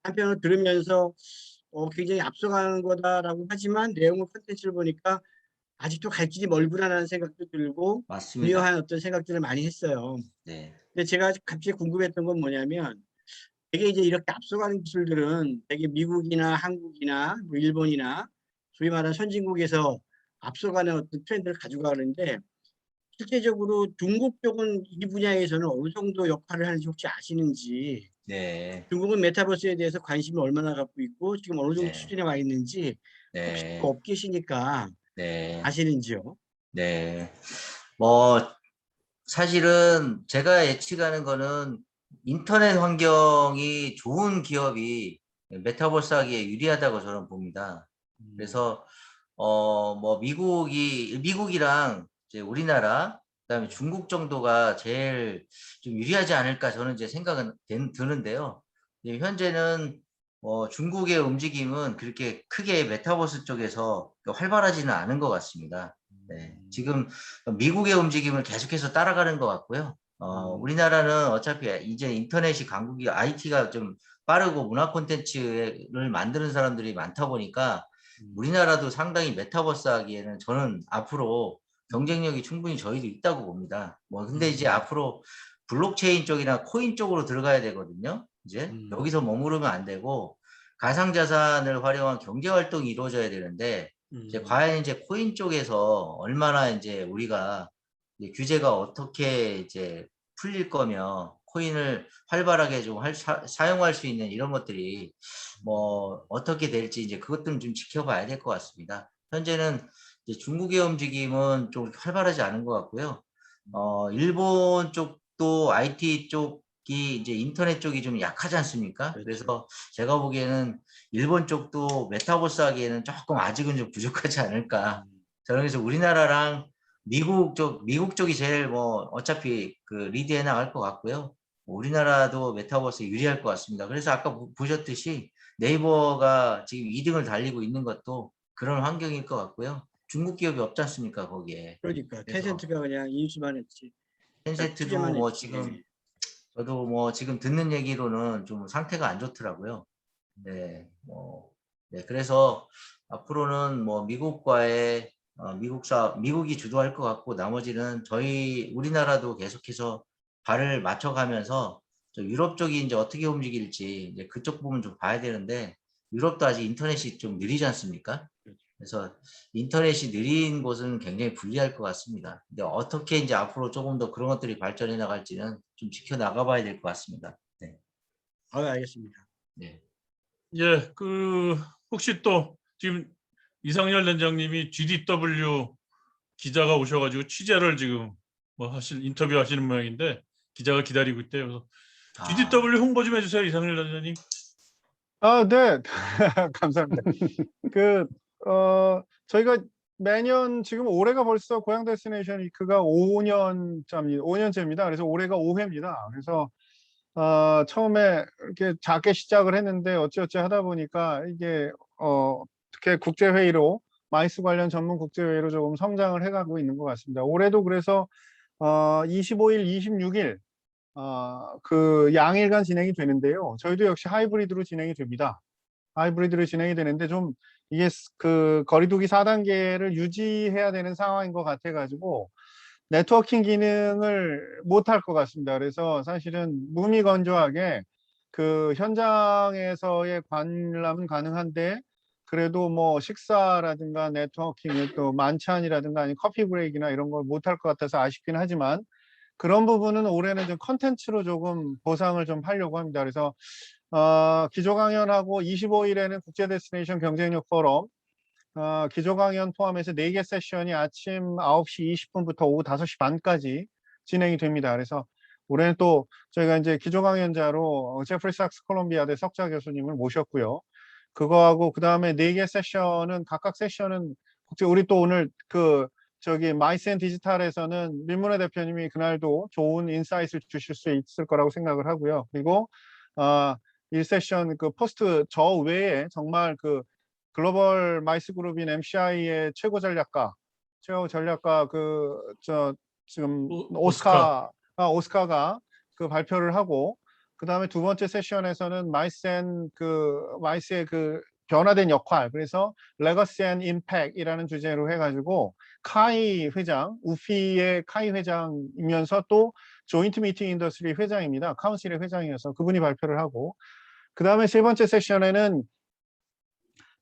한편으로 들으면서 굉장히 앞서가는 거다라고 하지만 내용을 컨텐츠를 보니까 아직도 갈 길이 멀구나라는 생각도 들고 맞습니다. 분명한 어떤 생각들을 많이 했어요. 네. 근데 제가 갑자기 궁금했던 건 뭐냐면 되게 이제 이렇게 앞서가는 기술들은 되게 미국이나 한국이나 뭐 일본이나 소위 말하는 선진국에서 앞서가는 어떤 트렌드를 가지고 가는데 실제적으로 중국 쪽은 이 분야에서는 어느 정도 역할을 하는지 혹시 아시는지 네. 중국은 메타버스에 대해서 관심을 얼마나 갖고 있고 지금 어느 정도 네. 수준에 와 있는지 혹시 네. 업계시니까 네. 아시는지요? 네. 뭐 사실은 제가 예측하는 거는 인터넷 환경이 좋은 기업이 메타버스 하기에 유리하다고 저는 봅니다. 그래서 뭐 미국이랑 이제 우리나라 그다음에 중국 정도가 제일 좀 유리하지 않을까 저는 이제 생각은 드는데요. 현재는 중국의 움직임은 그렇게 크게 메타버스 쪽에서 활발하지는 않은 것 같습니다. 네, 지금 미국의 움직임을 계속해서 따라가는 것 같고요. 우리나라는 어차피 이제 인터넷이 강국이 IT가 좀 빠르고 문화 콘텐츠를 만드는 사람들이 많다 보니까 우리나라도 상당히 메타버스 하기에는 저는 앞으로 경쟁력이 충분히 저희도 있다고 봅니다. 근데 이제 앞으로 블록체인 쪽이나 코인 쪽으로 들어가야 되거든요. 이제 여기서 머무르면 안 되고 가상자산을 활용한 경제 활동이 이루어져야 되는데 이제 과연 이제 코인 쪽에서 얼마나 이제 우리가 이제 규제가 어떻게 이제 풀릴 거며 코인을 활발하게 좀 사용할 수 있는 이런 것들이 뭐 어떻게 될지 이제 그것들은 좀 지켜봐야 될 것 같습니다. 현재는 이제 중국의 움직임은 좀 활발하지 않은 것 같고요. 일본 쪽도 IT 쪽이 이제 인터넷 쪽이 좀 약하지 않습니까? 그렇죠. 그래서 제가 보기에는 일본 쪽도 메타버스 하기에는 조금 아직은 좀 부족하지 않을까. 저는 그래서 우리나라랑 미국 쪽이 제일 뭐 어차피 그 리드해 나갈 것 같고요. 우리나라도 메타버스에 유리할 것 같습니다. 그래서 아까 보셨듯이 네이버가 지금 2등을 달리고 있는 것도 그런 환경일 것 같고요. 중국 기업이 없지 않습니까, 거기에. 그러니까 그래서 텐센트가 그냥 인수만 했지. 텐센트도 투자만 뭐 했지. 지금 저도 뭐 지금 듣는 얘기로는 좀 상태가 안 좋더라고요. 네, 네, 그래서 앞으로는 뭐 미국과의 미국이 주도할 것 같고 나머지는 우리나라도 계속해서 발을 맞춰가면서 유럽 쪽이 이제 어떻게 움직일지 이제 그쪽 부분 좀 봐야 되는데 유럽도 아직 인터넷이 좀 느리지 않습니까? 그래서 인터넷이 느린 곳은 굉장히 불리할 것 같습니다. 근데 어떻게 이제 앞으로 조금 더 그런 것들이 발전해 나갈지는 좀 지켜나가봐야 될 것 같습니다. 네. 알겠습니다. 네. 예, 혹시 또 지금 이상열 단장님이 GDW 기자가 오셔가지고 취재를 지금 인터뷰 하시는 모양인데 기자가 기다리고 있대요. 그래서 GDW 홍보 좀 해주세요, 이상열 단장님. 네. 감사합니다. 저희가 매년 지금 올해가 벌써 고향 데스티네이션 위크가 5년째입니다. 그래서 올해가 5회입니다. 그래서 처음에 이렇게 작게 시작을 했는데 어찌어찌 하다 보니까 이게 어떻게 국제회의로 마이스 관련 전문 국제회의로 조금 성장을 해가고 있는 것 같습니다. 올해도 그래서 25일, 26일 그 양일간 진행이 되는데요. 저희도 역시 하이브리드로 진행이 됩니다. 하이브리드로 진행이 되는데 좀 이게 그 거리두기 4단계를 유지해야 되는 상황인 것 같아가지고 네트워킹 기능을 못할 것 같습니다. 그래서 사실은 무미건조하게 그 현장에서의 관람은 가능한데 그래도 뭐 식사라든가 네트워킹 또 만찬이라든가 아니면 커피 브레이크나 이런 걸 못할 것 같아서 아쉽긴 하지만 그런 부분은 올해는 좀 컨텐츠로 조금 보상을 좀 하려고 합니다. 그래서 기조 강연하고 25일에는 국제 데스티네이션 경쟁력 포럼 기조 강연 포함해서 4개 세션이 아침 9시 20분부터 오후 5시 반까지 진행이 됩니다. 그래서 올해는 또 저희가 이제 기조 강연자로 제프리 삭스 콜롬비아대 석좌 교수님을 모셨고요. 그거하고 그다음에 4개 세션은 각각 세션은 우리 또 오늘 저기 마이센 디지털에서는 민문혜 대표님이 그날도 좋은 인사이트를 주실 수 있을 거라고 생각을 하고요. 그리고 1세션 포스트 저 외에 정말 글로벌 마이스 그룹인 MCI의 최고 전략가 지금 오스카가 발표를 하고, 그 다음에 두 번째 세션에서는 마이스의 변화된 역할, 그래서 레거시 앤 임팩이라는 주제로 해가지고 카이 회장, 우피의 카이 회장이면서 또 조인트 미팅 인더스트리 회장입니다. 카운실의 회장이어서 그분이 발표를 하고, 그 다음에 세 번째 세션에는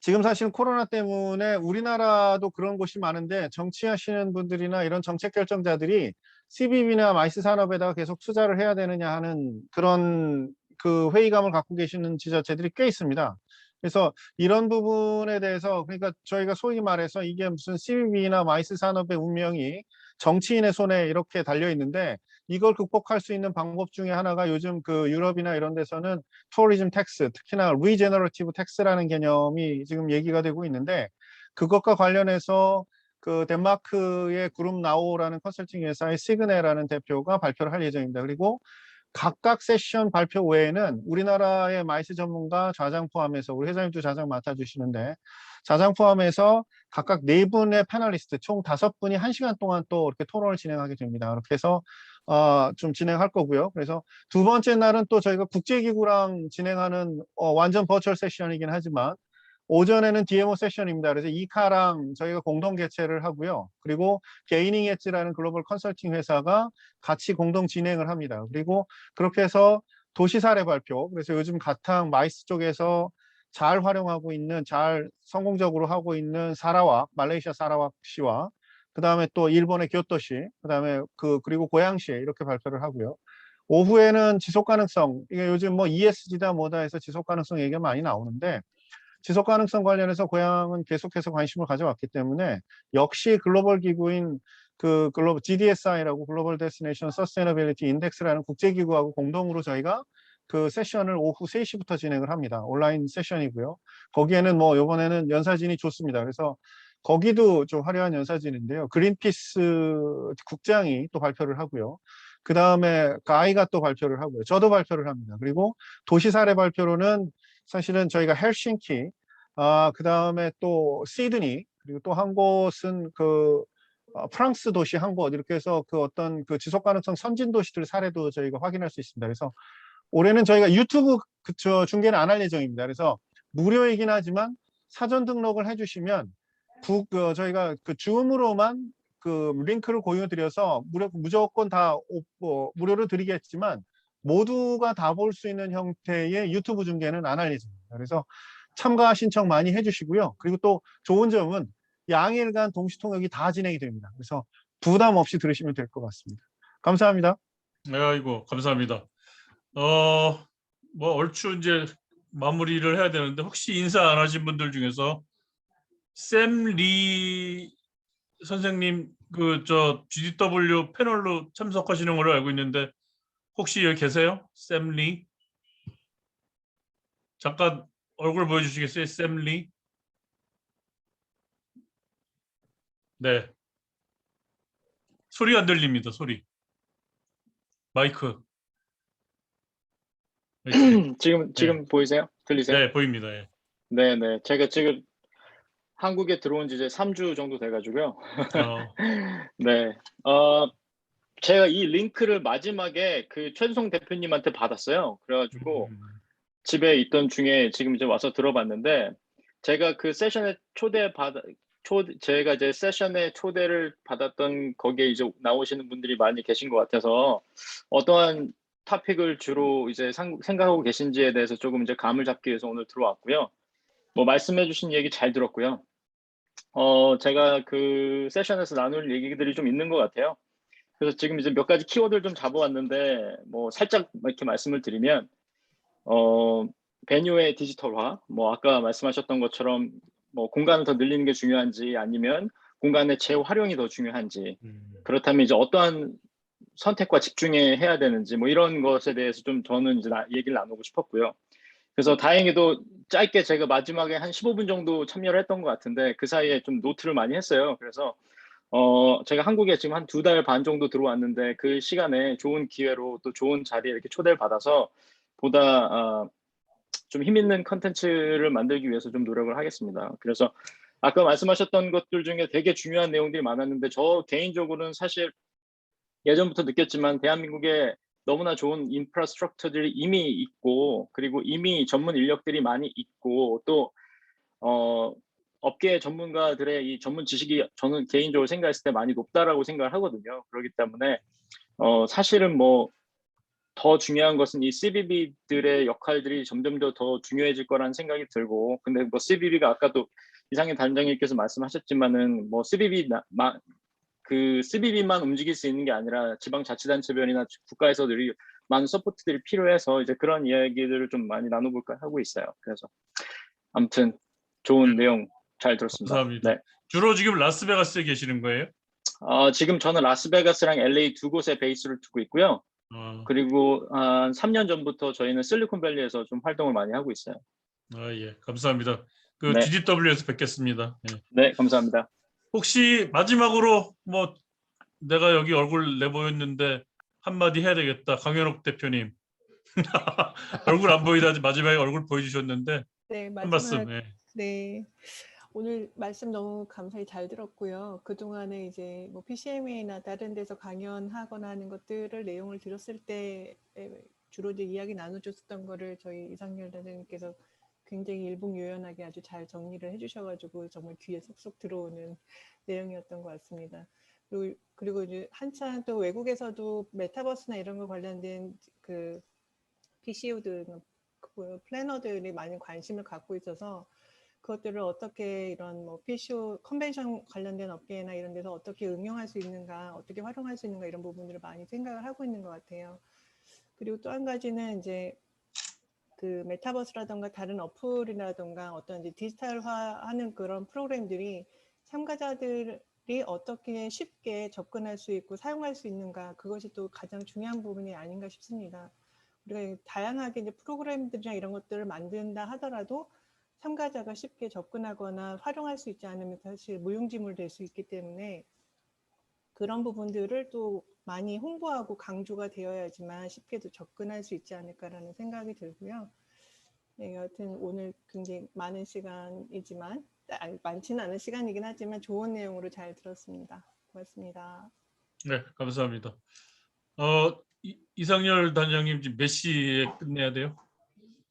지금 사실 코로나 때문에 우리나라도 그런 곳이 많은데 정치하시는 분들이나 이런 정책 결정자들이 CBB나 마이스 산업에다가 계속 투자를 해야 되느냐 하는 그런 회의감을 갖고 계시는 지자체들이 꽤 있습니다. 그래서 이런 부분에 대해서, 그러니까 저희가 소위 말해서 이게 무슨 CBB나 마이스 산업의 운명이 정치인의 손에 이렇게 달려 있는데, 이걸 극복할 수 있는 방법 중에 하나가 요즘 유럽이나 이런 데서는 투어리즘 텍스, 특히나 리제너러티브 텍스라는 개념이 지금 얘기가 되고 있는데, 그것과 관련해서 덴마크의 그룹 나오라는 컨설팅 회사의 시그네라는 대표가 발표를 할 예정입니다. 그리고 각각 세션 발표 외에는 우리나라의 마이스 전문가 좌장 포함해서, 우리 회장님도 좌장 맡아주시는데, 좌장 포함해서 각각 4분의 패널리스트 총 5분이 1시간 동안 또 이렇게 토론을 진행하게 됩니다. 그렇게 해서 좀 진행할 거고요. 그래서 두 번째 날은 또 저희가 국제기구랑 진행하는 완전 버추얼 세션이긴 하지만 오전에는 DMO 세션입니다. 그래서 이카랑 저희가 공동 개최를 하고요. 그리고 게이닝 엣지라는 글로벌 컨설팅 회사가 같이 공동 진행을 합니다. 그리고 그렇게 해서 도시 사례 발표, 그래서 요즘 가탕 마이스 쪽에서 잘 활용하고 있는, 잘 성공적으로 하고 있는 말레이시아 사라왁시와 그 다음에 또 일본의 교토시, 그 다음에 그리고 고양시에 이렇게 발표를 하고요. 오후에는 지속 가능성, 이게 요즘 뭐 ESG다 뭐다 해서 지속 가능성 얘기가 많이 나오는데, 지속 가능성 관련해서 고양은 계속해서 관심을 가져왔기 때문에 역시 글로벌 기구인 글로벌 GDSI라고 글로벌 데스티네이션 서스테이너빌리티 인덱스라는 국제기구하고 공동으로 저희가 세션을 오후 3시부터 진행을 합니다. 온라인 세션이고요. 거기에는 뭐 이번에는 연사진이 좋습니다. 그래서 거기도 좀 화려한 연사진인데요. 그린피스 국장이 또 발표를 하고요. 그 다음에 가이가 또 발표를 하고요. 저도 발표를 합니다. 그리고 도시 사례 발표로는 사실은 저희가 헬싱키, 그 다음에 또 시드니, 그리고 또 한 곳은 프랑스 도시 한 곳, 이렇게 해서 어떤 지속 가능성 선진 도시들 사례도 저희가 확인할 수 있습니다. 그래서 올해는 저희가 유튜브 중계는 안 할 예정입니다. 그래서 무료이긴 하지만 사전 등록을 해주시면 저희가 줌으로만 링크를 공유드려서 무조건 다 무료로 드리겠지만 모두가 다 볼 수 있는 형태의 유튜브 중계는 안 할 예정입니다. 그래서 참가 신청 많이 해주시고요. 그리고 또 좋은 점은 양일간 동시 통역이 다 진행이 됩니다. 그래서 부담 없이 들으시면 될 것 같습니다. 감사합니다. 네, 아이고, 감사합니다. 뭐 얼추 이제 마무리를 해야 되는데, 혹시 인사 안 하신 분들 중에서 샘 리 선생님 GDW 패널로 참석하시는 걸로 알고 있는데 혹시 여기 계세요? 샘 리? 잠깐 얼굴 보여주시겠어요? 샘 리? 네. 소리 안 들립니다. 소리. 마이크. 지금 보이세요? 들리세요? 네, 보입니다. 예. 네네. 제가 지금 한국에 들어온 지 이제 3주 정도 돼가지고요. 네. 제가 이 링크를 마지막에 최수성 대표님한테 받았어요. 그래가지고 집에 있던 중에 지금 이제 와서 들어봤는데, 제가 세션에 제가 이제 세션에 초대를 받았던 거기에 이제 나오시는 분들이 많이 계신 것 같아서 어떠한 토픽을 주로 이제 생각하고 계신지에 대해서 조금 이제 감을 잡기 위해서 오늘 들어왔고요. 뭐 말씀해주신 얘기 잘 들었고요. 제가 세션에서 나눌 얘기들이 좀 있는 것 같아요. 그래서 지금 이제 몇 가지 키워드를 좀 잡아왔는데, 뭐 살짝 이렇게 말씀을 드리면, 베뉴의 디지털화, 뭐 아까 말씀하셨던 것처럼 뭐 공간을 더 늘리는 게 중요한지 아니면 공간의 재활용이 더 중요한지 그렇다면 이제 어떠한 선택과 집중해야 되는지 뭐 이런 것에 대해서 좀 저는 이제 얘기를 나누고 싶었고요. 그래서 다행히도 짧게 제가 마지막에 한 15분 정도 참여를 했던 것 같은데 그 사이에 좀 노트를 많이 했어요. 그래서 제가 한국에 지금 한 2달 반 정도 들어왔는데 그 시간에 좋은 기회로 또 좋은 자리에 이렇게 초대를 받아서 보다 좀 힘 있는 컨텐츠를 만들기 위해서 좀 노력을 하겠습니다. 그래서 아까 말씀하셨던 것들 중에 되게 중요한 내용들이 많았는데 저 개인적으로는 사실 예전부터 느꼈지만 대한민국에 너무나 좋은 인프라스트럭처들이 이미 있고 그리고 이미 전문 인력들이 많이 있고 또 업계 전문가들의 이 전문 지식이 저는 개인적으로 생각했을 때 많이 높다라고 생각을 하거든요. 그렇기 때문에 사실은 뭐 더 중요한 것은 이 CBB들의 역할들이 점점 더 중요해질 거라는 생각이 들고 근데 뭐 CBB가 아까도 이상현 단장님께서 말씀하셨지만은 뭐 그 CBB만 움직일 수 있는 게 아니라 지방자치단체별이나 국가에서들이 많은 서포트들이 필요해서 이제 그런 이야기들을 좀 많이 나눠볼까 하고 있어요. 그래서 아무튼 좋은 내용 잘 들었습니다. 감사합니다. 네. 주로 지금 라스베가스에 계시는 거예요? 지금 저는 라스베가스랑 LA 두 곳에 베이스를 두고 있고요. 그리고 한 3년 전부터 저희는 실리콘밸리에서 좀 활동을 많이 하고 있어요. 예, 감사합니다. 그 네. GDW에서 뵙겠습니다. 예. 네, 감사합니다. 혹시 마지막으로 뭐 내가 여기 얼굴 내보였는데 한마디 해야 되겠다. 강현옥 대표님. 얼굴 안 보이다 마지막에 얼굴 보여주셨는데 네, 한 마지막 말씀. 예. 네. 오늘 말씀 너무 감사히 잘 들었고요. 그동안에 이제 뭐 PCMA나 다른 데서 강연하거나 하는 것들을 내용을 들었을 때 주로 이제 이야기 나눠줬었던 거를 저희 이상열 단장님께서 굉장히 일목요연하게 아주 잘 정리를 해주셔가지고 정말 귀에 쏙쏙 들어오는 내용이었던 것 같습니다. 그리고 이제 한참 또 외국에서도 메타버스나 이런 거 관련된 그 PCO들, 플래너들이 많이 관심을 갖고 있어서 그것들을 어떻게 이런 뭐 PCO 컨벤션 관련된 업계나 이런 데서 어떻게 응용할 수 있는가, 어떻게 활용할 수 있는가 이런 부분들을 많이 생각을 하고 있는 것 같아요. 그리고 또 한 가지는 이제 그 메타버스라던가 다른 어플이라던가 어떤 이제 디지털화하는 그런 프로그램들이 참가자들이 어떻게 쉽게 접근할 수 있고 사용할 수 있는가 그것이 또 가장 중요한 부분이 아닌가 싶습니다. 우리가 다양하게 이제 프로그램들이나 이런 것들을 만든다 하더라도 참가자가 쉽게 접근하거나 활용할 수 있지 않으면 사실 무용지물 될 수 있기 때문에 그런 부분들을 또 많이 홍보하고 강조가 되어야지만 쉽게도 접근할 수 있지 않을까라는 생각이 들고요. 네, 여하튼 오늘 굉장히 많은 시간이지만 많지는 않은 시간이긴 하지만 좋은 내용으로 잘 들었습니다. 고맙습니다. 네, 감사합니다. 이상열 단장님 지금 몇 시에 끝내야 돼요?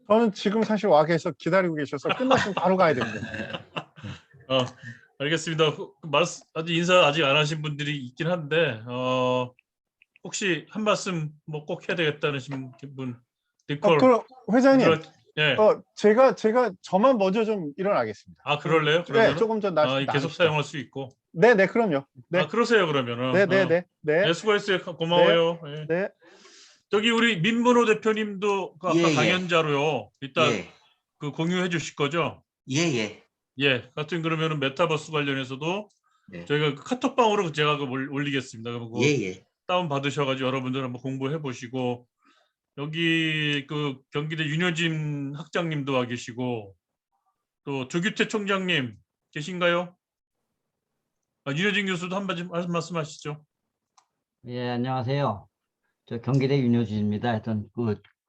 저는 지금 사실 와 계셔서 기다리고 계셔서 끝났으면 바로 가야 됩니다. 알겠습니다. 아직 인사 아직 안 하신 분들이 있긴 한데 혹시 한 말씀 뭐 꼭 해야 되겠다는 분 리콜. 그럼 회장님, 예. 제가 저만 먼저 좀 일어나겠습니다. 그럴래요? 그러면 네, 조금 전 계속 사용할 수 있고. 네, 그럼요. 네. 그러세요 그러면은. 네. 네, 수고했어요. 고마워요. 네. 예. 네. 저기 우리 민문호 대표님도 아까 예. 강연자로요. 이따 예. 그 공유해 주실 거죠? 예. 같은 그러면은 메타버스 관련해서도 네. 저희가 그 카톡방으로 제가 올리겠습니다. 그럼 그거 예. 다운 받으셔가지고 여러분들 한번 공부해 보시고 여기 그 경기대 윤여진 학장님도 와 계시고 또 조규태 총장님 계신가요? 윤여진 교수도 한 말씀하시죠. 예, 안녕하세요. 저 경기대 윤효진입니다. 하여튼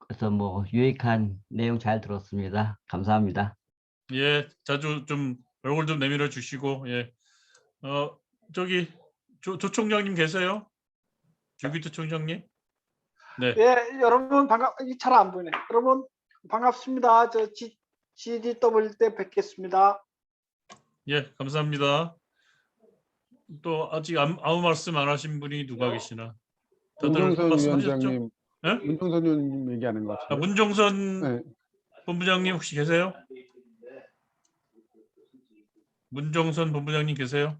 그래서 뭐 유익한 내용 잘 들었습니다. 감사합니다. 예, 자주 좀 얼굴 좀 내밀어 주시고 예. 저기 조 총장님 계세요? 조규태 총장님? 네. 예, 여러분 잘 안 보이네. 여러분 반갑습니다. 저 GDW 때 뵙겠습니다. 예, 감사합니다. 또 아직 아무 말씀 안 하신 분이 누가 계시나? 다들 문종선 말씀하셨죠? 위원장님, 예? 문종선 위원님 얘기하는 것 같아요. 문종선 본부장님 혹시 계세요? 문종선 본부장님 계세요?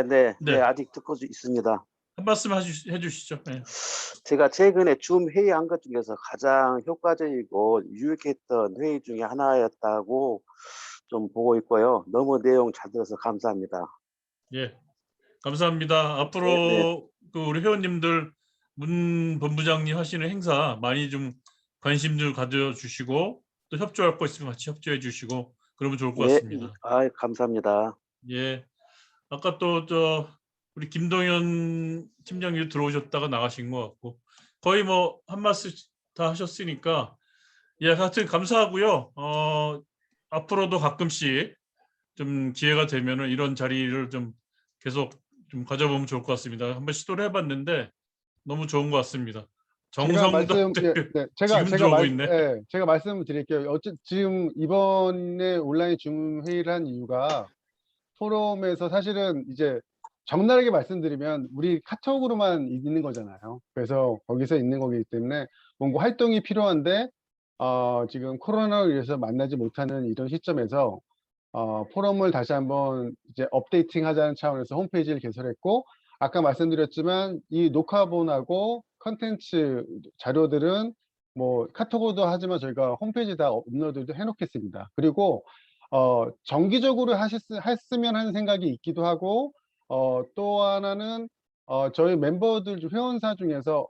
네, 아직 듣고 있습니다. 한 말씀 해주시죠. 네. 제가 최근에 줌 회의한 것 중에서 가장 효과적이고 유익했던 회의 중에 하나였다고 좀 보고 있고요. 너무 내용 잘 들어서 감사합니다. 예, 감사합니다. 네. 앞으로 그 우리 회원님들 문 본부장님 하시는 행사 많이 좀 관심 좀 가져주시고 또 협조할 거 있으면 같이 협조해 주시고 그러면 좋을 것 네. 같습니다. 감사합니다. 예, 아까 또 우리 김동현 팀장님 들어오셨다가 나가신 것 같고 거의 뭐 한 말씀 다 하셨으니까 예, 하여튼 감사하고요. 앞으로도 가끔씩 좀 기회가 되면은 이런 자리를 좀 계속 좀 가져보면 좋을 것 같습니다. 한번 시도를 해봤는데 너무 좋은 것 같습니다. 정성도 제가 말씀을 드릴게요. 지금 이번에 온라인 줌 회의를 한 이유가 포럼에서 사실은 이제 적나라하게 말씀드리면 우리 카톡으로만 있는 거잖아요. 그래서 거기서 있는 거기 때문에 뭔가 활동이 필요한데 지금 코로나로 인해서 만나지 못하는 이런 시점에서 포럼을 다시 한번 이제 업데이팅 하자는 차원에서 홈페이지를 개설했고 아까 말씀드렸지만 이 녹화본하고 컨텐츠 자료들은 뭐 카톡으로도 하지만 저희가 홈페이지에 다 업로드도 해놓겠습니다. 그리고 정기적으로 했으면 하는 생각이 있기도 하고 또 하나는 저희 멤버들 회원사 중에서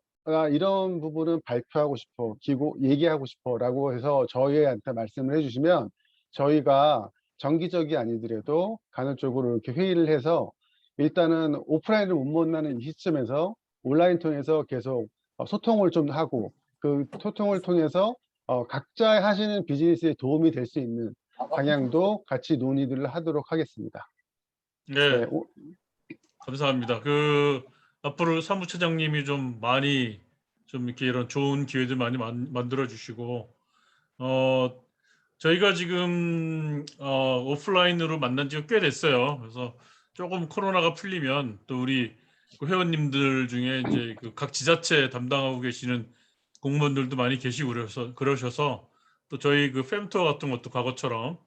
이런 부분은 발표하고 싶어, 얘기하고 싶어 라고 해서 저희한테 말씀을 해주시면 저희가 정기적이 아니더라도 간헐적으로 이렇게 회의를 해서 일단은 오프라인을 못 만나는 이 시점에서 온라인 통해서 계속 소통을 좀 하고 그 소통을 통해서 각자 하시는 비즈니스에 도움이 될 수 있는 방향도 같이 논의들을 하도록 하겠습니다. 네, 감사합니다. 앞으로 사무처장님이 좀 많이 좀 이렇게 이런 좋은 기회들 많이 만들어 주시고 저희가 지금 오프라인으로 만난 지가 꽤 됐어요. 그래서 조금 코로나가 풀리면 또 우리 회원님들 중에 이제 각 지자체 담당하고 계시는 공무원들도 많이 계시고 그러셔서 또 저희 팸투어 같은 것도 과거처럼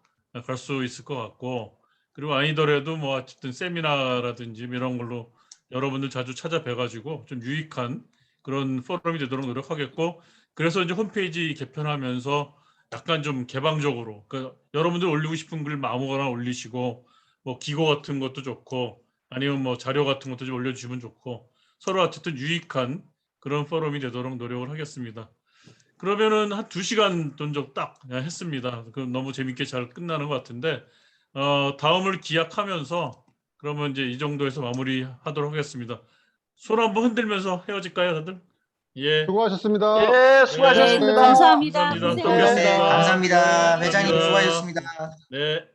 갈 수 있을 것 같고 그리고 아니더라도 뭐 어쨌든 세미나라든지 이런 걸로 여러분들 자주 찾아뵈가지고 좀 유익한 그런 포럼이 되도록 노력하겠고 그래서 이제 홈페이지 개편하면서 약간 좀 개방적으로 그러니까 여러분들 올리고 싶은 글 아무거나 올리시고 뭐 기고 같은 것도 좋고 아니면 뭐 자료 같은 것도 좀 올려주시면 좋고 서로 어쨌든 유익한 그런 포럼이 되도록 노력을 하겠습니다. 그러면은 한 2시간 정도 딱 했습니다. 너무 재밌게 잘 끝나는 것 같은데 다음을 기약하면서 그러면 이제 이 정도에서 마무리하도록 하겠습니다. 손 한번 흔들면서 헤어질까요, 다들? 예. 수고하셨습니다. 예, 수고하셨습니다. 감사합니다. 감사합니다. 또 고생하셨습니다. 뵙겠습니다. 감사합니다. 회장님 감사합니다. 수고하셨습니다. 네.